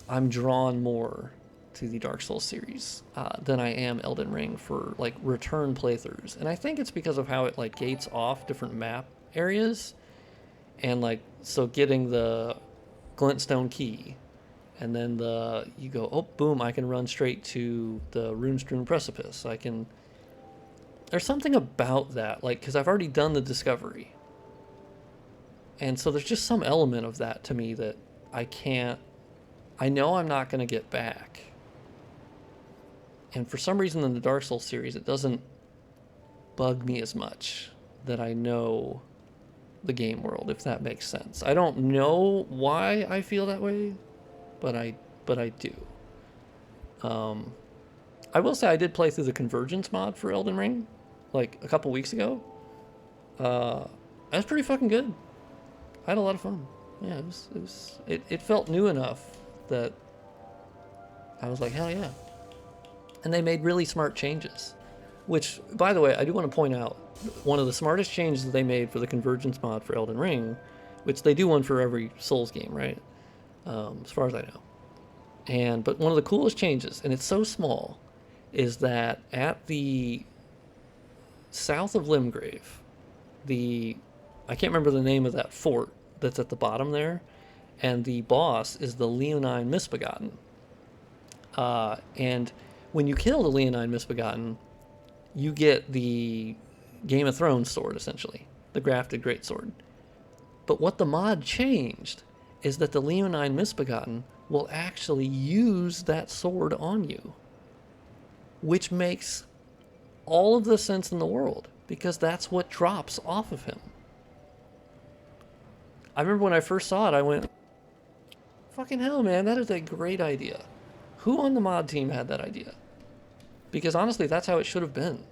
I'm drawn more to the Dark Souls series than I am Elden Ring for like return playthroughs, and I think it's because of how it like gates off different map areas, and like so getting the glintstone key, and then you go, oh boom, I can run straight to the rune-strewn precipice. There's something about that, like, because I've already done the discovery, and so there's just some element of that to me that I know I'm not going to get back. And for some reason in the Dark Souls series, it doesn't bug me as much that I know the game world, if that makes sense. I don't know why I feel that way, but I do. I will say I did play through the Convergence mod for Elden Ring, like a couple weeks ago. That was pretty fucking good. I had a lot of fun. Yeah, it felt new enough that I was like, hell yeah. And they made really smart changes, which, by the way, I do want to point out, one of the smartest changes that they made for the Convergence mod for Elden Ring, which they do one for every Souls game, right? As far as I know. But one of the coolest changes, and it's so small, is that at the south of Limgrave, I can't remember the name of that fort that's at the bottom there, and the boss is the Leonine Misbegotten. And when you kill the Leonine Misbegotten, you get the Game of Thrones sword, essentially, the grafted greatsword. But what the mod changed is that the Leonine Misbegotten will actually use that sword on you, which makes all of the sense in the world, because that's what drops off of him. I remember when I first saw it, I went, fucking hell, man, that is a great idea. Who on the mod team had that idea? Because honestly, that's how it should have been.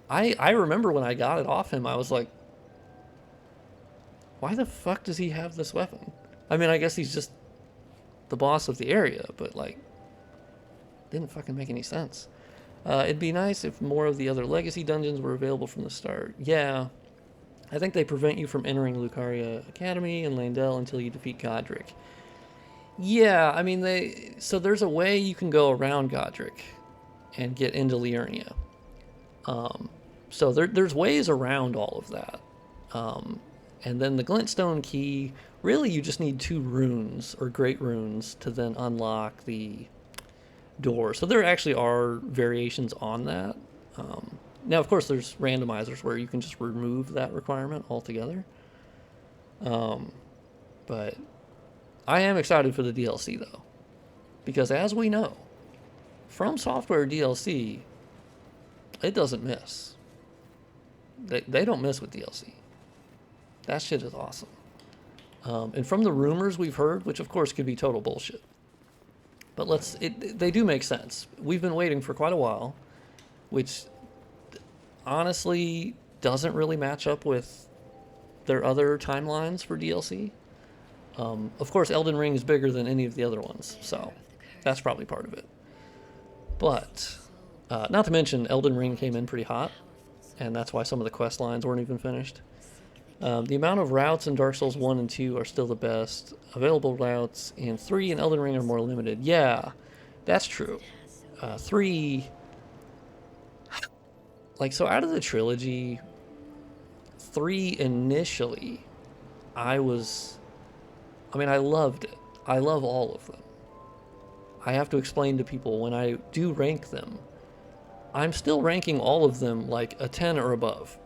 I remember when I got it off him, I was like, why the fuck does he have this weapon? I mean, I guess he's just the boss of the area, but like, didn't fucking make any sense. It'd be nice if more of the other legacy dungeons were available from the start. Yeah, I think they prevent you from entering Lucaria Academy and Landell until you defeat Godric. Yeah, I mean, so there's a way you can go around Godric and get into Liurnia. So there's ways around all of that. And then the glintstone key, really you just need 2 runes, or great runes, to then unlock the door. So there actually are variations on that. Now, of course, there's randomizers where you can just remove that requirement altogether. But I am excited for the DLC, though. Because as we know, From Software DLC, it doesn't miss. They don't miss with DLC. That shit is awesome. And from the rumors we've heard, which of course could be total bullshit, but they do make sense. We've been waiting for quite a while, which honestly doesn't really match up with their other timelines for DLC. Of course, Elden Ring is bigger than any of the other ones, so that's probably part of it. But, not to mention, Elden Ring came in pretty hot, and that's why some of the quest lines weren't even finished. The amount of routes in Dark Souls 1 and 2 are still the best. Available routes in 3 and Elden Ring are more limited. Yeah, that's true. 3... Like, so out of the trilogy, 3 initially, I loved it. I love all of them. I have to explain to people when I do rank them, I'm still ranking all of them like a 10 or above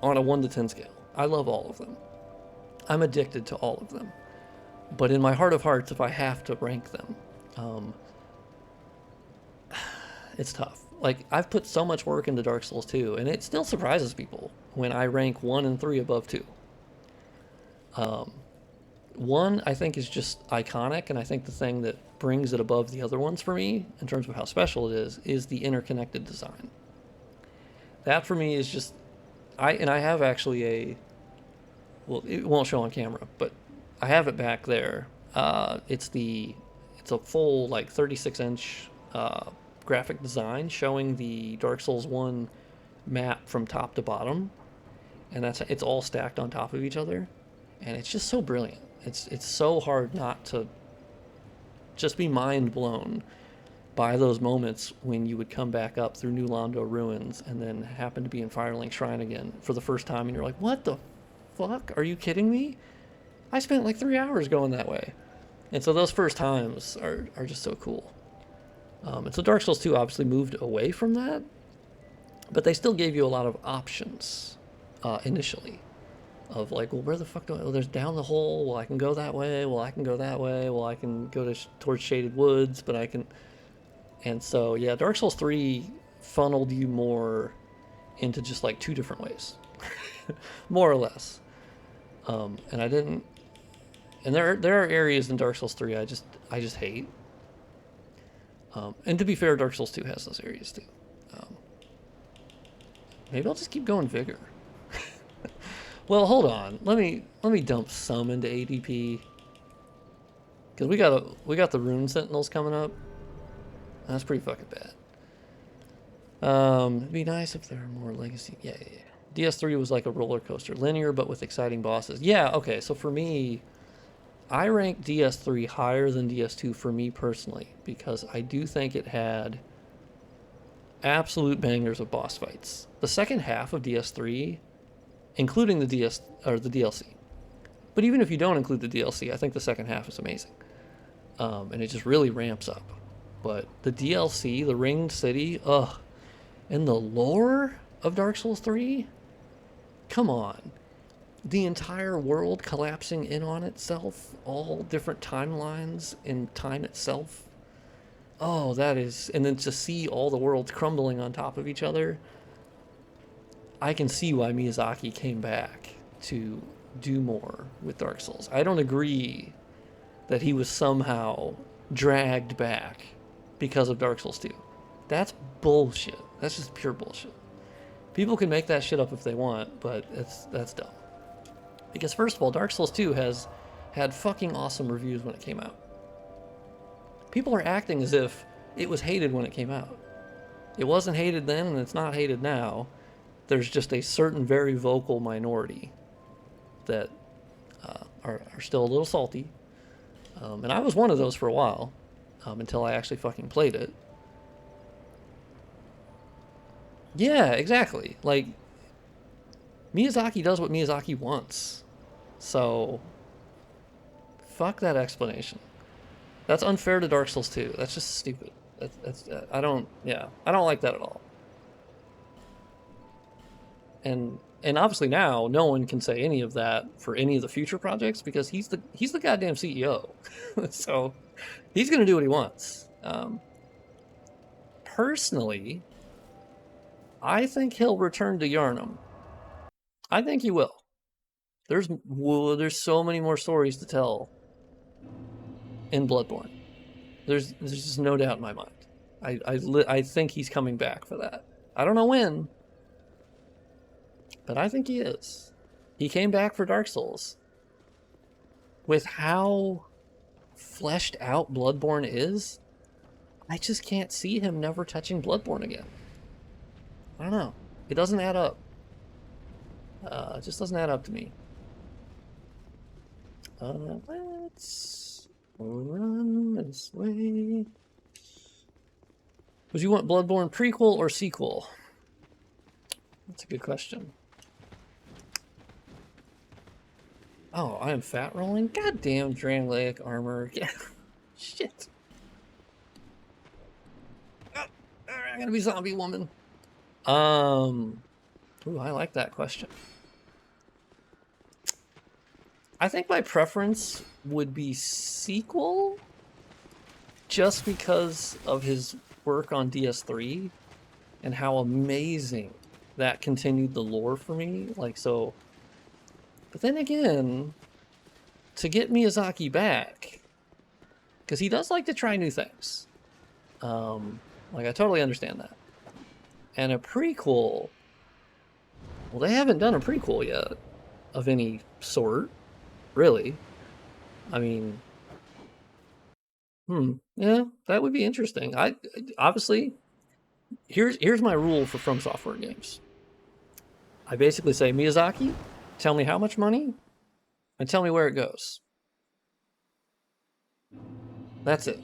on a 1 to 10 scale. I love all of them. I'm addicted to all of them. But in my heart of hearts, if I have to rank them, it's tough. Like, I've put so much work into Dark Souls 2, and it still surprises people when I rank 1 and 3 above 2. 1, I think, is just iconic, and I think the thing that brings it above the other ones for me, in terms of how special it is the interconnected design. That, for me, is just... I have actually a... Well, it won't show on camera, but I have it back there. It's a full, like, 36-inch graphic design showing the Dark Souls 1 map from top to bottom, and it's all stacked on top of each other, and it's just so brilliant. It's so hard not to just be mind blown by those moments when you would come back up through New Londo ruins and then happen to be in Firelink Shrine again for the first time, and you're like, what the fuck? Are you kidding me? I spent like 3 hours going that way. And so those first times are just so cool. And so Dark Souls 2 obviously moved away from that, but they still gave you a lot of options initially. Of like, well, where the fuck do I... Well, there's down the hole. Well, I can go that way. Well, I can go that way. Well, I can go towards Shaded Woods, but I can... And so, yeah, Dark Souls 3 funneled you more into just like 2 different ways. More or less. And I didn't... And there are areas in Dark Souls 3 I just hate. And to be fair, Dark Souls 2 has those areas too. Maybe I'll just keep going Vigor. Well, hold on. Let me dump some into ADP, because we got the Rune Sentinels coming up. That's pretty fucking bad. It'd be nice if there were more legacy. Yeah. DS3 was like a roller coaster, linear but with exciting bosses. Yeah. Okay. So for me, I rank DS3 higher than DS2 for me personally, because I do think it had absolute bangers of boss fights. The second half of DS3, including the DLC. But even if you don't include the DLC, I think the second half is amazing. And it just really ramps up. But the DLC, the Ringed City, and the lore of Dark Souls 3, come on. The entire world collapsing in on itself, all different timelines in time itself. Oh, that is... And then to see all the worlds crumbling on top of each other... I can see why Miyazaki came back to do more with Dark Souls. I don't agree that he was somehow dragged back because of Dark Souls 2. That's bullshit. That's just pure bullshit. People can make that shit up if they want, but that's dumb. Because first of all, Dark Souls 2 has had fucking awesome reviews when it came out. People are acting as if it was hated when it came out. It wasn't hated then, and it's not hated now. There's just a certain very vocal minority that are still a little salty. And I was one of those for a while, until I actually fucking played it. Yeah, exactly. Like, Miyazaki does what Miyazaki wants. So, fuck that explanation. That's unfair to Dark Souls 2. That's just stupid. I don't like that at all. And obviously now no one can say any of that for any of the future projects, because he's the goddamn CEO. So he's gonna do what he wants. Personally, I think he'll return to Yharnam. I think he will. There's so many more stories to tell in Bloodborne. There's just no doubt in my mind. I think he's coming back for that. I don't know when, but I think he is. He came back for Dark Souls. With how fleshed out Bloodborne is, I just can't see him never touching Bloodborne again. I don't know. It doesn't add up. It just doesn't add up to me. Let's run this way. Would you want Bloodborne prequel or sequel? That's a good question. Oh, I am fat rolling? Goddamn Drangleic armor. Yeah. Shit. Oh, I'm gonna be zombie woman. Ooh, I like that question. I think my preference would be sequel, just because of his work on DS3 and how amazing that continued the lore for me. Like, so. But then again, to get Miyazaki back, because he does like to try new things. Like, I totally understand that. And a prequel, well, they haven't done a prequel yet of any sort, really. I mean, yeah, that would be interesting. I obviously, here's my rule for From Software games. I basically say, Miyazaki, tell me how much money and tell me where it goes. That's it.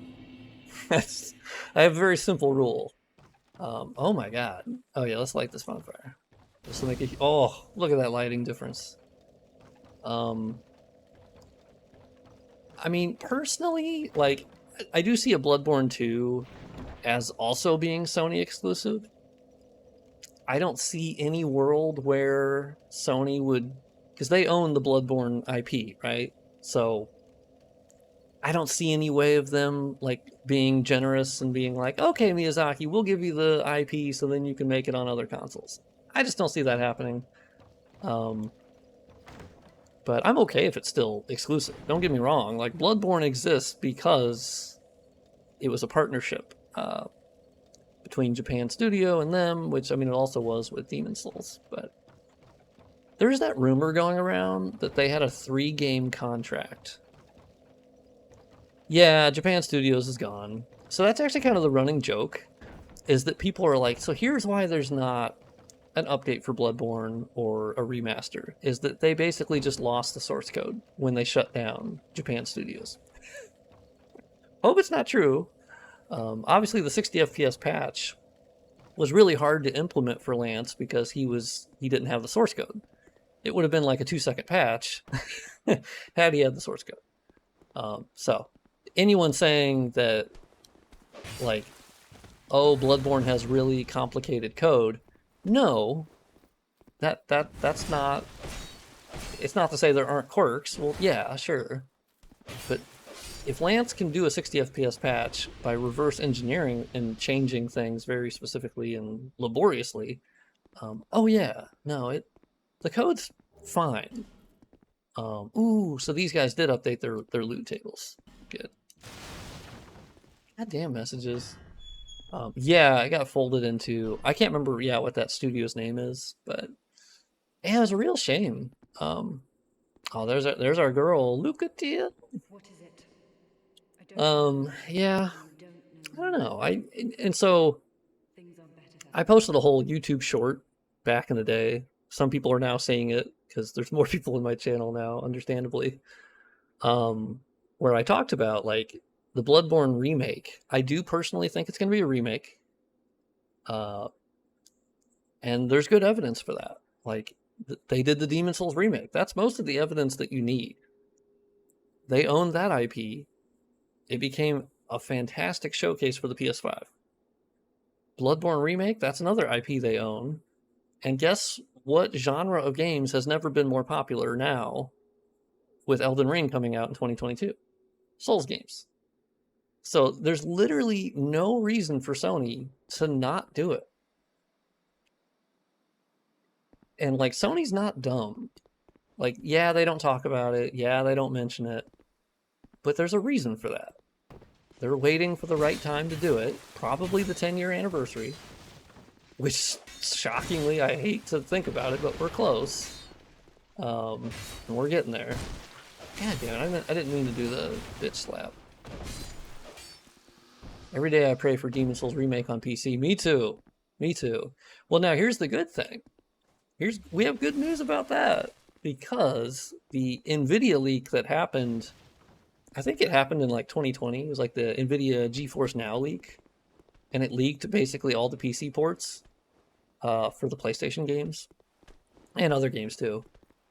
I have a very simple rule. Oh my god. Oh yeah, let's light this bonfire. This will make a, oh, look at that lighting difference. I mean, personally, like, I do see a Bloodborne 2 as also being Sony exclusive. I don't see any world where Sony would, because they own the Bloodborne IP, right? So I don't see any way of them like being generous and being like, okay, Miyazaki, we'll give you the IP so then you can make it on other consoles. I just don't see that happening. But I'm okay if it's still exclusive. Don't get me wrong. Like, Bloodborne exists because it was a partnership between Japan Studio and them, which, I mean, it also was with Demon Souls. But there's that rumor going around that they had a 3-game contract. Yeah, Japan Studios is gone. So that's actually kind of the running joke, is that people are like, so here's why there's not an update for Bloodborne or a remaster, is that they basically just lost the source code when they shut down Japan Studios. Hope it's not true. Obviously, the 60 FPS patch was really hard to implement for Lance because he didn't have the source code. It would have been like a 2-second patch had he had the source code. So anyone saying that, like, oh, Bloodborne has really complicated code, no, that's not. It's not to say there aren't quirks. Well, yeah, sure, but if Lance can do a 60 FPS patch by reverse engineering and changing things very specifically and laboriously, oh yeah, no, the code's fine. Ooh, so these guys did update their loot tables. Good. Goddamn messages. Yeah, I got folded into. I can't remember. Yeah, what that studio's name is, but yeah, it was a real shame. Oh, there's our girl, Lucatia. What is it? I don't Yeah, I don't know. And so Things are better. I posted a whole YouTube short back in the day. Some people are now seeing it because there's more people in my channel now, understandably. Where I talked about like the Bloodborne remake. I do personally think it's going to be a remake. And there's good evidence for that. Like, they did the Demon Souls remake. That's most of the evidence that you need. They owned that IP. It became a fantastic showcase for the PS5. Bloodborne remake, that's another IP they own. And guess what genre of games has never been more popular now with Elden Ring coming out in 2022? Souls games. So there's literally no reason for Sony to not do it. And like, Sony's not dumb. Like, yeah, they don't talk about it. Yeah, they don't mention it. But there's a reason for that. They're waiting for the right time to do it. Probably the 10-year anniversary. Which, shockingly, I hate to think about it, but we're close. And we're getting there. God damn it, I didn't mean to do the bitch slap. Every day I pray for Demon Souls remake on PC. Me too. Me too. Well, now here's the good thing. We have good news about that. Because the NVIDIA leak that happened, I think it happened in like 2020. It was like the NVIDIA GeForce Now leak. And it leaked basically all the PC ports for the PlayStation games. And other games too.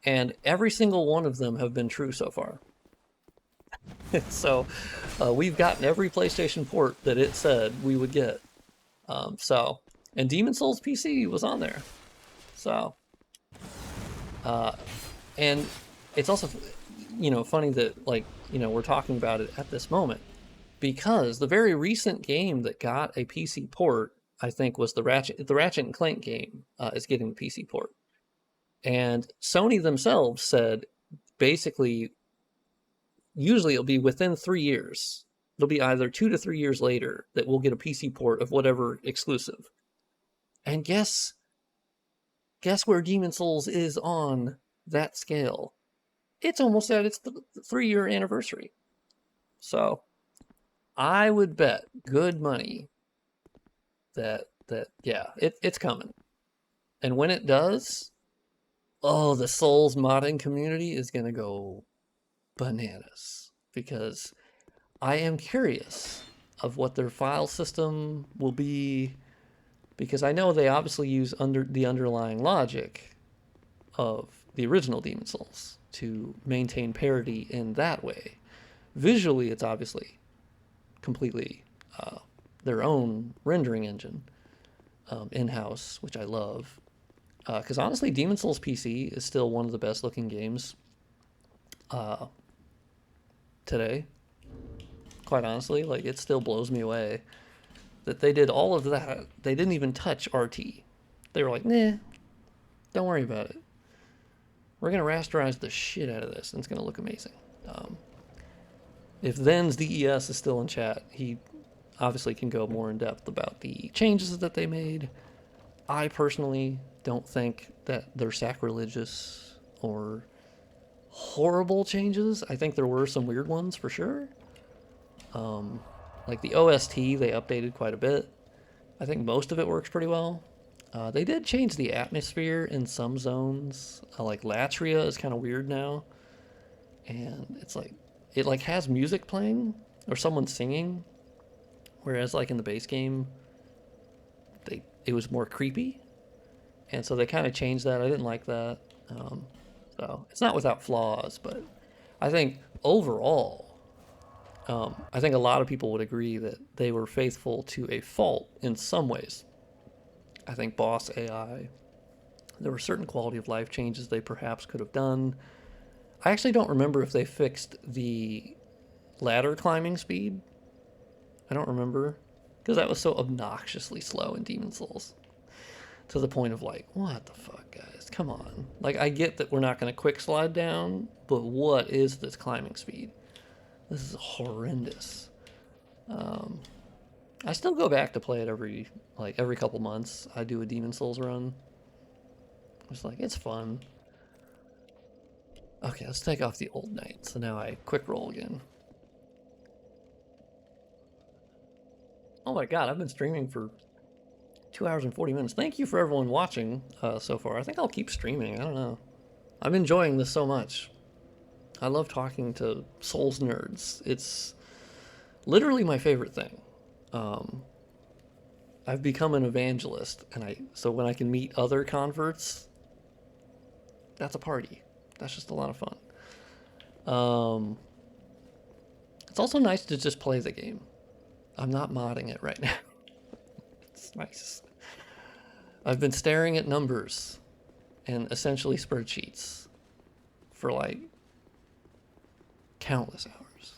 and every single one of them have been true so far. So we've gotten every PlayStation port that it said we would get. And Demon Souls PC was on there. So, and it's also, funny that we're talking about it at this moment, because the very recent game that got a PC port, I think, was the Ratchet and Clank game is getting the PC port. And Sony themselves said, basically, usually it'll be within 3 years. It'll be either 2 to 3 years later that we'll get a PC port of whatever exclusive. And guess where Demon Souls is on that scale? It's almost at its 3-year anniversary. So I would bet good money that it's coming. And when it does, the Souls modding community is going to go bananas, because I am curious of what their file system will be, because I know they obviously use the underlying logic of the original Demon Souls to maintain parity in that way. Visually, it's obviously completely their own rendering engine in-house, which I love. Because honestly, Demon Souls PC is still one of the best looking games today. Quite honestly, it still blows me away that they did all of that. They didn't even touch RT. They were like, nah, don't worry about it. We're going to rasterize the shit out of this, and it's going to look amazing. If Then's DES is still in chat, he obviously can go more in depth about the changes that they made. I personally don't think that they're sacrilegious or horrible changes. I think there were some weird ones for sure. Like the OST, they updated quite a bit. I think most of it works pretty well. They did change the atmosphere in some zones. Like Latria is kind of weird now, and it's like it has music playing or someone singing, whereas in the base game, it was more creepy, and so they kind of changed that. I didn't like that. So it's not without flaws, but I think overall, I think a lot of people would agree that they were faithful to a fault in some ways. I think boss AI, there were certain quality of life changes they perhaps could have done. I actually don't remember if they fixed the ladder climbing speed. I don't remember, because that was so obnoxiously slow in Demon Souls, to the point of what the fuck, guys? Come on. I get that we're not going to quick slide down, but what is this climbing speed? This is horrendous. I still go back to play it every couple months. I do a Demon Souls run. It's fun. Okay, let's take off the old knight. So now I quick roll again. Oh my god, I've been streaming for 2 hours and 40 minutes. Thank you for everyone watching so far. I think I'll keep streaming. I don't know. I'm enjoying this so much. I love talking to Souls nerds. It's literally my favorite thing. I've become an evangelist, so when I can meet other converts, that's a party. That's just a lot of fun. It's also nice to just play the game. I'm not modding it right now. It's nice. I've been staring at numbers and essentially spreadsheets for countless hours.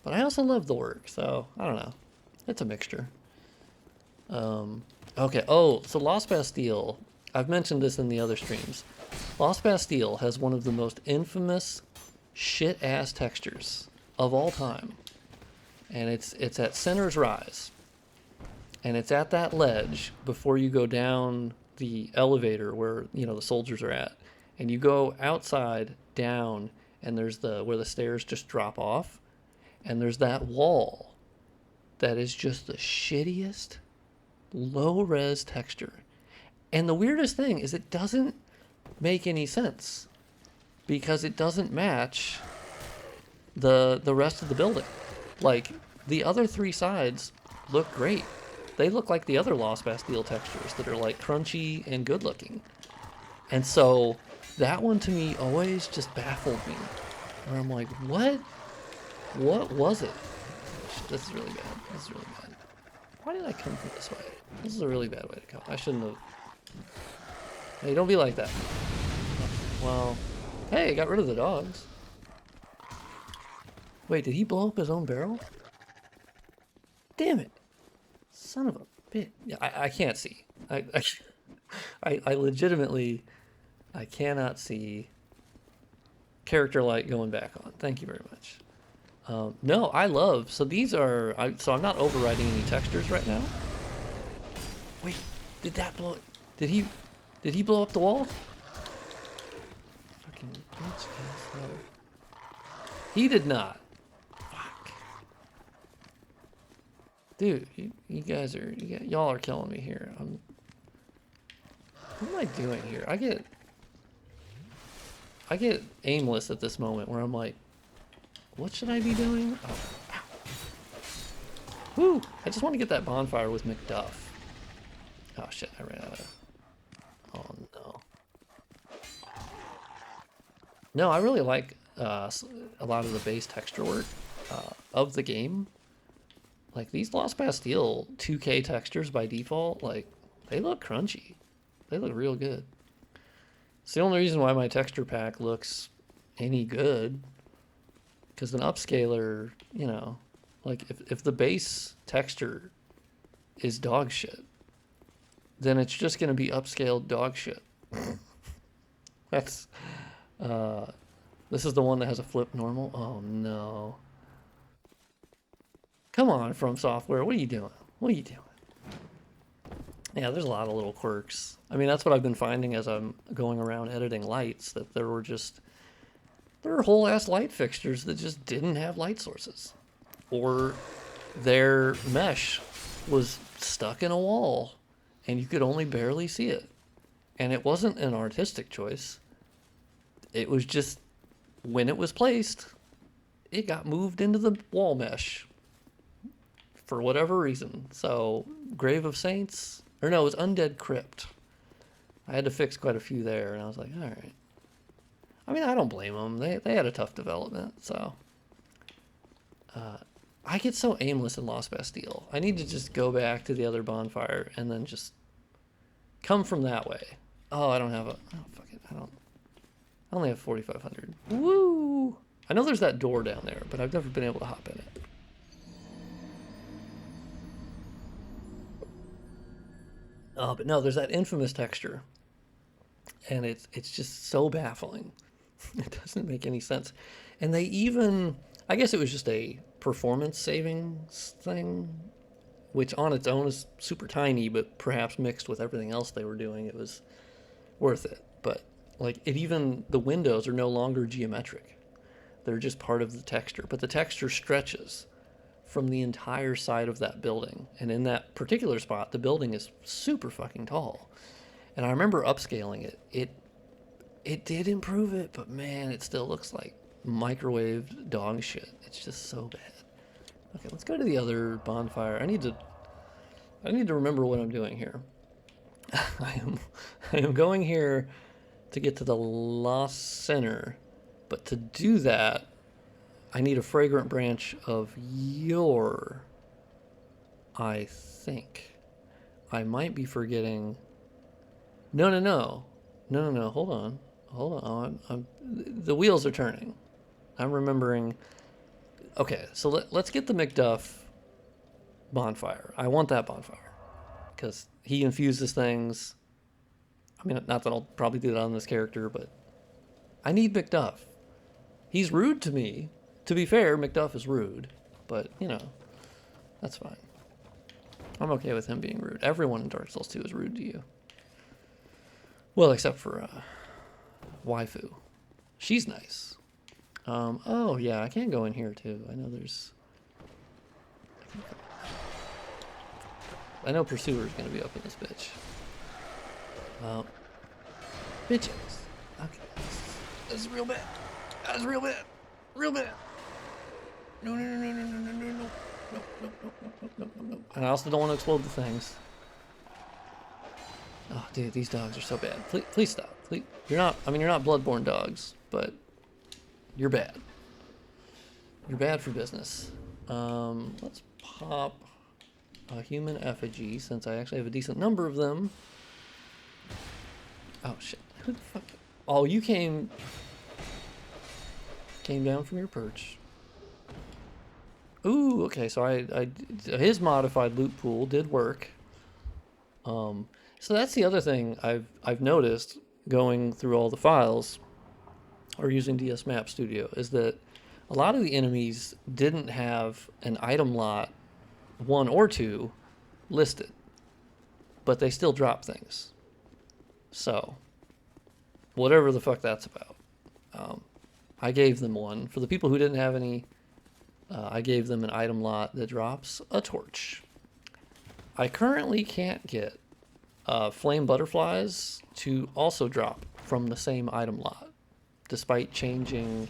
But I also love the work, so I don't know. It's a mixture. Okay. Oh, so Lost Bastille. I've mentioned this in the other streams. Lost Bastille has one of the most infamous shit-ass textures of all time. And it's at Sinner's Rise. And it's at that ledge before you go down the elevator where, the soldiers are at. And you go outside, down, and there's where the stairs just drop off. And there's that wall that is just the shittiest low-res texture. And the weirdest thing is it doesn't make any sense, because it doesn't match the rest of the building. The other three sides look great. They look like the other Lost Bastille textures that are crunchy and good looking. And so that one to me always just baffled me. Where I'm like, what? What was it? Shit, this is really bad. This is really bad. Why did I come from this way? This is a really bad way to come. I shouldn't have. Hey, don't be like that. Well, hey, I got rid of the dogs. Wait, did he blow up his own barrel? Damn it. Son of a bitch. Yeah, I can't see. I legitimately, I cannot see character light going back on. Thank you very much. No, I love, so these are, so I'm not overriding any textures right now. Wait, did that blow, did he blow up the wall? Fucking bitch ass mother. He did not. Fuck. Dude, you guys are, y'all are killing me here. What am I doing here? I get aimless at this moment where I'm like, what should I be doing? Oh, ow. Woo! I just want to get that bonfire with McDuff. Oh shit, I ran out of... Oh no. No, I really like a lot of the base texture work of the game. Like these Lost Bastille 2K textures by default, like they look crunchy. They look real good. It's the only reason why my texture pack looks any good. Because an upscaler, you know, like if the base texture is dog shit, then it's just going to be upscaled dog shit. That's, this is the one that has a flip normal. Oh no. Come on, From Software, what are you doing? What are you doing? Yeah, there's a lot of little quirks. I mean, that's what I've been finding as I'm going around editing lights, that there are whole ass light fixtures that just didn't have light sources. Or their mesh was stuck in a wall and you could only barely see it. And it wasn't an artistic choice. It was just, when it was placed, it got moved into the wall mesh for whatever reason. So, Grave of Saints, or no, it was Undead Crypt. I had to fix quite a few there, and I was like, all right. I mean, I don't blame them. They had a tough development, so. I get so aimless in Lost Bastille. I need to just go back to the other bonfire and then just come from that way. Oh, I don't have a, oh, fuck it. I only have 4,500. Woo! I know there's that door down there, but I've never been able to hop in it. Oh, but no, there's that infamous texture. And it's just so baffling. It doesn't make any sense. And they even, I guess it was just a performance savings thing, which on its own is super tiny, but perhaps mixed with everything else they were doing, it was worth it. But like it even, the windows are no longer geometric. They're just part of the texture, but the texture stretches from the entire side of that building. And in that particular spot, the building is super fucking tall. And I remember upscaling it. It did improve it, but man, it still looks like microwaved dog shit. It's just so bad. Okay, let's go to the other bonfire. I need to remember what I'm doing here. I am going here to get to the Lost Center, but to do that, I need a fragrant branch of Yore. I think. I might be forgetting. No. Hold on. The wheels are turning. I'm remembering. Okay, so let's get the McDuff bonfire. I want that bonfire because he infuses things. I mean, not that I'll probably do that on this character, but I need McDuff. He's rude to me. To be fair, McDuff is rude, but you know, that's fine. I'm okay with him being rude. Everyone in Dark Souls 2 is rude to you. Well, except for Waifu. She's nice. Oh yeah, I can go in here too. I know there's... I know Pursuer's gonna be up in this bitch. Bitches. Okay. This is real bad. That's real bad. Real bad. No. And I also don't want to explode the things. Oh, dude, these dogs are so bad. Please stop. You're not, I mean, you're not Bloodborne dogs, but you're bad. You're bad for business. Let's pop a human effigy, since I actually have a decent number of them. Oh, shit. Who the fuck? Oh, you came down from your perch. Ooh, okay, so his modified loot pool did work. So that's the other thing I've noticed going through all the files or using DS Map Studio is that a lot of the enemies didn't have an item lot 1 or 2 listed, but they still drop things. So whatever the fuck that's about. I gave them one. For the people who didn't have any, I gave them an item lot that drops a torch. I currently can't get flame butterflies to also drop from the same item lot, despite changing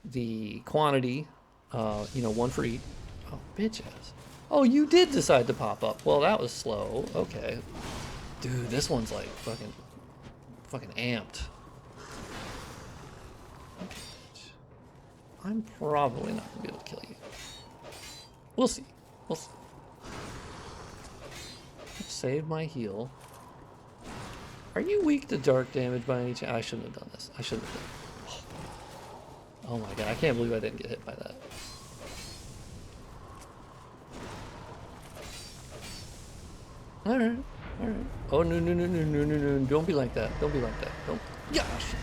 the quantity, one for each. Oh, bitches. Oh, you did decide to pop up. Well, that was slow. Okay. Dude, this one's like fucking amped. I'm probably not gonna be able to kill you. We'll see. We'll see. Save my heal. Are you weak to dark damage by any chance? I shouldn't have done this. I shouldn't have done it. Oh my god, I can't believe I didn't get hit by that. Alright, alright. Oh, no. Don't be like that. Don't be like that. Don't. Yeah, oh shit.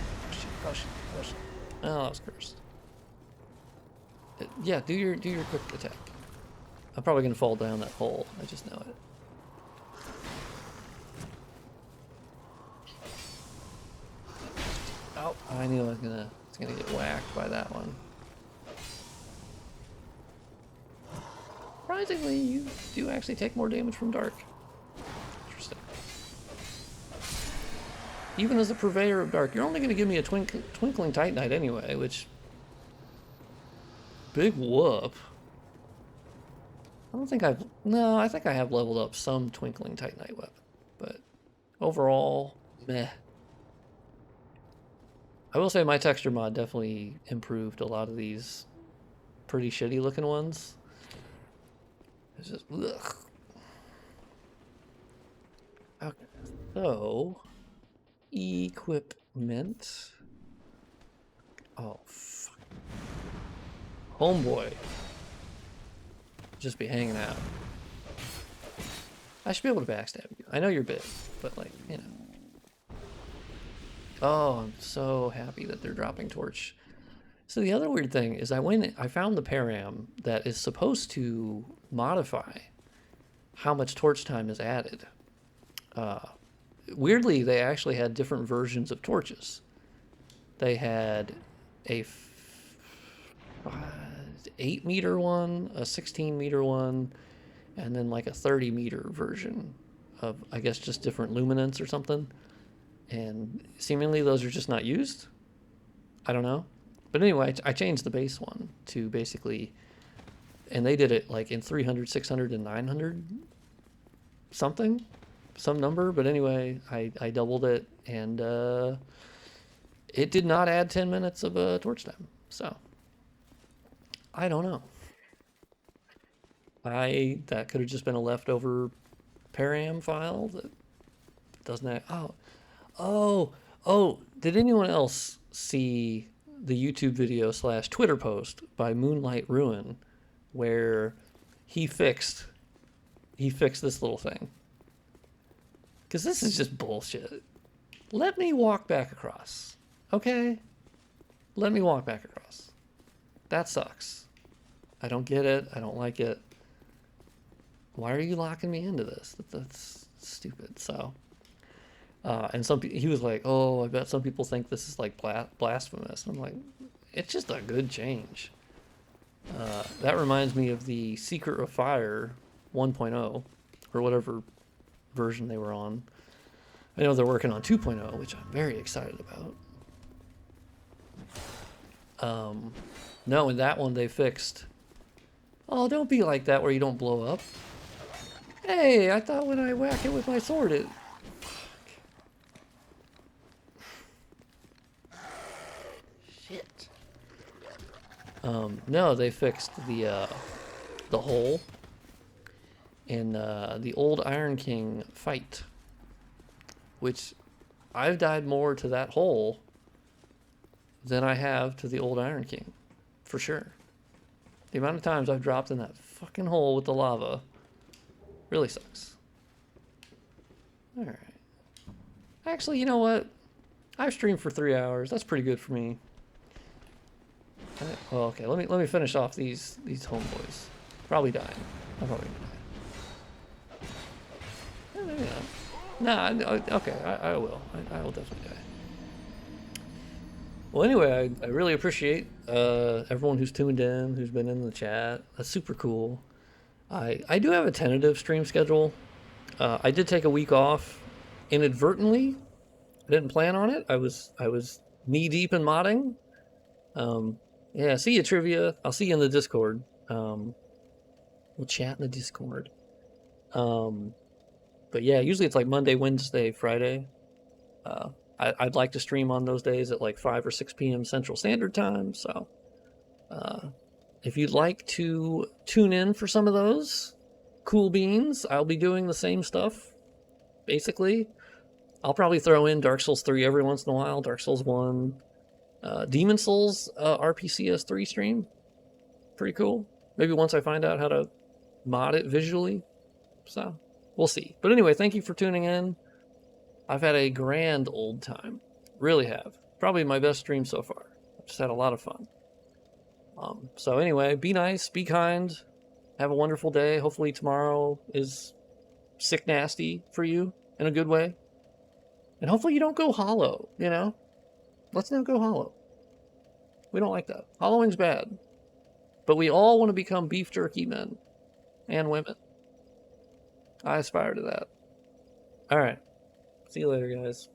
Oh, that was cursed. Yeah, do your quick attack. I'm probably gonna fall down that hole. I just know it. Oh, I knew I was gonna get whacked by that one. Surprisingly, you do actually take more damage from dark. Interesting. Even as a purveyor of dark, you're only gonna give me a twinkling titanite anyway, which big whoop. I think I have leveled up some twinkling titanite weapon, but overall, meh. I will say my texture mod definitely improved a lot of these pretty shitty looking ones. It's just, ugh. Okay, so equipment. Oh, fuck. Homeboy. Just be hanging out. I should be able to backstab you. I know you're big, but like, you know. Oh, I'm so happy that they're dropping torch. So the other weird thing is I found the param that is supposed to modify how much torch time is added. Weirdly, they actually had different versions of torches. They had a 8-meter one, a 16-meter one, and then like a 30-meter version of, I guess, just different luminance or something. And seemingly those are just not used. I don't know. But anyway, I changed the base one to basically, and they did it like in 300, 600, and 900 something, some number. But anyway, I doubled it, and it did not add 10 minutes of torch time. So I don't know. That could have just been a leftover param file that doesn't have, oh, did anyone else see the YouTube video / Twitter post by Moonlight Ruin where he fixed this little thing? Because this is just bullshit. Let me walk back across, okay? Let me walk back across. That sucks. I don't get it. I don't like it. Why are you locking me into this? That's stupid. So, and he was like, "Oh, I bet some people think this is like blasphemous." And I'm like, it's just a good change. That reminds me of the Secret of Fire 1.0 or whatever version they were on. I know they're working on 2.0, which I'm very excited about. No, in that one they fixed. Oh, don't be like that where you don't blow up. Hey, I thought when I whack it with my sword, it... No, they fixed the hole in the old Iron King fight, which I've died more to that hole than I have to the old Iron King, for sure. The amount of times I've dropped in that fucking hole with the lava really sucks. Alright. Actually, you know what? I've streamed for 3 hours. That's pretty good for me. Well, okay, let me finish off these homeboys. Probably dying. I'll probably die. Maybe not. Nah, okay, I will. I will definitely die. Well, anyway, I really appreciate everyone who's tuned in, who's been in the chat. That's super cool. I do have a tentative stream schedule. I did take a week off inadvertently. I didn't plan on it. I was knee deep in modding. Yeah, see you, Trivia. I'll see you in the Discord. We'll chat in the Discord. But yeah, usually it's like Monday, Wednesday, Friday. I'd like to stream on those days at like 5 or 6 p.m. Central Standard Time. So if you'd like to tune in for some of those, cool beans. I'll be doing the same stuff, basically. I'll probably throw in Dark Souls 3 every once in a while, Dark Souls 1. Demon Souls RPCS3 stream. Pretty cool. Maybe once I find out how to mod it visually. So, we'll see. But anyway, thank you for tuning in. I've had a grand old time. Really have. Probably my best stream so far. I've just had a lot of fun. So anyway, be nice, be kind, have a wonderful day. Hopefully tomorrow is sick nasty for you in a good way. And hopefully you don't go hollow, you know? Let's not go hollow. We don't like that. Hollowing's bad. But we all want to become beef jerky men and women. I aspire to that. Alright. See you later, guys.